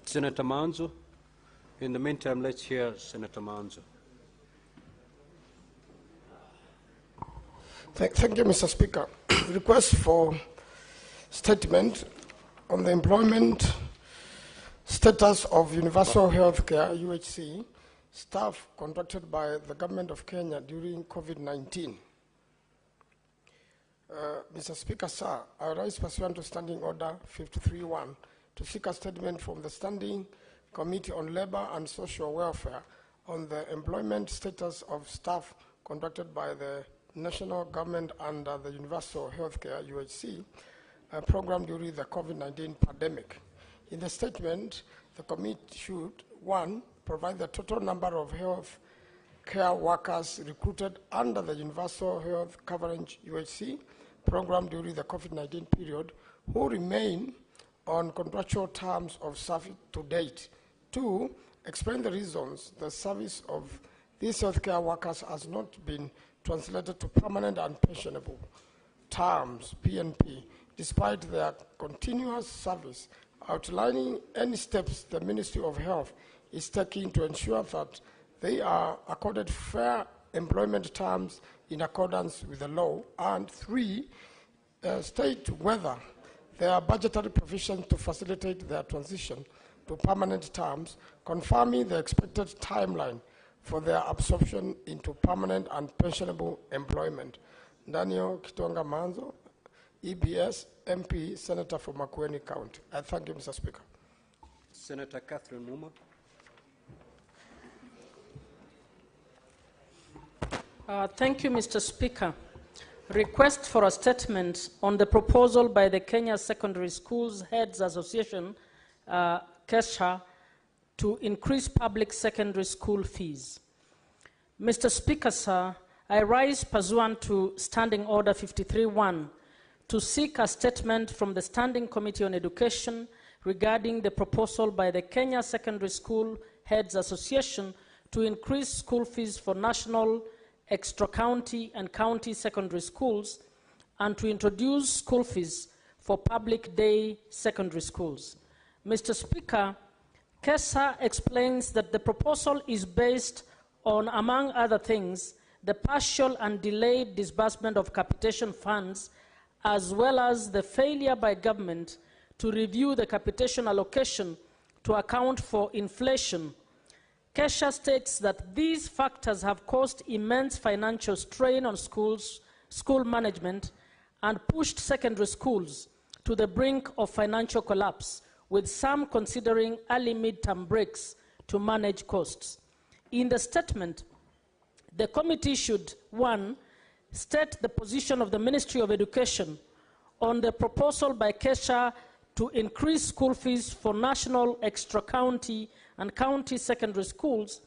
Senator Manzo. In the meantime, let's hear Senator Manzo. Thank you, Mr. Speaker. Request for statement on the employment status of Universal Healthcare, UHC, staff contracted by the Government of Kenya during COVID-19. Mr. Speaker, sir, I rise pursuant to Standing Order 53-1 to seek a statement from the Standing Committee on Labor and Social Welfare on the employment status of staff contracted by the national government under the Universal Healthcare, UHC, program during the COVID-19 pandemic. In the statement, the committee should, 1, provide the total number of health care workers recruited under the Universal Health Coverage UHC program during the COVID-19 period who remain on contractual terms of service to date. 2, explain the reasons the service of these healthcare workers has not been translated to permanent and pensionable terms, PNP, despite their continuous service, outlining any steps the Ministry of Health is taking to ensure that they are accorded fair employment terms in accordance with the law. And 3, state whether there are budgetary provisions to facilitate their transition to permanent terms, confirming the expected timeline for their absorption into permanent and pensionable employment. Daniel Kitonga Manzo, EBS, MP, Senator for Makueni County. I thank you, Mr. Speaker. Senator Catherine Muma. Thank you, Mr. Speaker. request for a statement on the proposal by the Kenya Secondary Schools Heads Association, KESHA, to increase public secondary school fees. Mr. Speaker, sir, I rise pursuant to Standing Order 53.1 to seek a statement from the Standing Committee on Education regarding the proposal by the Kenya Secondary School Heads Association to increase school fees for national, extra-county, and county secondary schools, and to introduce school fees for public day secondary schools. Mr. Speaker, KESA explains that the proposal is based on, among other things, the partial and delayed disbursement of capitation funds, as well as the failure by government to review the capitation allocation to account for inflation. KESHA states that these factors have caused immense financial strain on schools, school management, and pushed secondary schools to the brink of financial collapse, with some considering early midterm breaks to manage costs. In the statement, the committee should, 1, state the position of the Ministry of Education on the proposal by KESHA to increase school fees for national, extra-county, and county secondary schools,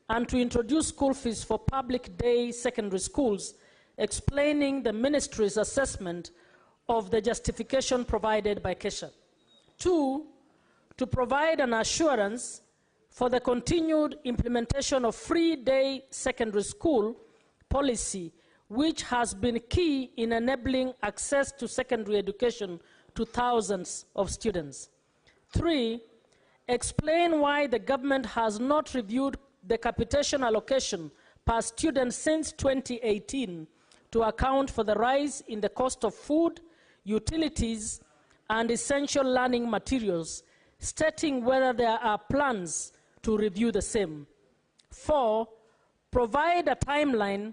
and to introduce school fees for public day secondary schools, explaining the ministry's assessment of the justification provided by KESHA. 2, to provide an assurance for the continued implementation of free day secondary school policy, which has been key in enabling access to secondary education to thousands of students. 3, explain why the government has not reviewed the capitation allocation per student since 2018 to account for the rise in the cost of food, utilities, and essential learning materials, stating whether there are plans to review the same. 4, provide a timeline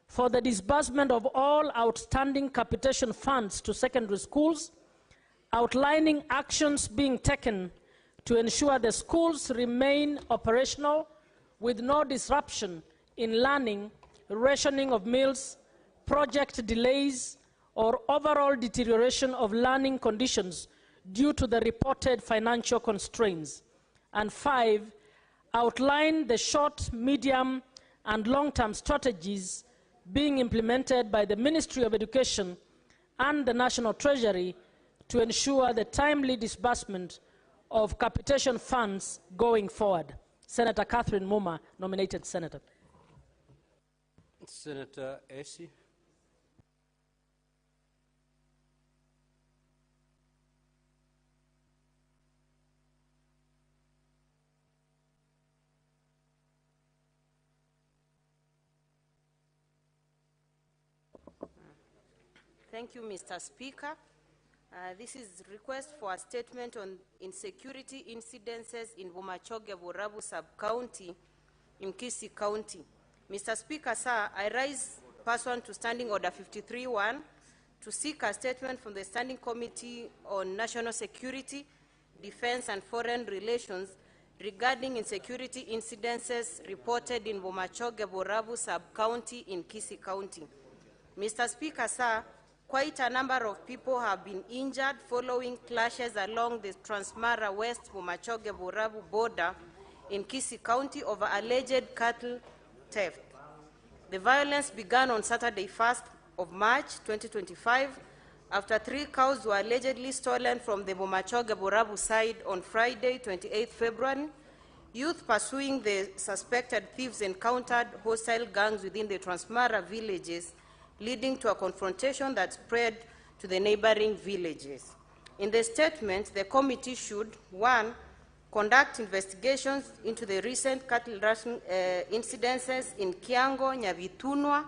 for the disbursement of all outstanding capitation funds to secondary schools, outlining actions being taken to ensure the schools remain operational with no disruption in learning, rationing of meals, project delays, or overall deterioration of learning conditions due to the reported financial constraints. And 5, outline the short, medium, and long-term strategies being implemented by the Ministry of Education and the National Treasury to ensure the timely disbursement of capitation funds going forward. Senator Catherine Muma, nominated senator. Senator Esi. Thank you, Mr. Speaker. This is a request for a statement on insecurity incidences in Bomachoge-Borabu sub-county in Kisii County. Mr. Speaker, sir, I rise pursuant to Standing Order 53.1 to seek a statement from the Standing Committee on National Security, Defense and Foreign Relations regarding insecurity incidences reported in Bomachoge-Borabu sub-county in Kisii County. Mr. Speaker, sir, quite a number of people have been injured following clashes along the Transmara West Bomachoge-Borabu border in Kisii County over alleged cattle theft. The violence began on Saturday, 1st of March 2025, after 3 cows were allegedly stolen from the Bomachoge-Borabu side on Friday, 28 February. Youth pursuing the suspected thieves encountered hostile gangs within the Transmara villages, leading to a confrontation that spread to the neighboring villages. In the statement, the committee should, 1, conduct investigations into the recent cattle ration incidences in Kiango, Nyavitunwa,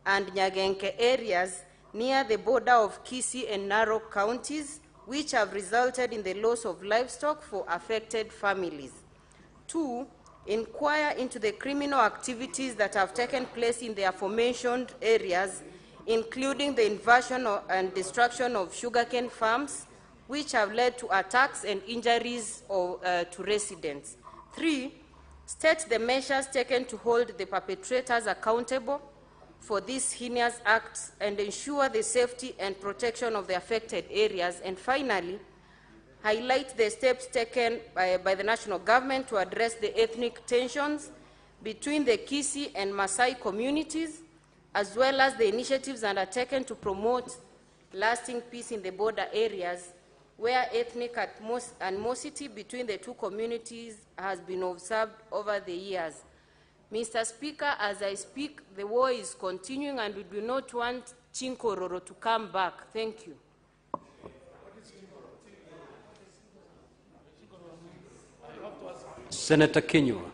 and Nyagenke areas near the border of Kisii and Narok counties, which have resulted in the loss of livestock for affected families. 2, inquire into the criminal activities that have taken place in the aforementioned areas, including the invasion and destruction of sugarcane farms, which have led to attacks and injuries to residents. 3, state the measures taken to hold the perpetrators accountable. for these heinous acts and ensure the safety and protection of the affected areas. And finally, highlight the steps taken by the national government to address the ethnic tensions between the Kisii and Maasai communities, as well as the initiatives undertaken to promote lasting peace in the border areas where ethnic animosity between the two communities has been observed over the years. Mr. Speaker, as I speak, the war is continuing and we do not want Chinkororo to come back. Thank you. Senator Kinyua.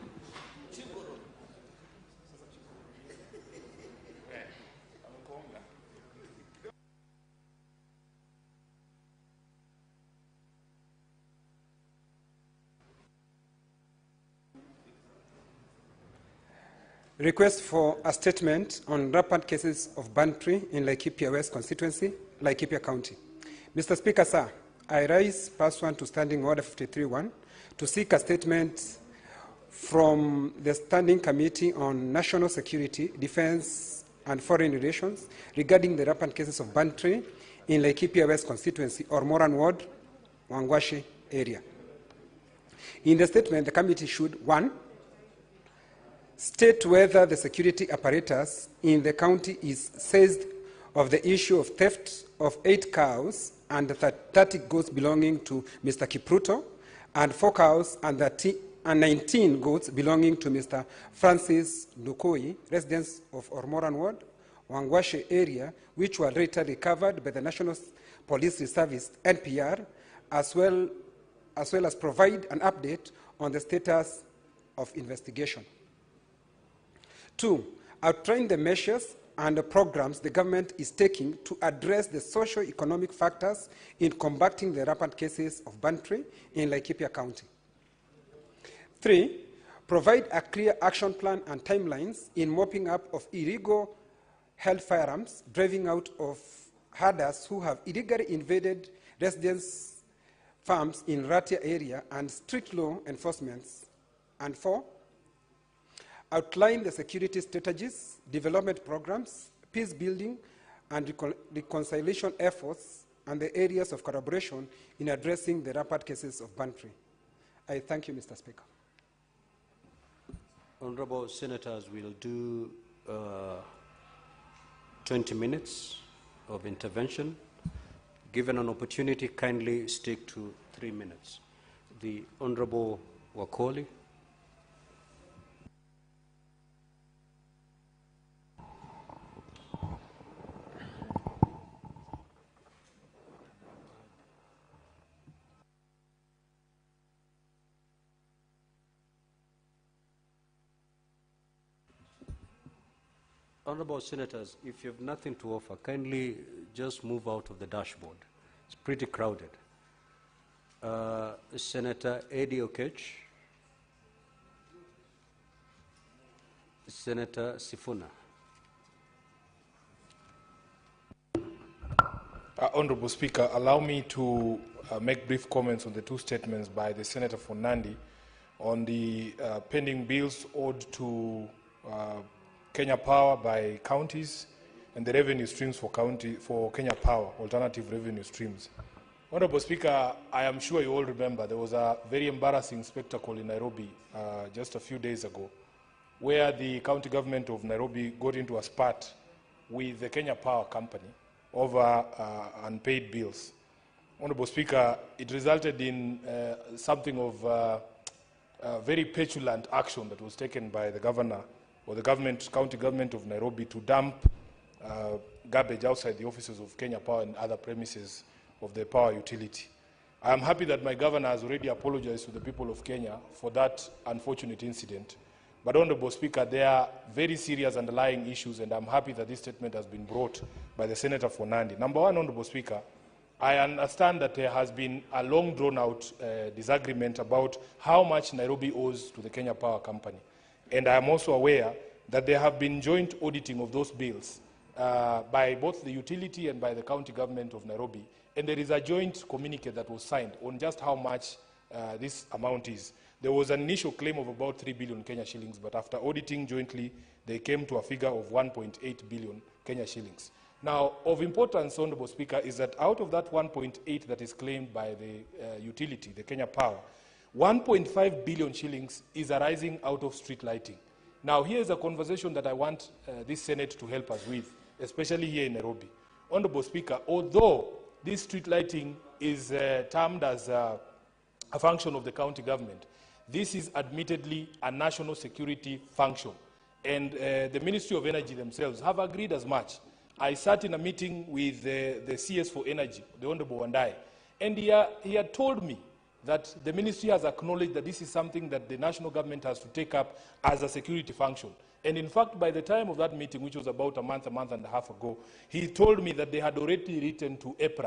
Request for a statement on rampant cases of banditry in Laikipia West constituency, Laikipia County. Mr. Speaker, sir, I rise pursuant to Standing Order 53.1 to seek a statement from the Standing Committee on National Security, Defense and Foreign Relations regarding the rampant cases of banditry in Laikipia West constituency or Moran Ward, Wangwashi area. In the statement, the committee should, 1, state whether the security apparatus in the county is seized of the issue of theft of 8 cows and 30 goats belonging to Mr. Kipruto, and 4 cows and 19 goats belonging to Mr. Francis Lukoi, residents of Ormoran Ward, Wangwashi area, which were later recovered by the National Police Service, NPR, as well as provide an update on the status of investigation. 2, outline the measures and the programs the government is taking to address the socio-economic factors in combating the rampant cases of banditry in Laikipia County. 3, provide a clear action plan and timelines in mopping up of illegal held firearms, driving out of herders who have illegally invaded residents' farms in Ratia area, and strict law enforcement. And 4, outline the security strategies, development programs, peace building, and reconciliation efforts, and the areas of collaboration in addressing the rampant cases of banditry. I thank you, Mr. Speaker. Honorable Senators will do 20 minutes of intervention. Given an opportunity, kindly stick to 3 minutes. The Honorable Wakoli. Honorable Senators, if you have nothing to offer, kindly just move out of the dashboard. It's pretty crowded. Senator Eddie Okech. Senator Sifuna. Honorable Speaker, allow me to make brief comments on the 2 statements by the Senator for Nandi on the pending bills owed to Kenya Power by counties and the revenue streams for Kenya Power, alternative revenue streams. Honorable Speaker, I am sure you all remember there was a very embarrassing spectacle in Nairobi just a few days ago, where the county government of Nairobi got into a spat with the Kenya Power Company over unpaid bills. Honorable Speaker, it resulted in something of very petulant action that was taken by the governor or the county government of Nairobi to dump garbage outside the offices of Kenya Power and other premises of the power utility. I am happy that my governor has already apologized to the people of Kenya for that unfortunate incident. But, Honorable Speaker, there are very serious underlying issues, and I'm happy that this statement has been brought by the Senator for Nandi. Number 1, Honorable Speaker, I understand that there has been a long drawn-out disagreement about how much Nairobi owes to the Kenya Power Company. And I am also aware that there have been joint auditing of those bills by both the utility and by the county government of Nairobi. And there is a joint communique that was signed on just how much this amount is. There was an initial claim of about 3 billion Kenya shillings, but after auditing jointly, they came to a figure of 1.8 billion Kenya shillings. Now, of importance, Honorable Speaker, is that out of that 1.8 that is claimed by the utility, the Kenya Power, 1.5 billion shillings is arising out of street lighting. Now, here's a conversation that I want this Senate to help us with, especially here in Nairobi. Honorable Speaker, although this street lighting is termed as a function of the county government, this is admittedly a national security function. And the Ministry of Energy themselves have agreed as much. I sat in a meeting with the CS for Energy, the Honorable Wandai, and he had told me that the ministry has acknowledged that this is something that the national government has to take up as a security function. And in fact, by the time of that meeting, which was about a month and a half ago, he told me that they had already written to EPRA